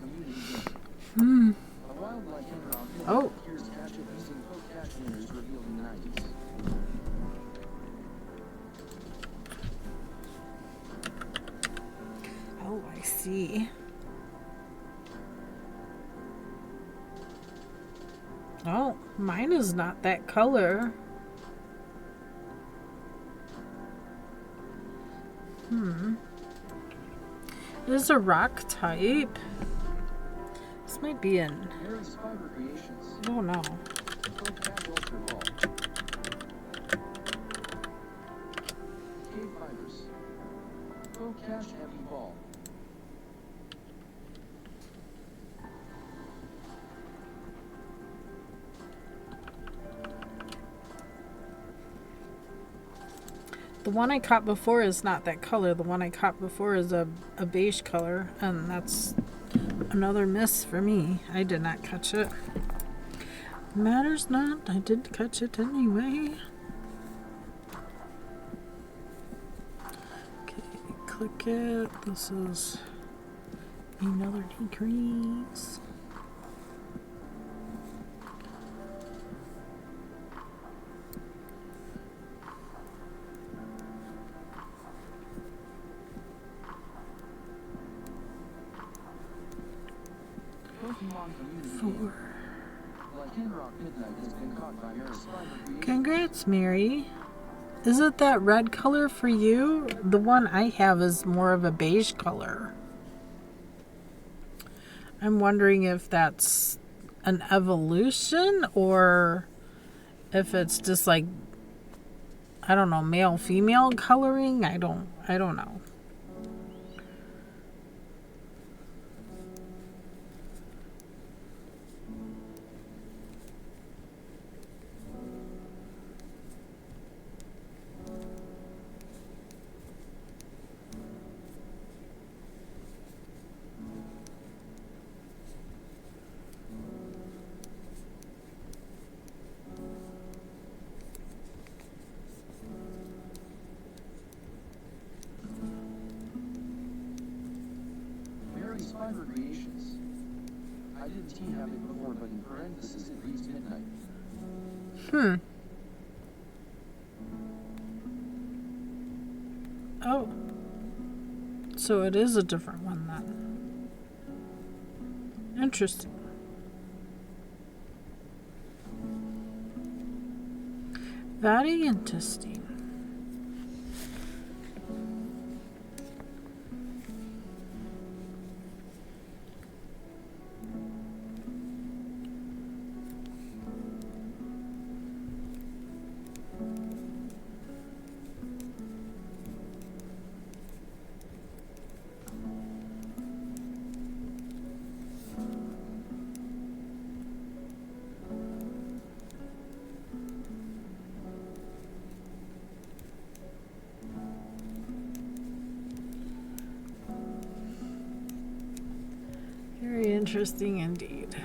community game. A wildlife Enron Oh. appears to catch it using poke cash winners revealed in the 90s. Oh, I see. Oh, mine is not that color. It is a rock type. This might be an... Mary's Fiber Creations. I don't know. Poke cash ultra ball. KBfibers. Poke cash heavy ball. The one I caught before is not that color. The one I caught before is a beige color, and that's another miss for me. I did not catch it. Matters not. I did catch it anyway. Okay, click it. This is another decrease. Pokemon community game. Like Rock Midnight has been caught by Mary's Fiber Creations. Congrats, Mary. Is it that red color for you? The one I have is more of a beige color. I'm wondering if that's an evolution or if it's just like, I don't know, male female coloring. I don't know. Mary's Fiber Creations. I didn't have it before, but in parentheses it reads midnight. Oh. So it is a different one then. Interesting. Very interesting. Very interesting indeed.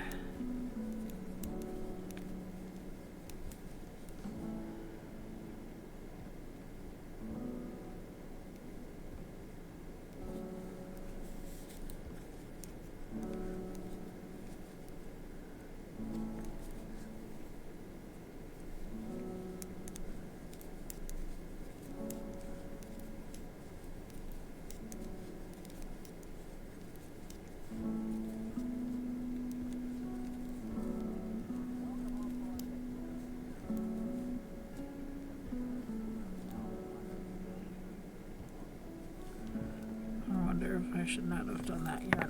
I should not have done that yet.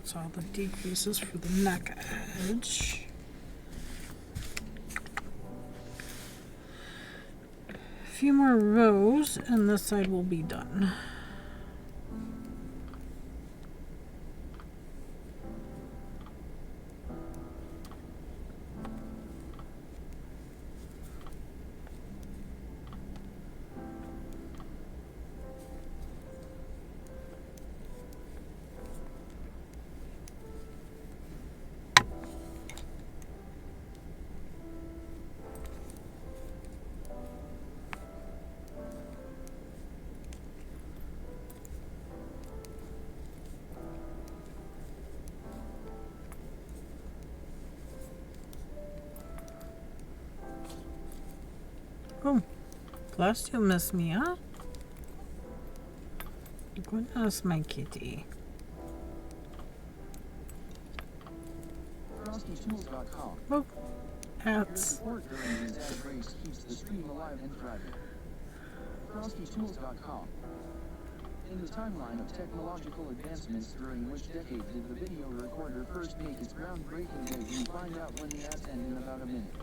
That's all the decreases for the neck edge. A few more rows and this side will be done. Oh, plus you miss me, huh? Goodness, my kitty. FrostyTools.com. Oh, Your hats. support during these ad breaks keeps the stream alive and thriving. FrostyTools.com. In the timeline of technological advancements, during which decade did the video recorder first make its groundbreaking debut? Find out when the ads end in about a minute.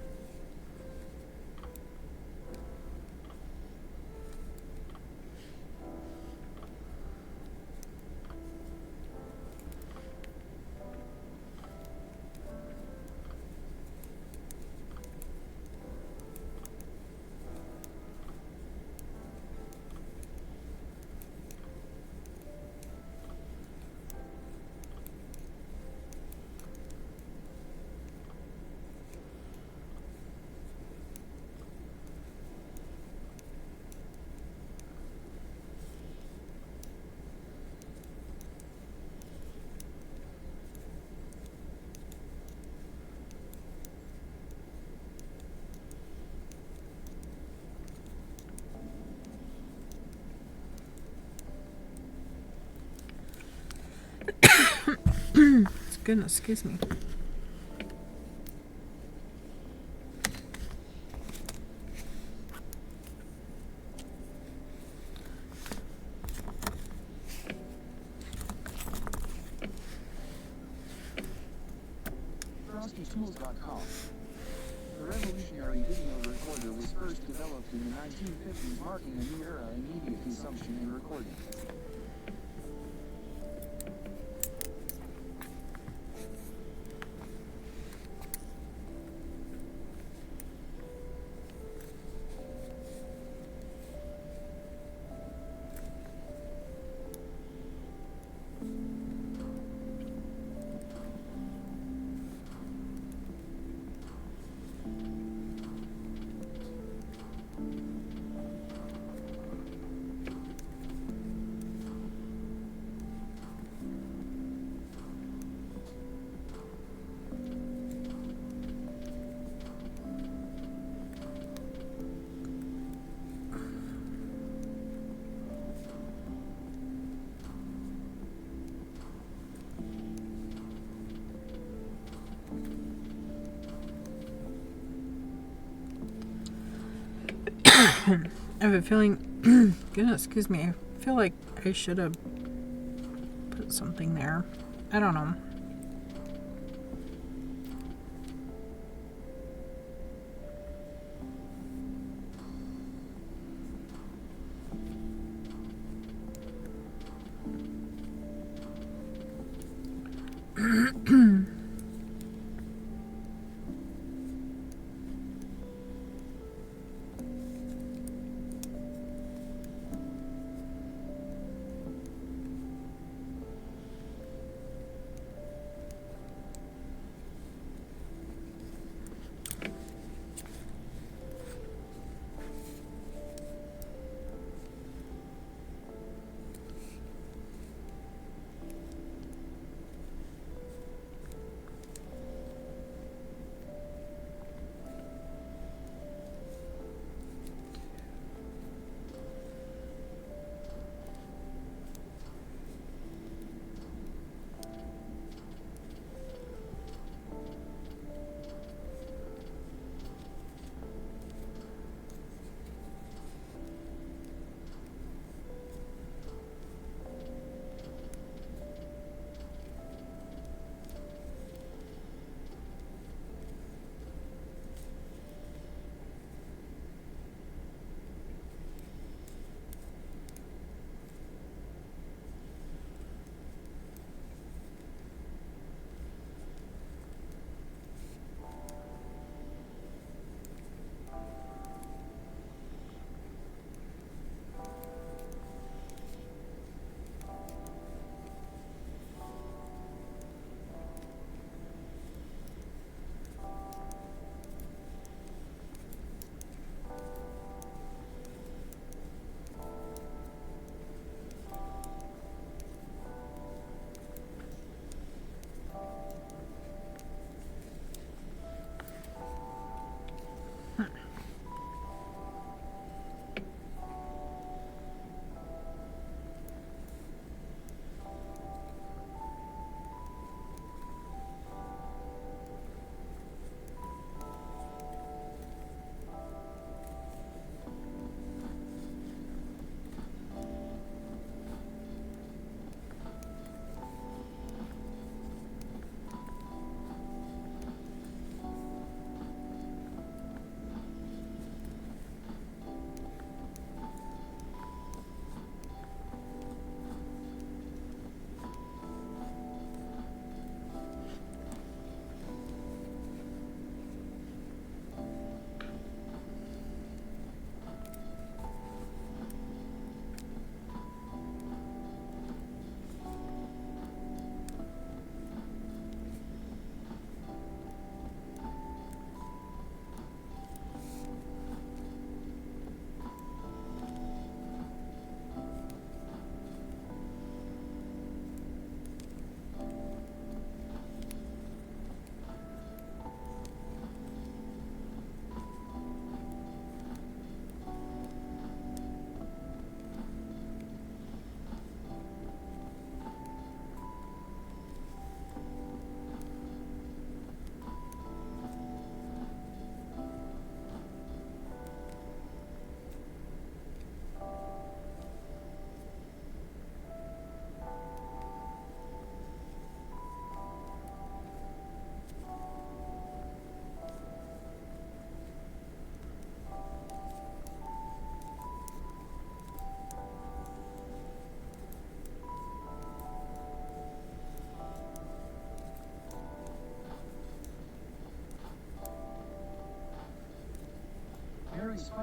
Goodness, excuse me. FrostyTools.com. The revolutionary video recorder was first developed in the 1950s, marking a new era in media consumption and recording. I have a feeling, goodness, excuse me, I feel like I should have put something there. I don't know.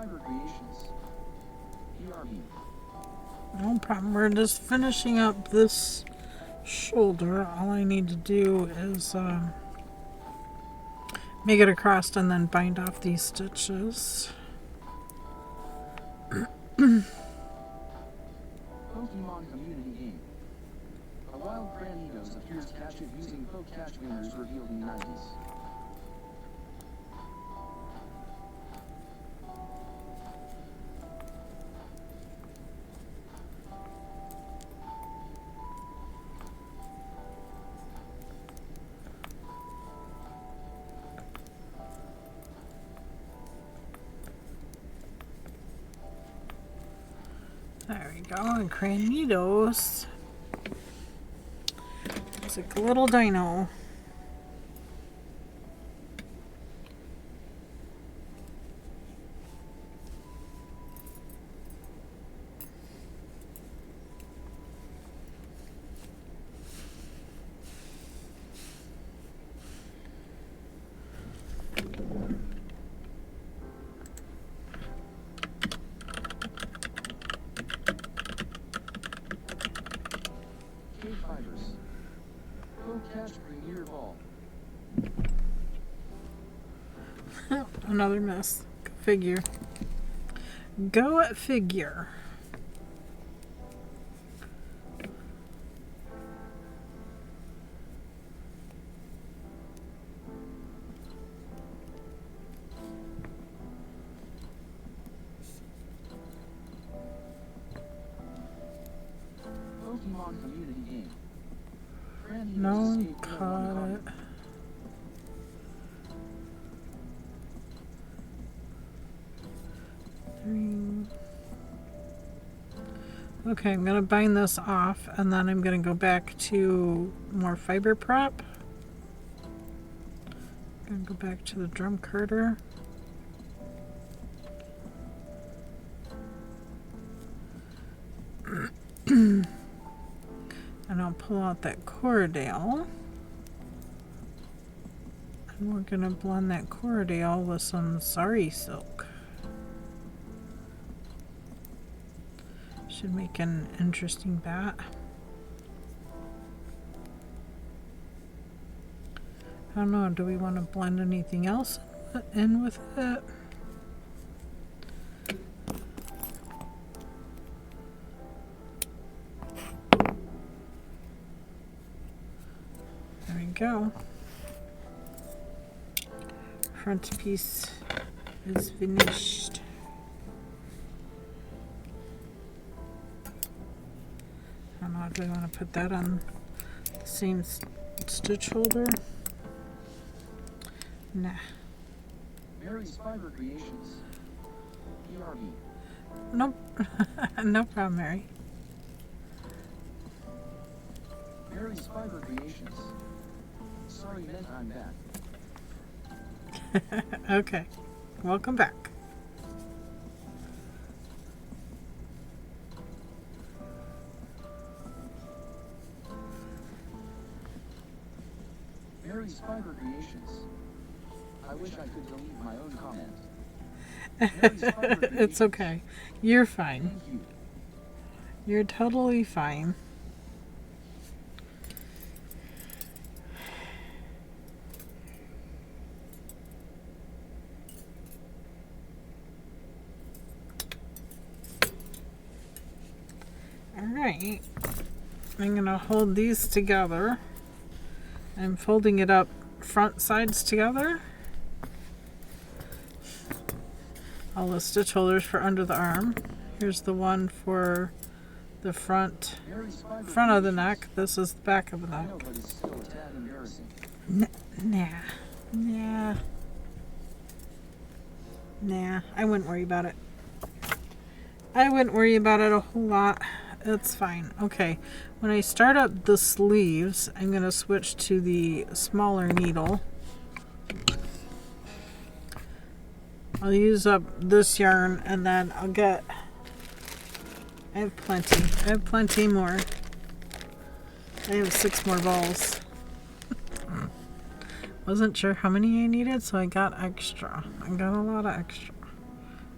Fiber Creations. PRB. No problem. We're just finishing up this shoulder. All I need to do is make it across and then bind off these stitches. Pokemon Community Game. A wild Granigos appears to catch it using Pokecash winners revealed in 90s. There we go, and Cranidos. It's like a little dino. KBfibers. Pokecash Premier Ball. Another miss. Go figure. Go figure. Pokemon Community Game. Granigos No one escaped caught it. Okay, I'm going to bind this off and then I'm going to go back to more fiber prep. I'm going to go back to the drum carder. And I'll pull out that Corridale. And we're going to blend that Corridale with some sari silk. Should make an interesting bat. I don't know, do we want to blend anything else in with it? There we go. Front piece is finished. I don't know, do I want to put that on the same stitch holder? Nah. Mary's Fiber Creations. PRB. Nope. No problem, Mary. Mary's Fiber Creations. Sorry, man, I'm back. Okay. Welcome back. Mary's Fiber Creations. I wish I could delete my own comment. Mary's Fiber Creations. It's okay. You're fine. Thank you. You're totally fine. Alright. I'm going to hold these together. I'm folding it up front sides together. All the stitch holders for under the arm. Here's the one for the front of the neck. This is the back of the I neck. know, but it's still a tad embarrassing. Nah, I wouldn't worry about it. I wouldn't worry about it a whole lot. It's fine. Okay, when I start up the sleeves, I'm going to switch to the smaller needle. I'll use up this yarn and then I'll get... I have plenty more. I have 6 more balls. Wasn't sure how many I needed, so I got extra. I got a lot of extra.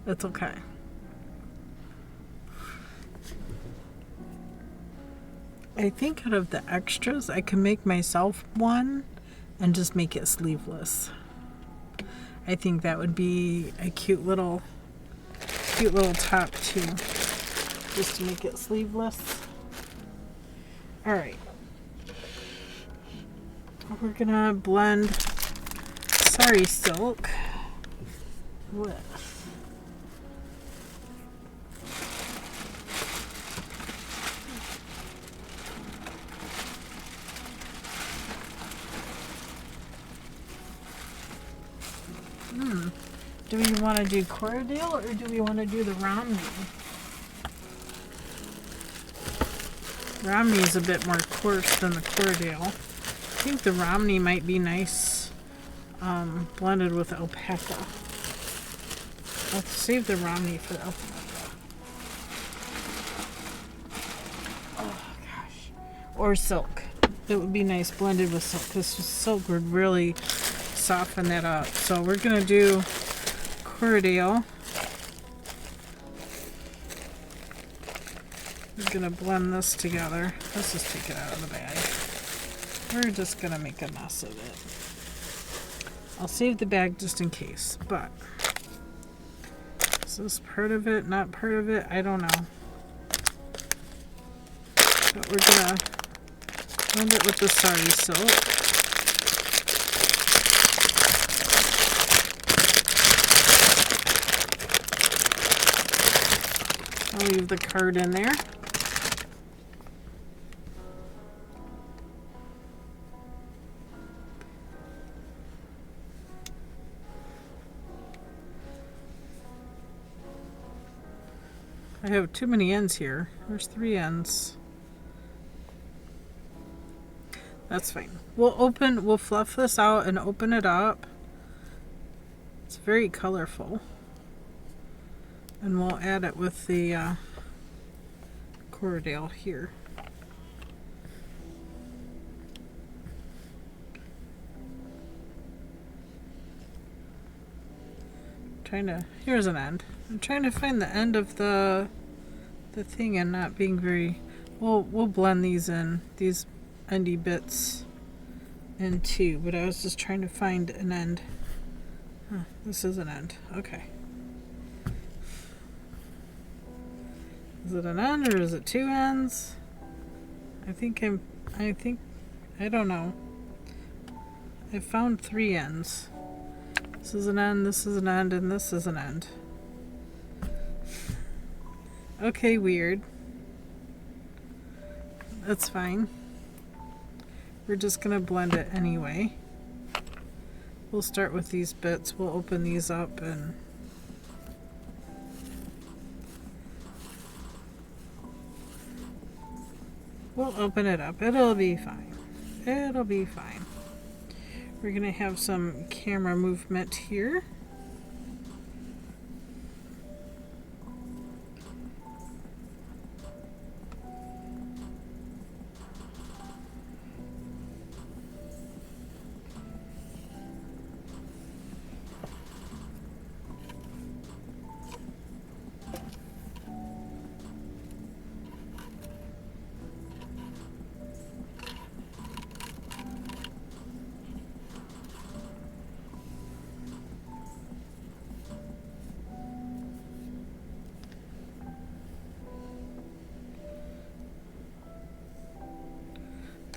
It's okay. I think out of the extras, I can make myself one and just make it sleeveless. I think that would be a cute little top too, just to make it sleeveless. All right, we're gonna blend Sari silk with do we want to do Corriedale or do we want to do the Romney? Romney is a bit more coarse than the Corriedale. I think the Romney might be nice blended with alpaca. I'll save the Romney for alpaca. Oh gosh. Or silk. It would be nice blended with silk because silk would really soften that up. So we're going to do Corriedale. We're going to blend this together. Let's just take it out of the bag. We're just going to make a mess of it. I'll save the bag just in case, but is this part of it, not part of it? I don't know. But we're going to blend it with the Sari silk. I'll leave the card in there. I have too many ends here. There's 3 ends. That's fine. We'll fluff this out and open it up. It's very colorful. And we'll add it with the Corriedale here. Here's an end. I'm trying to find the end of the thing and not being very. We'll blend these in, these endy bits in too. But I was just trying to find an end. Huh, this is an end. Okay. Is it an end or is it 2 ends? I don't know. I found 3 ends. This is an end, this is an end, and this is an end. Okay, weird. That's fine. We're just gonna blend it anyway. We'll start with these bits. We'll open these up and we'll open it up. It'll be fine. It'll be fine. We're going to have some camera movement here.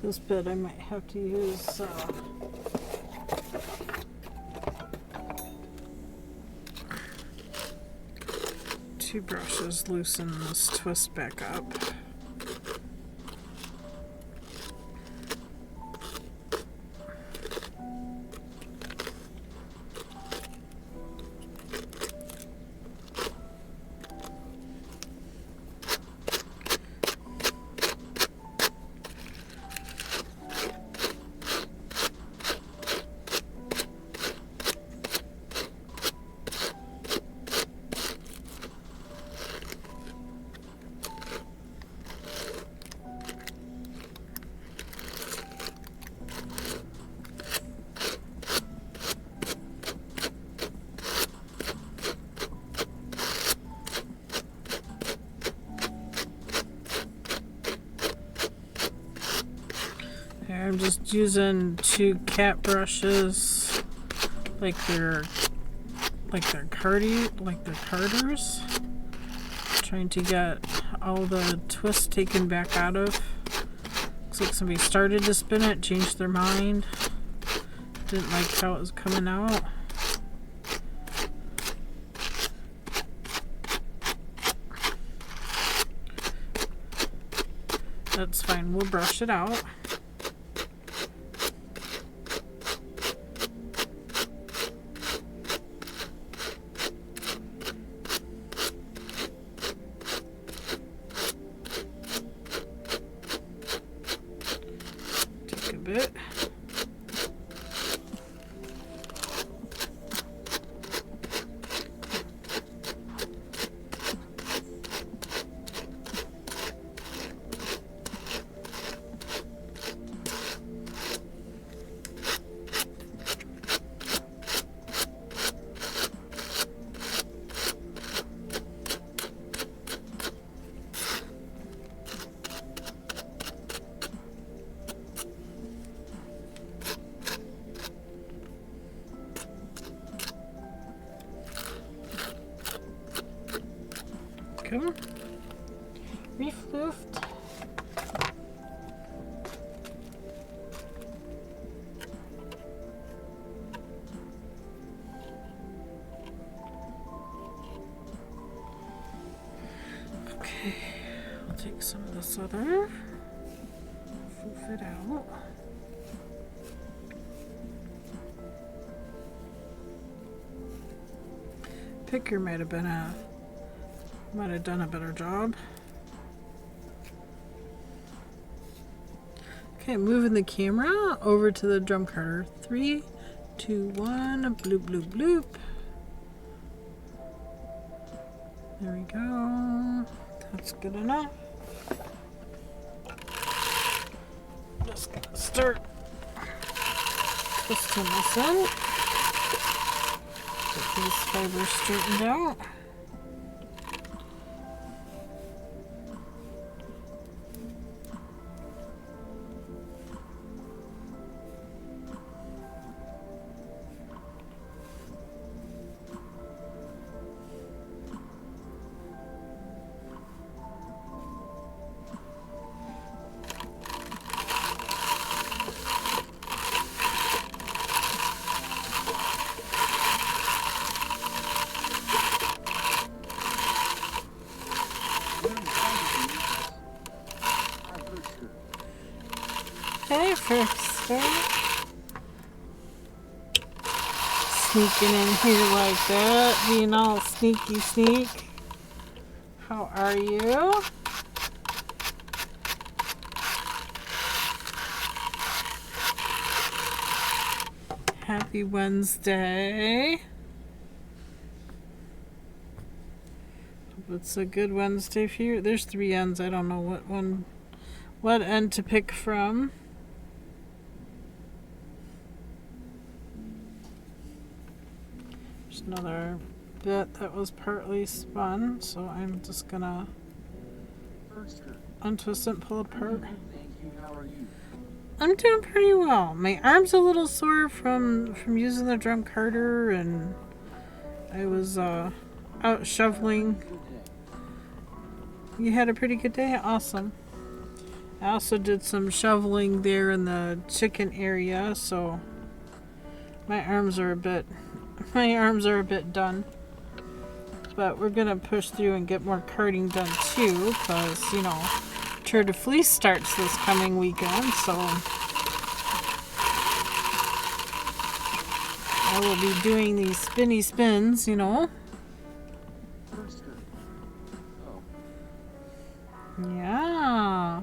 This bit I might have to use 2 brushes, loosen this twist back up. I'm just using 2 cat brushes, like they're carders. Trying to get all the twists taken back out of. Looks like somebody started to spin it, changed their mind. Didn't like how it was coming out. That's fine, we'll brush it out. Take a bit. Come. Refluft. Okay, I'll take some of this other. Foof it out. Picker might have done a better job. Okay, moving the camera over to the drum carder. 3, 2, 1, bloop, bloop, bloop. There we go. That's good enough. Just gonna start twisting this in. Get these fibers straightened out. Hey, Frickster. Sneaking in here like that, being all sneaky sneak. How are you? Happy Wednesday. Hope it's a good Wednesday for you. There's 3 ends. I don't know what end to pick from. There's another bit that was partly spun, so I'm just gonna untwist and pull apart. I'm doing pretty well. My arm's a little sore from using the drum carder, and I was out shoveling. You had a pretty good day? Awesome. I also did some shoveling there in the chicken area, so my arms are a bit done. But we're gonna push through and get more carding done too, because, you know, Tour de Fleece starts this coming weekend, so I will be doing these spinny spins, you know. Yeah.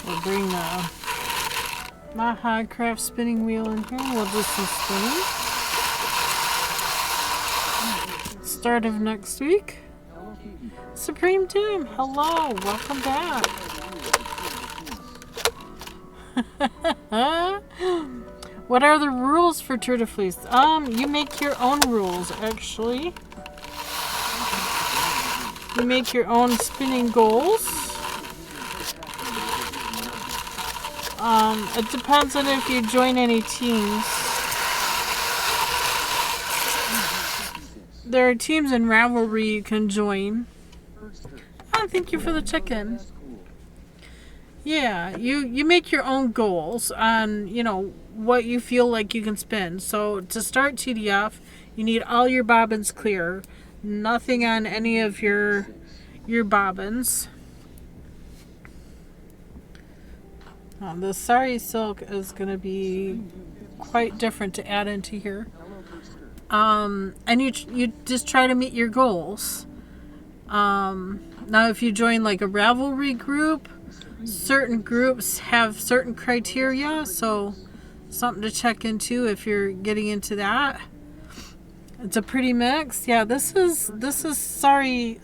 We'll bring the Maha Craft spinning wheel in here. We'll do some spinning. Start of next week. Supreme Doom, hello, welcome back. What are the rules for Tour de Fleece? You make your own rules, actually. You make your own spinning goals. It depends on if you join any teams. There are teams in Ravelry you can join. Oh, thank you for the chicken. Yeah, you make your own goals on, you know, what you feel like you can spin. So to start TDF, you need all your bobbins clear. Nothing on any of your bobbins. The sari silk is going to be quite different to add into here. And you just try to meet your goals. Now if you join like a Ravelry group, certain groups have certain criteria, so something to check into if you're getting into that. It's a pretty mix. Yeah, this is sari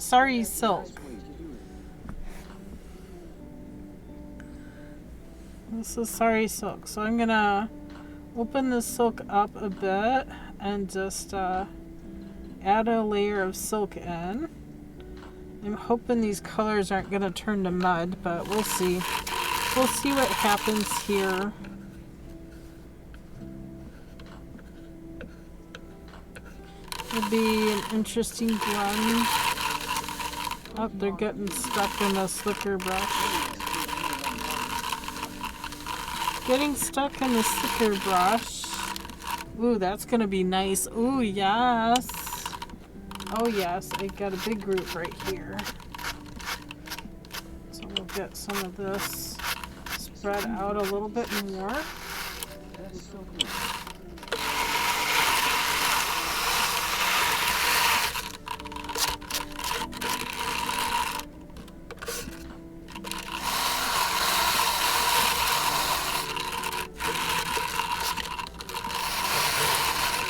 silk. This is sari silk. So I'm gonna open the silk up a bit and just add a layer of silk in. I'm hoping these colors aren't gonna turn to mud, but we'll see. We'll see what happens here. It'll be an interesting blend. Oh, they're getting stuck in the slicker brush. Getting stuck in the sticker brush. Ooh, that's gonna be nice. Ooh, yes. Oh yes, I got a big group right here. So we'll get some of this spread out a little bit more.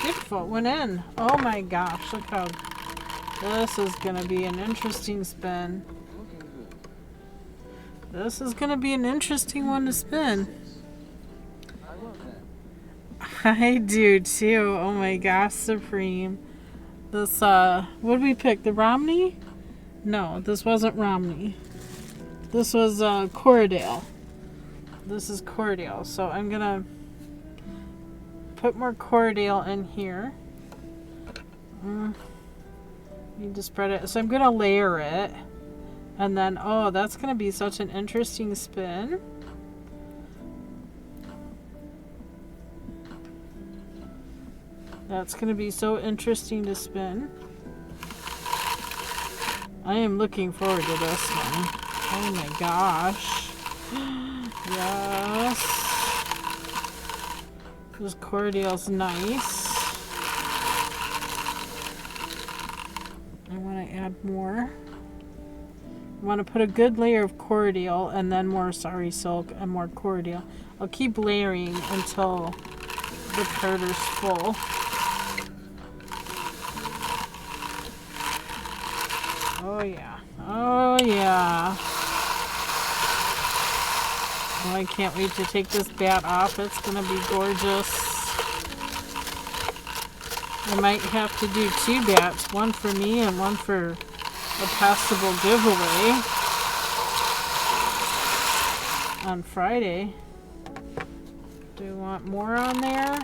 Beautiful, went in. Oh my gosh, look how this is gonna be an interesting spin. This is gonna be an interesting one to spin. I do too. Oh my gosh, Supreme. This what did we pick? The Romney? No, this wasn't Romney. This was Corriedale. This is Corriedale. So I'm gonna put more Corriedale in here. Need to spread it. So I'm gonna layer it, and then oh, that's gonna be such an interesting spin. That's gonna be so interesting to spin. I am looking forward to this one. Oh my gosh. Yes. This Corriedale's nice. I want to add more. I want to put a good layer of Corriedale and then more sari silk and more Corriedale. I'll keep layering until the carter's full. Oh yeah. Oh yeah. Oh, I can't wait to take this bat off. It's going to be gorgeous. I might have to do 2 bats, one for me and one for a possible giveaway on Friday. Do you want more on there?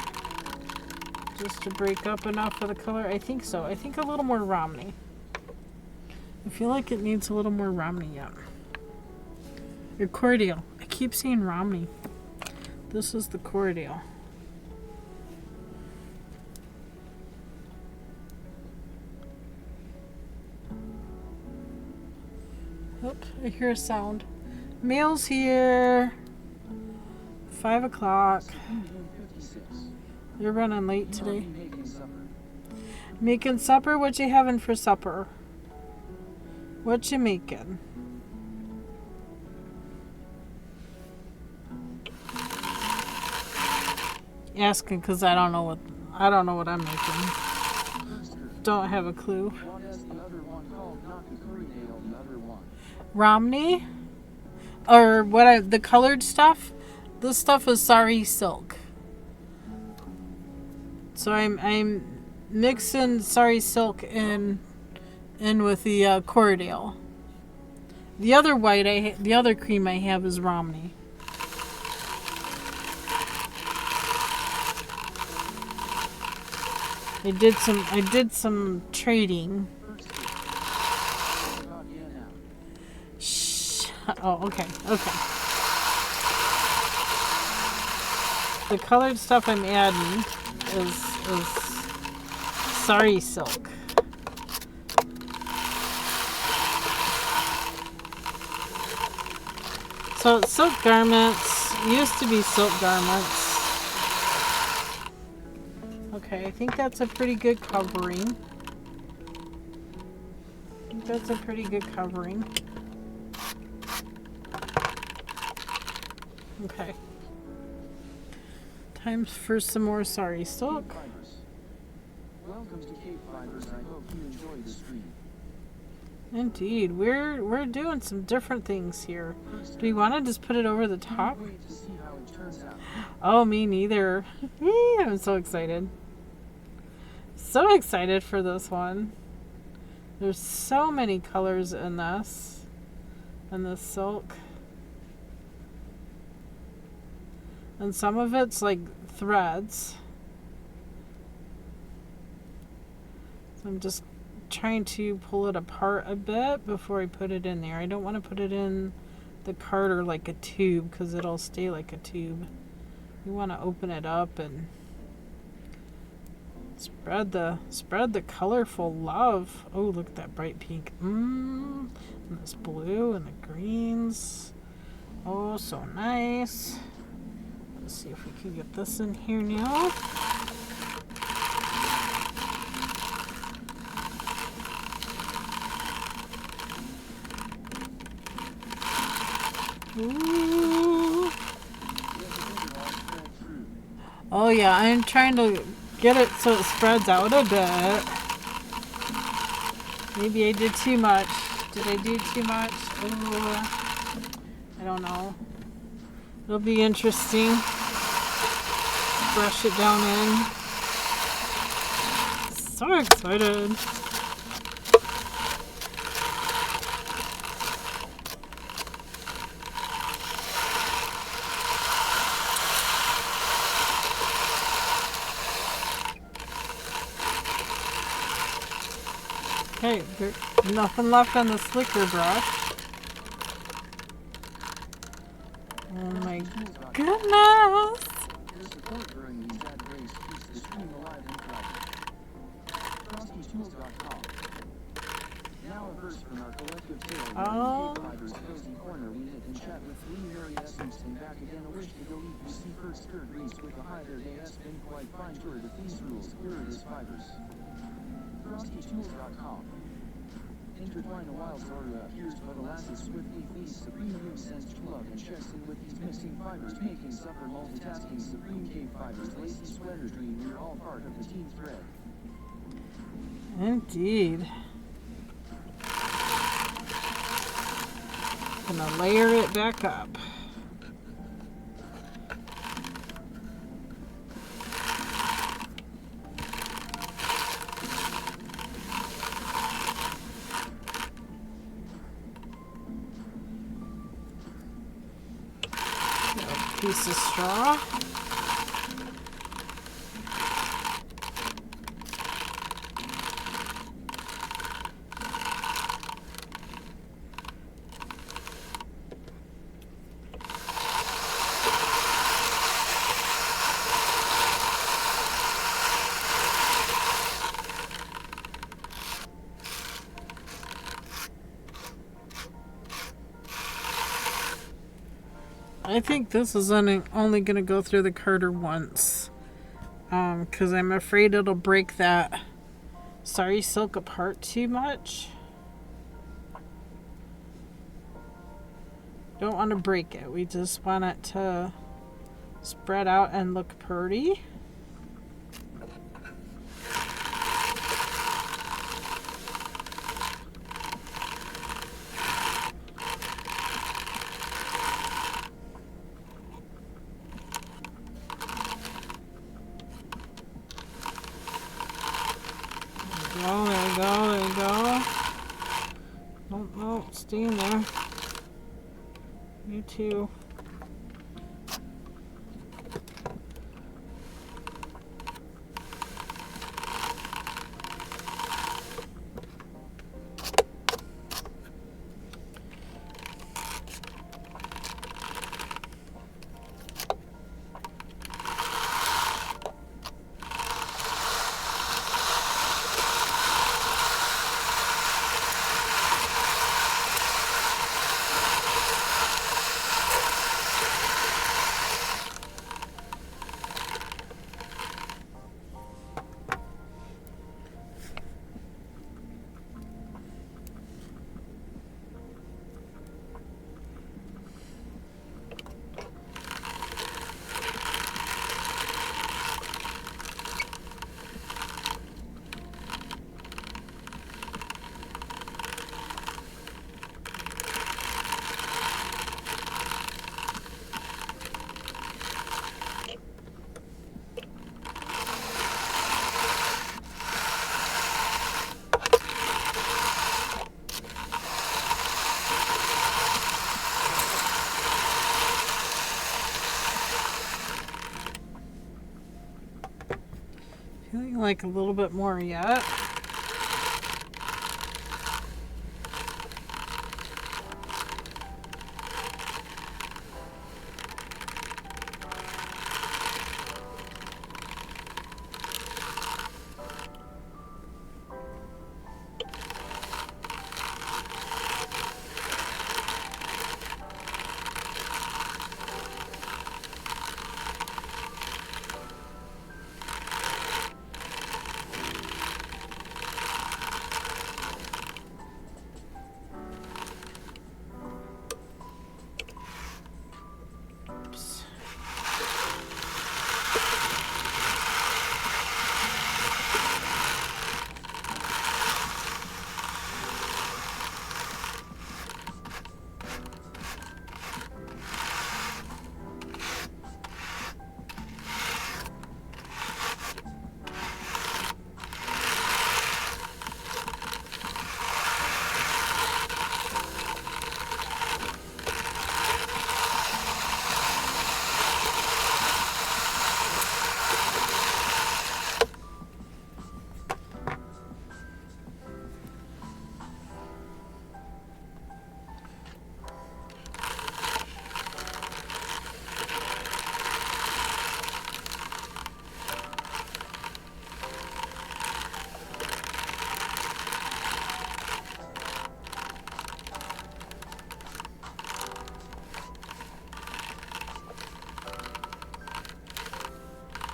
Just to break up enough of the color? I think so. I think a little more Romney. I feel like it needs a little more Romney yet. Your Corriedale. I keep saying Romney. This is the Corriedale. Oh, I hear a sound. Mail's here. 5 o'clock. You're running late today. Making supper? What you having for supper? What you making? Asking because I don't know what I'm making. don't have a clue. What is the other one called? Not Corinale, the other one. Romney? Or the colored stuff? This stuff is sari silk. So I'm mixing sari silk in with the Corinale. The other the other cream I have is Romney. I did some trading. Shh. Oh, okay. The colored stuff I'm adding is sari silk. So silk garments used to be silk garments. Okay, I think that's a pretty good covering. Okay. Time for some more sari silk. Welcome to KBfibers. I hope you enjoy the stream. Indeed, we're doing some different things here. Do you want to just put it over the top? Wait to see how it turns out. Oh, me neither. I'm so excited. So excited for this one. There's so many colors in this silk. And some of it's like threads. So I'm just trying to pull it apart a bit before I put it in there. I don't want to put it in the carder like a tube because it'll stay like a tube. You want to open it up and spread the colorful love. Oh, look at that bright pink. And this blue and the greens. Oh, so nice. Let's see if we can get this in here now. Ooh. Oh yeah, I'm trying to get it so it spreads out a bit. Maybe I did too much. Did I do too much? Ooh. I don't know. It'll be interesting. Brush it down in. So excited. Okay, there's nothing left on the slicker brush. Oh my goodness! Your support during these ad breaks keeps the stream alive and thriving. FrostyTools.com. Now a verse from our collective tale Oh. KBfibers cozy corner. We knit and chat with three Mary Essence and back again. A wish to go eat. You see first skirt greased with a hider. They has been quite fine. Sure the these rules. Here it is fibers. FrostyTools.com. Intertwine a wild story appears, but alas it swiftly flees. Supreme you sends to love and checks in with these missing fibers, making supper multitasking. Supreme KBfibers, lacy sweater dream. We're all part of the team thread. Indeed. Gonna layer it back up. Piece of straw. I think this is only going to go through the carder once. Because I'm afraid it'll break that sari silk apart too much. Don't want to break it. We just want it to spread out and look pretty. go, there you go, there you go. Oh, no, stay in there. You too. Feeling like a little bit more yet.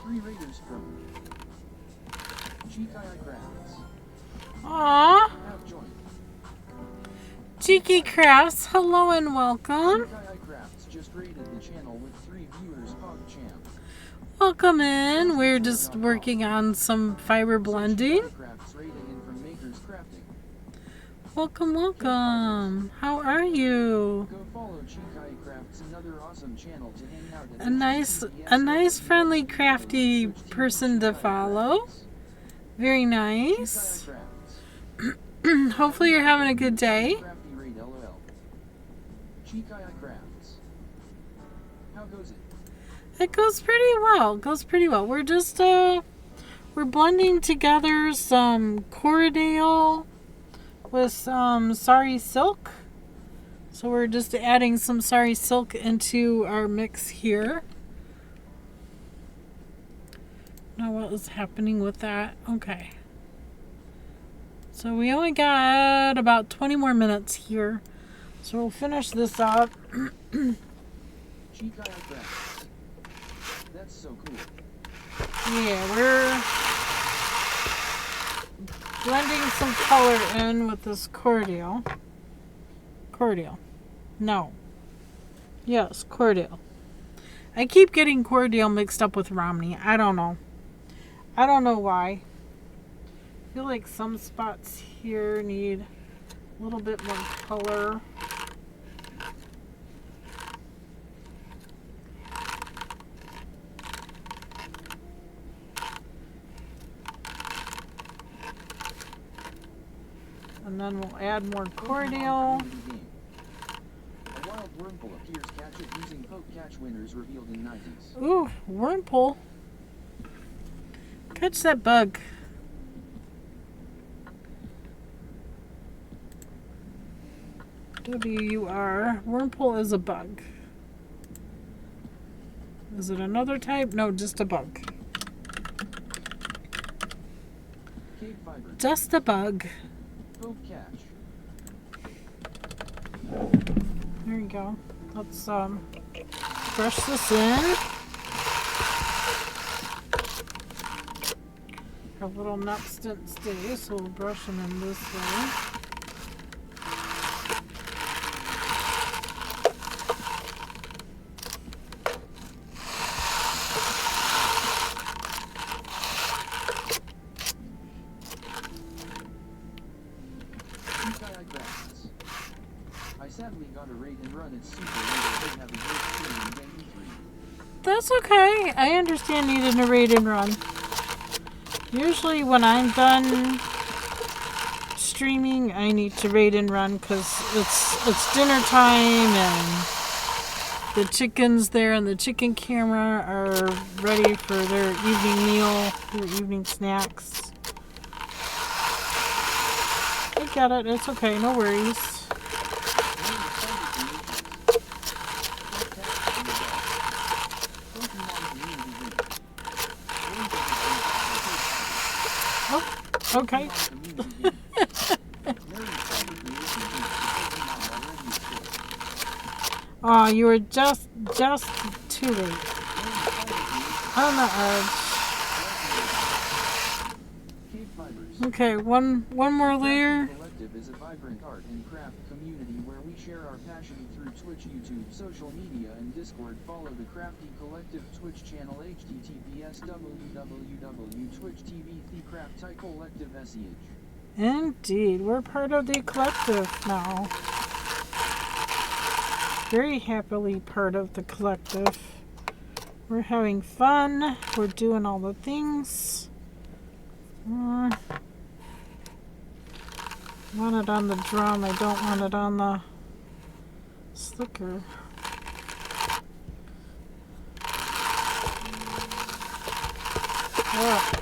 Three raiders from Chikaya Crafts Aww. have joined. Cheeky Crafts, hello and welcome. Chikaya Crafts just raided the channel with 3 viewers. PogChamp. Welcome in. We're just working on some fiber blending. Crafts raiding in from Makers Crafting. Welcome, welcome. How are you? Go follow Chikaya Crafts, another awesome channel to hang out at. A nice, friendly, crafty person to follow. Very nice. Chikaya Crafts. Hopefully you're having a good day. Crafty raid LOL. Chikaya Crafts. How goes it? It goes pretty well. Goes pretty well. We're just we're blending together some cordial with some sari silk. So we're just adding some sari silk into our mix here. Now what is happening with that? Okay. So we only got about 20 more minutes here. So we'll finish this up. Chikaya Crafts. That's so cool. Yeah, we're blending some color in with this cordial. Cordial. No. Yes, cordial. I keep getting cordial mixed up with Romney. I don't know. I don't know why. I feel like some spots here need a little bit more color. And then we'll add more cordial. A wild wormhole appears. Catch it using poke catch winners revealed in 90s. Ooh, wormhole. Catch that bug. W-U-R. Wormhole is a bug. Is it another type? No, just a bug. KBfibers. Just a bug. Poke catch. There you go. Let's brush this in. Our little nuts didn't stay, so we'll brush them in this way. I sadly got a raid and run. It's super late. I didn't have a great stream in Game 3. That's okay. I understand needing a raid and run. Usually when I'm done streaming, I need to raid and run because it's dinner time and the chickens there and the chicken camera are ready for their evening meal, their evening snacks. I get it. It's okay. No worries. Okay. Oh, you were just too late. On the edge. Okay, one more layer. Collective is a vibrant art and craft community where we share our passion through Twitch, YouTube, social media, and Discord. Follow the Crafty Collective Twitch channel https://www.twitch.tv/crafty-collective/sh. Indeed, we're part of the collective now. Very happily part of the collective. We're having fun. We're doing all the things. Want it on the drum. I don't want it on the slicker. Ugh.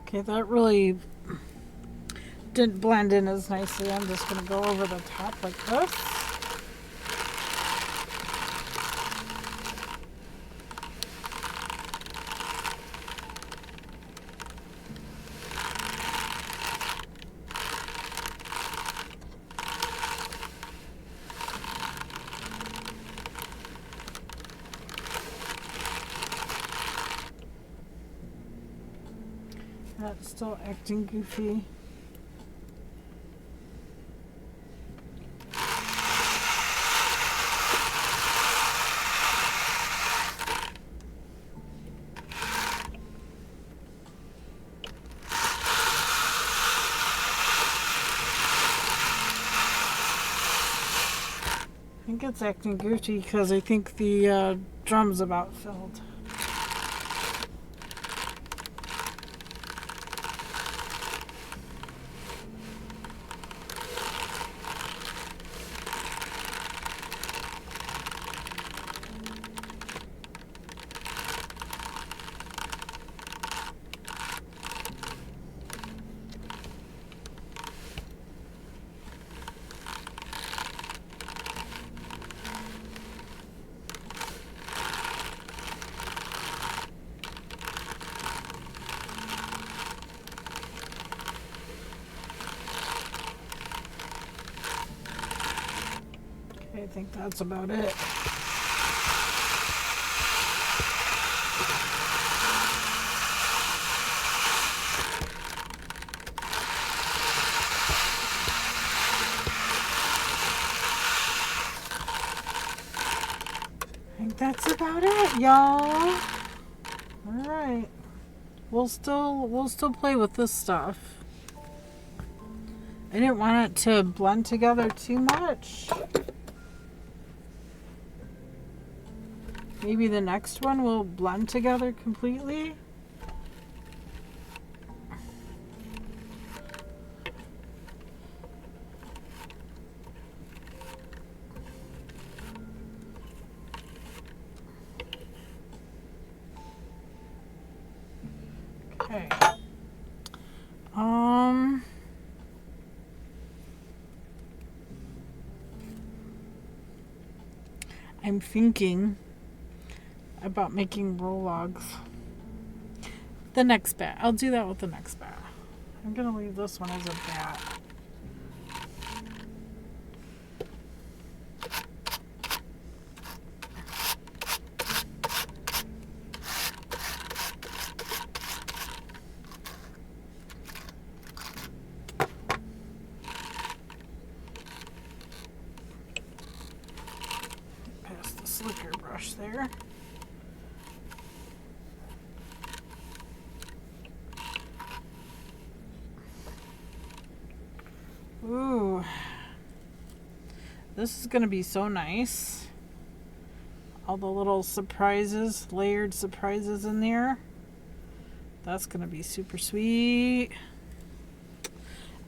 Okay, that really didn't blend in as nicely. I'm just going to go over the top like this. That's still acting goofy. I think it's acting goofy because I think the drum's about filled. I think that's about it. I think that's about it, y'all. All right. We'll still play with this stuff. I didn't want it to blend together too much. Maybe the next one will blend together completely. Okay. I'm thinking about making roll logs. The next bat. I'll do that with the next bat. I'm gonna leave this one as a bat. Past the slicker brush there. Ooh, this is gonna be so nice. All the little surprises, layered surprises in there. That's gonna be super sweet.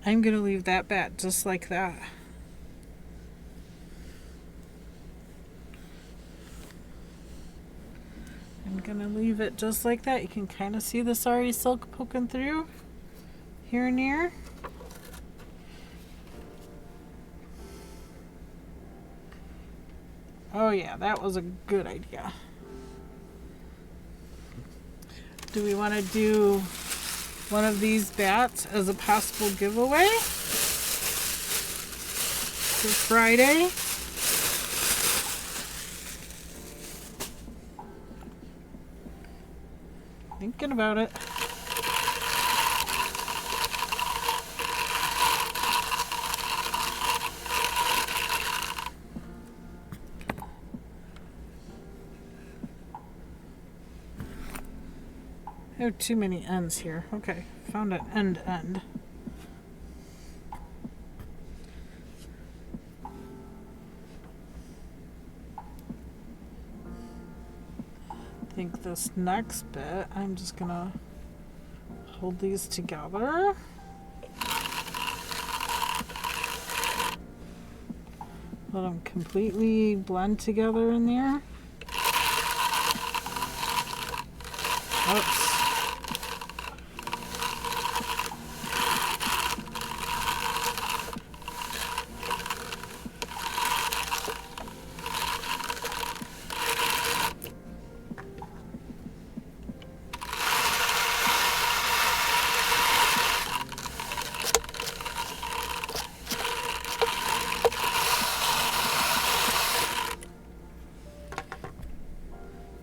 I'm gonna leave that bat just like that. I'm gonna leave it just like that. You can kind of see the sari silk poking through here and there. Oh yeah, that was a good idea. Do we want to do one of these bats as a possible giveaway for Friday? Thinking about it. I have too many ends here. Okay, found an end. I think this next bit, I'm just gonna hold these together. Let them completely blend together in there. Oops.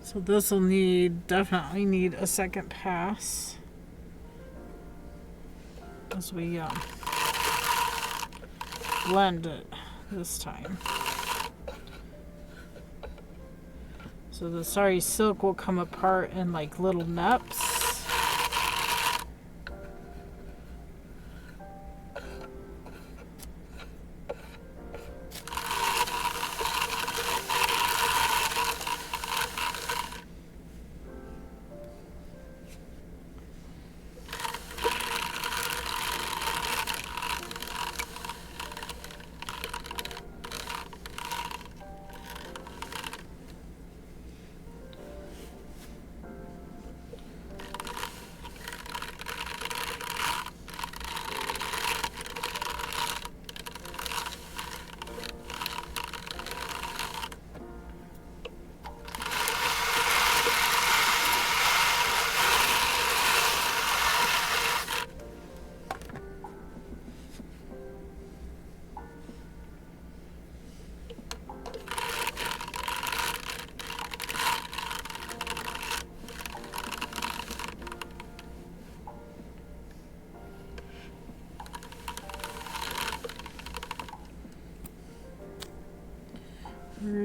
So this will definitely need a second pass as we blend it this time. So the sari silk will come apart in like little neps.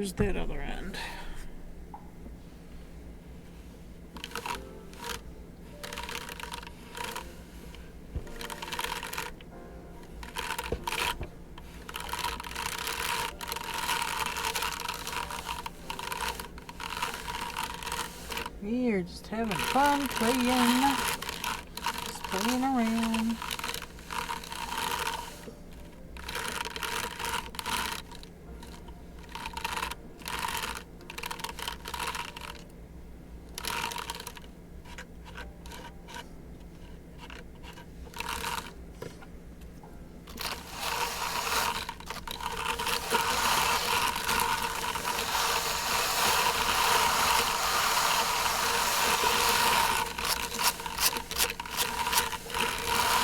Where's that other end? We are just having fun playing. Just playing around.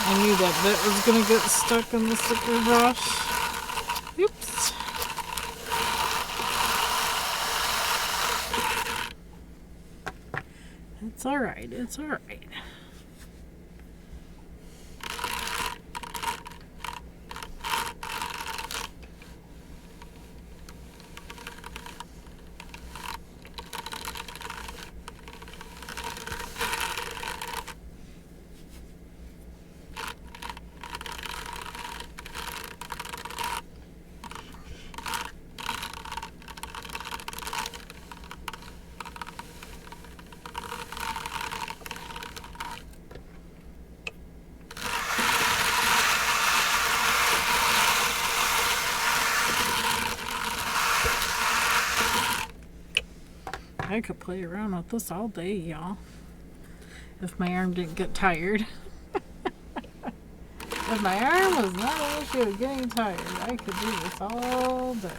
I knew that bit was going to get stuck in the sticker brush. Oops. It's alright, it's alright. I could play around with this all day, y'all. If my arm didn't get tired. If my arm was not an issue of getting tired, I could do this all day.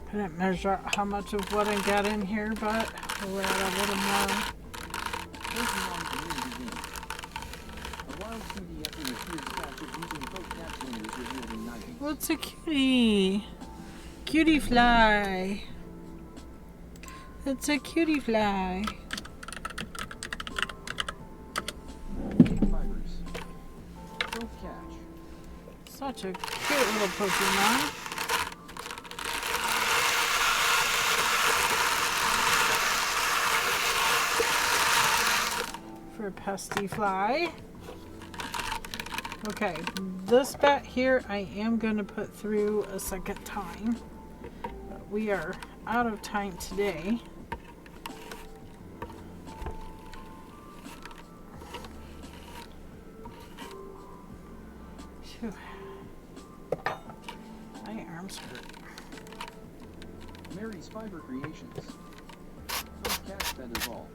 I didn't measure out how much of what I got in here, but we'll add a little more. What's a cutie? Cutie fly. It's a cutie fly. KBfibers. Don't catch. Such a cute little Pokemon. For pesty fly. Okay, this bat here I am going to put through a second time. But we are out of time today. Phew. My arms Mary's Fiber Creations. First Catch Feather Ball.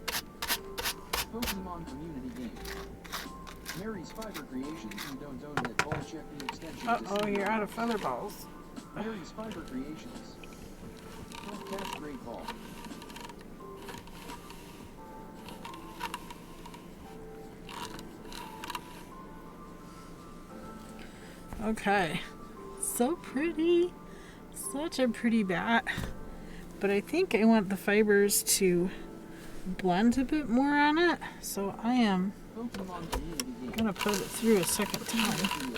Pokemon Community Game. Mary's Fiber Creations. You don't own that ball, check the extension. Uh-oh, you're out of feather balls. Mary's Fiber Creations. First Catch Great Ball. Okay. So pretty. Such a pretty bat. But I think I want the fibers to blend a bit more on it. So I am Pokemon Community Game. going to put it through a second time.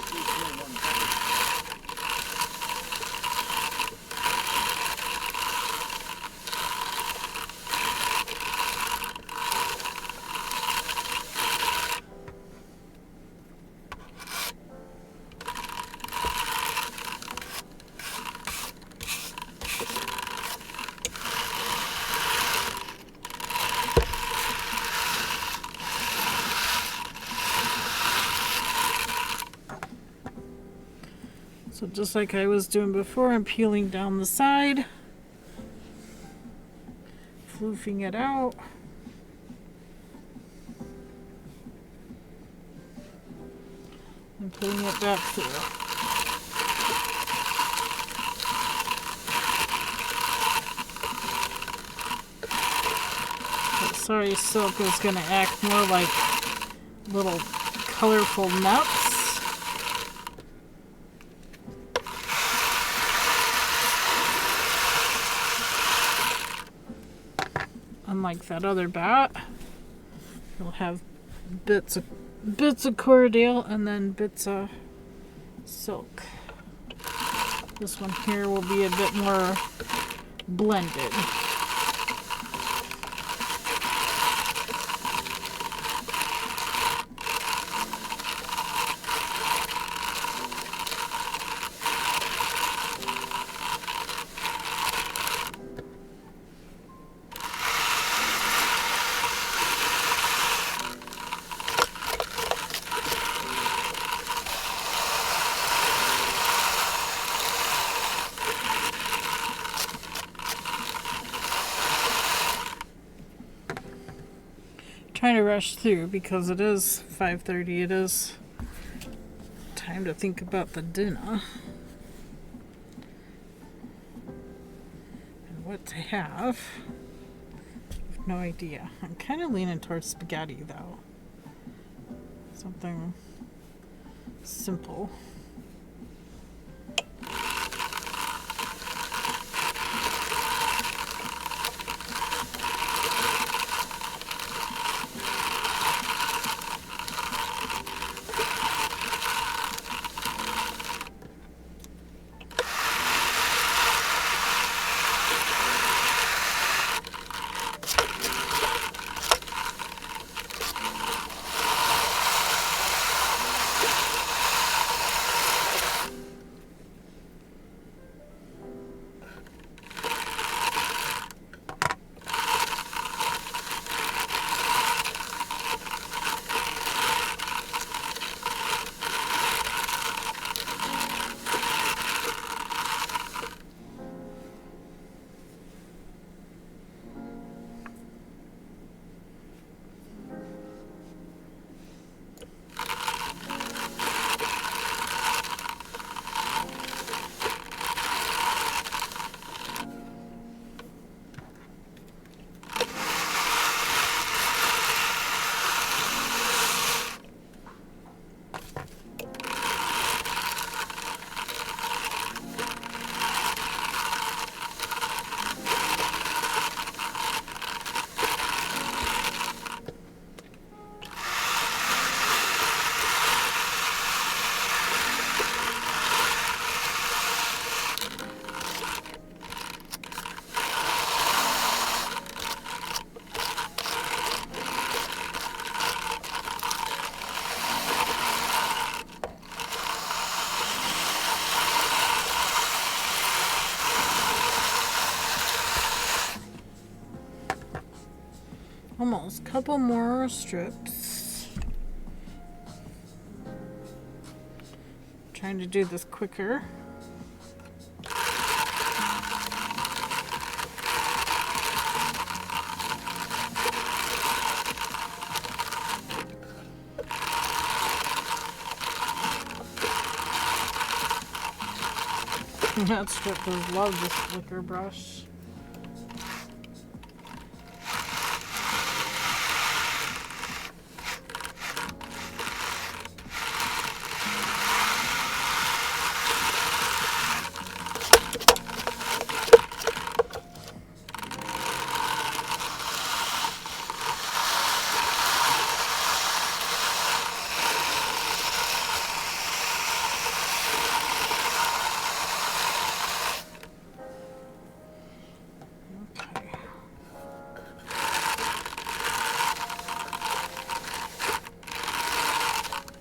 So just like I was doing before, I'm peeling down the side, floofing it out. And putting it back through. But sorry, silk is going to act more like little colorful nuts. Unlike that other bat, you'll have bits of Cordale and then bits of silk. This one here will be a bit more blended. Trying to rush through because it is 5:30. It is time to think about the dinner and what to have. I have no idea. I'm kind of leaning towards spaghetti though. Something simple. Almost. Couple more strips. Trying to do this quicker. That strippers love this flicker brush.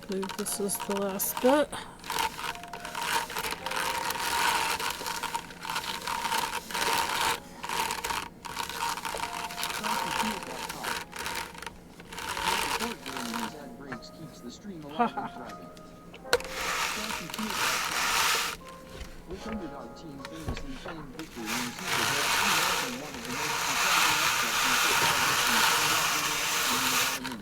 I believe this is the last bit. Haha. Which underdog team famously claimed victory in Super Bowl III one of the most exciting aspects in football history?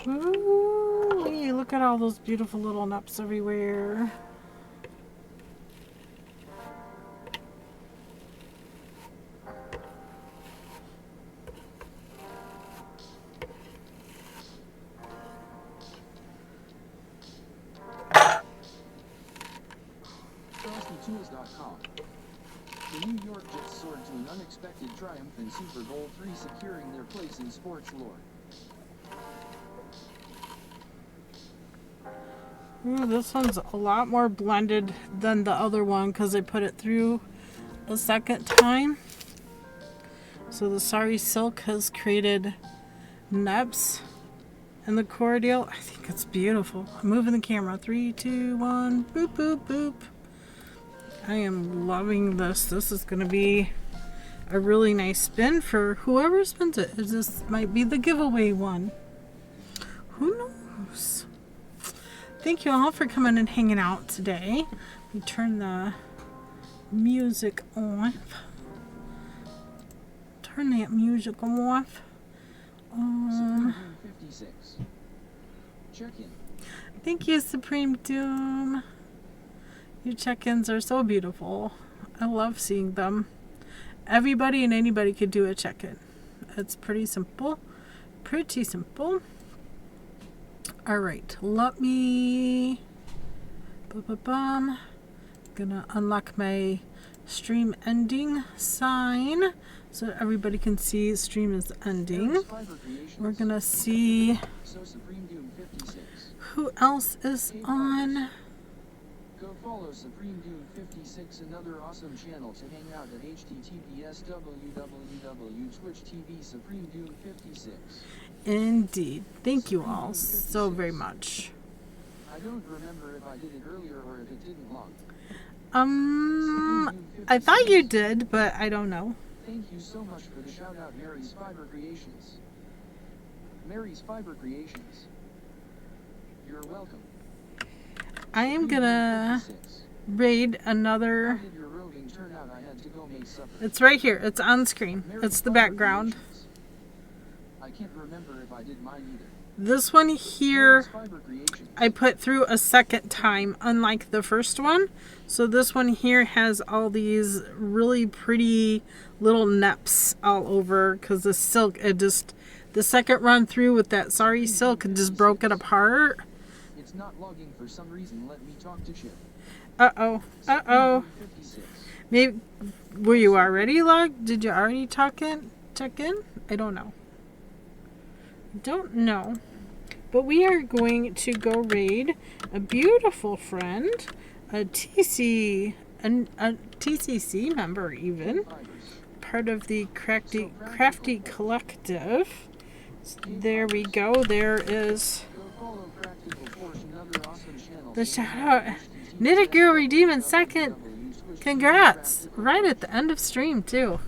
Ooh, look at all those beautiful little nups everywhere. FrostyTools.com. The New York Jets soared to an unexpected triumph in Super Bowl III, securing their place in sports lore. Ooh, this one's a lot more blended than the other one because I put it through a second time. So the Sorry Silk has created neps in the cordial. I think it's beautiful. I'm moving the camera. 3, 2, 1. Boop, boop, boop. I am loving this. This is going to be a really nice spin for whoever spins it. This might be the giveaway one. Who knows? Thank you all for coming and hanging out today. We turn the music off. Turn that music off. 56. Check in. Thank you, Supreme Doom. Your check-ins are so beautiful. I love seeing them. Everybody and anybody could do a check-in. It's pretty simple. Pretty simple. Alright, let me... Gonna unlock my stream ending sign so that everybody can see stream is ending. We're gonna see who else is on. Go follow Supreme Doom 56, another awesome channel to hang out at https://www.twitch.tv Supreme Doom 56. Indeed. Thank you all so very much. I don't remember if I did it earlier or if it didn't long. I thought you did, but I don't know. Thank you so much for the shout out, Mary's Fiber Creations. Mary's Fiber Creations. You're welcome. I am gonna raid How another. did your roving turn out? I had to go make supper. It's right here. It's on screen. It's the background. I can't remember if I did mine either. This one here Fiber Creations. I put through a second time, unlike the first one. So this one here has all these really pretty little neps all over because the silk, the second run through with that Sorry Silk, it just broke it apart. It's not logging for some reason. Let me talk to Chip. Uh-oh. Uh-oh. 56. Maybe, were you already logged? Did you already check in? I don't know. Don't know. But we are going to go raid a beautiful friend, a TCC member even, part of the Crafty Collective. There we go. There is the shout out. Knitted Girl redeeming second. Congrats. Right at the end of stream too.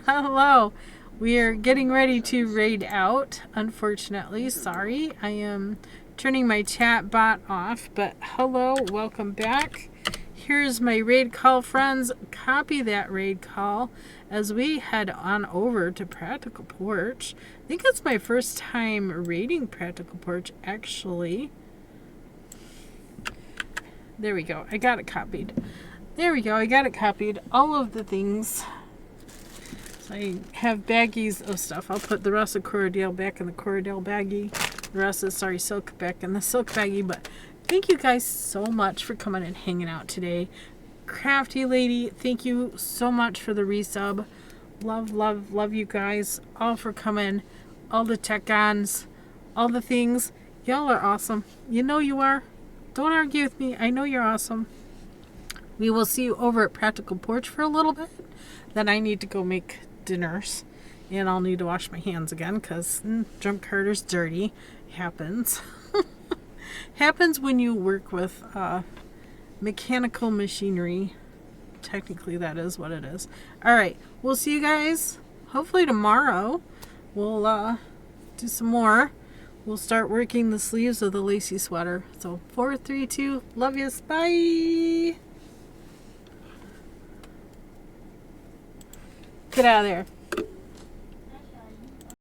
Hello. We are getting ready to raid out. Unfortunately, sorry. I am turning my chat bot off, but hello, welcome back. Here's my raid call, friends. Copy that raid call as we head on over to Practical Porch. I think it's my first time raiding Practical Porch, actually. There we go. I got it copied. There we go. I got it copied. All of the things. So I have baggies of stuff. I'll put the rest of Corridale back in the Corridale baggie. The rest of, silk back in the silk baggie. But thank you guys so much for coming and hanging out today. Crafty Lady, thank you so much for the resub. Love, love, love you guys all for coming. All the tech-ons, all the things. Y'all are awesome. You know you are. Don't argue with me. I know you're awesome. We will see you over at Practical Porch for a little bit. Then I need to go make dinners. And I'll need to wash my hands again because drum carter's dirty. Happens. Happens when you work with mechanical machinery. Technically, that is what it is. Alright. We'll see you guys hopefully tomorrow. We'll do some more. We'll start working the sleeves of the lacy sweater. So 4, 3, 2, love yous. Bye. Get out of there.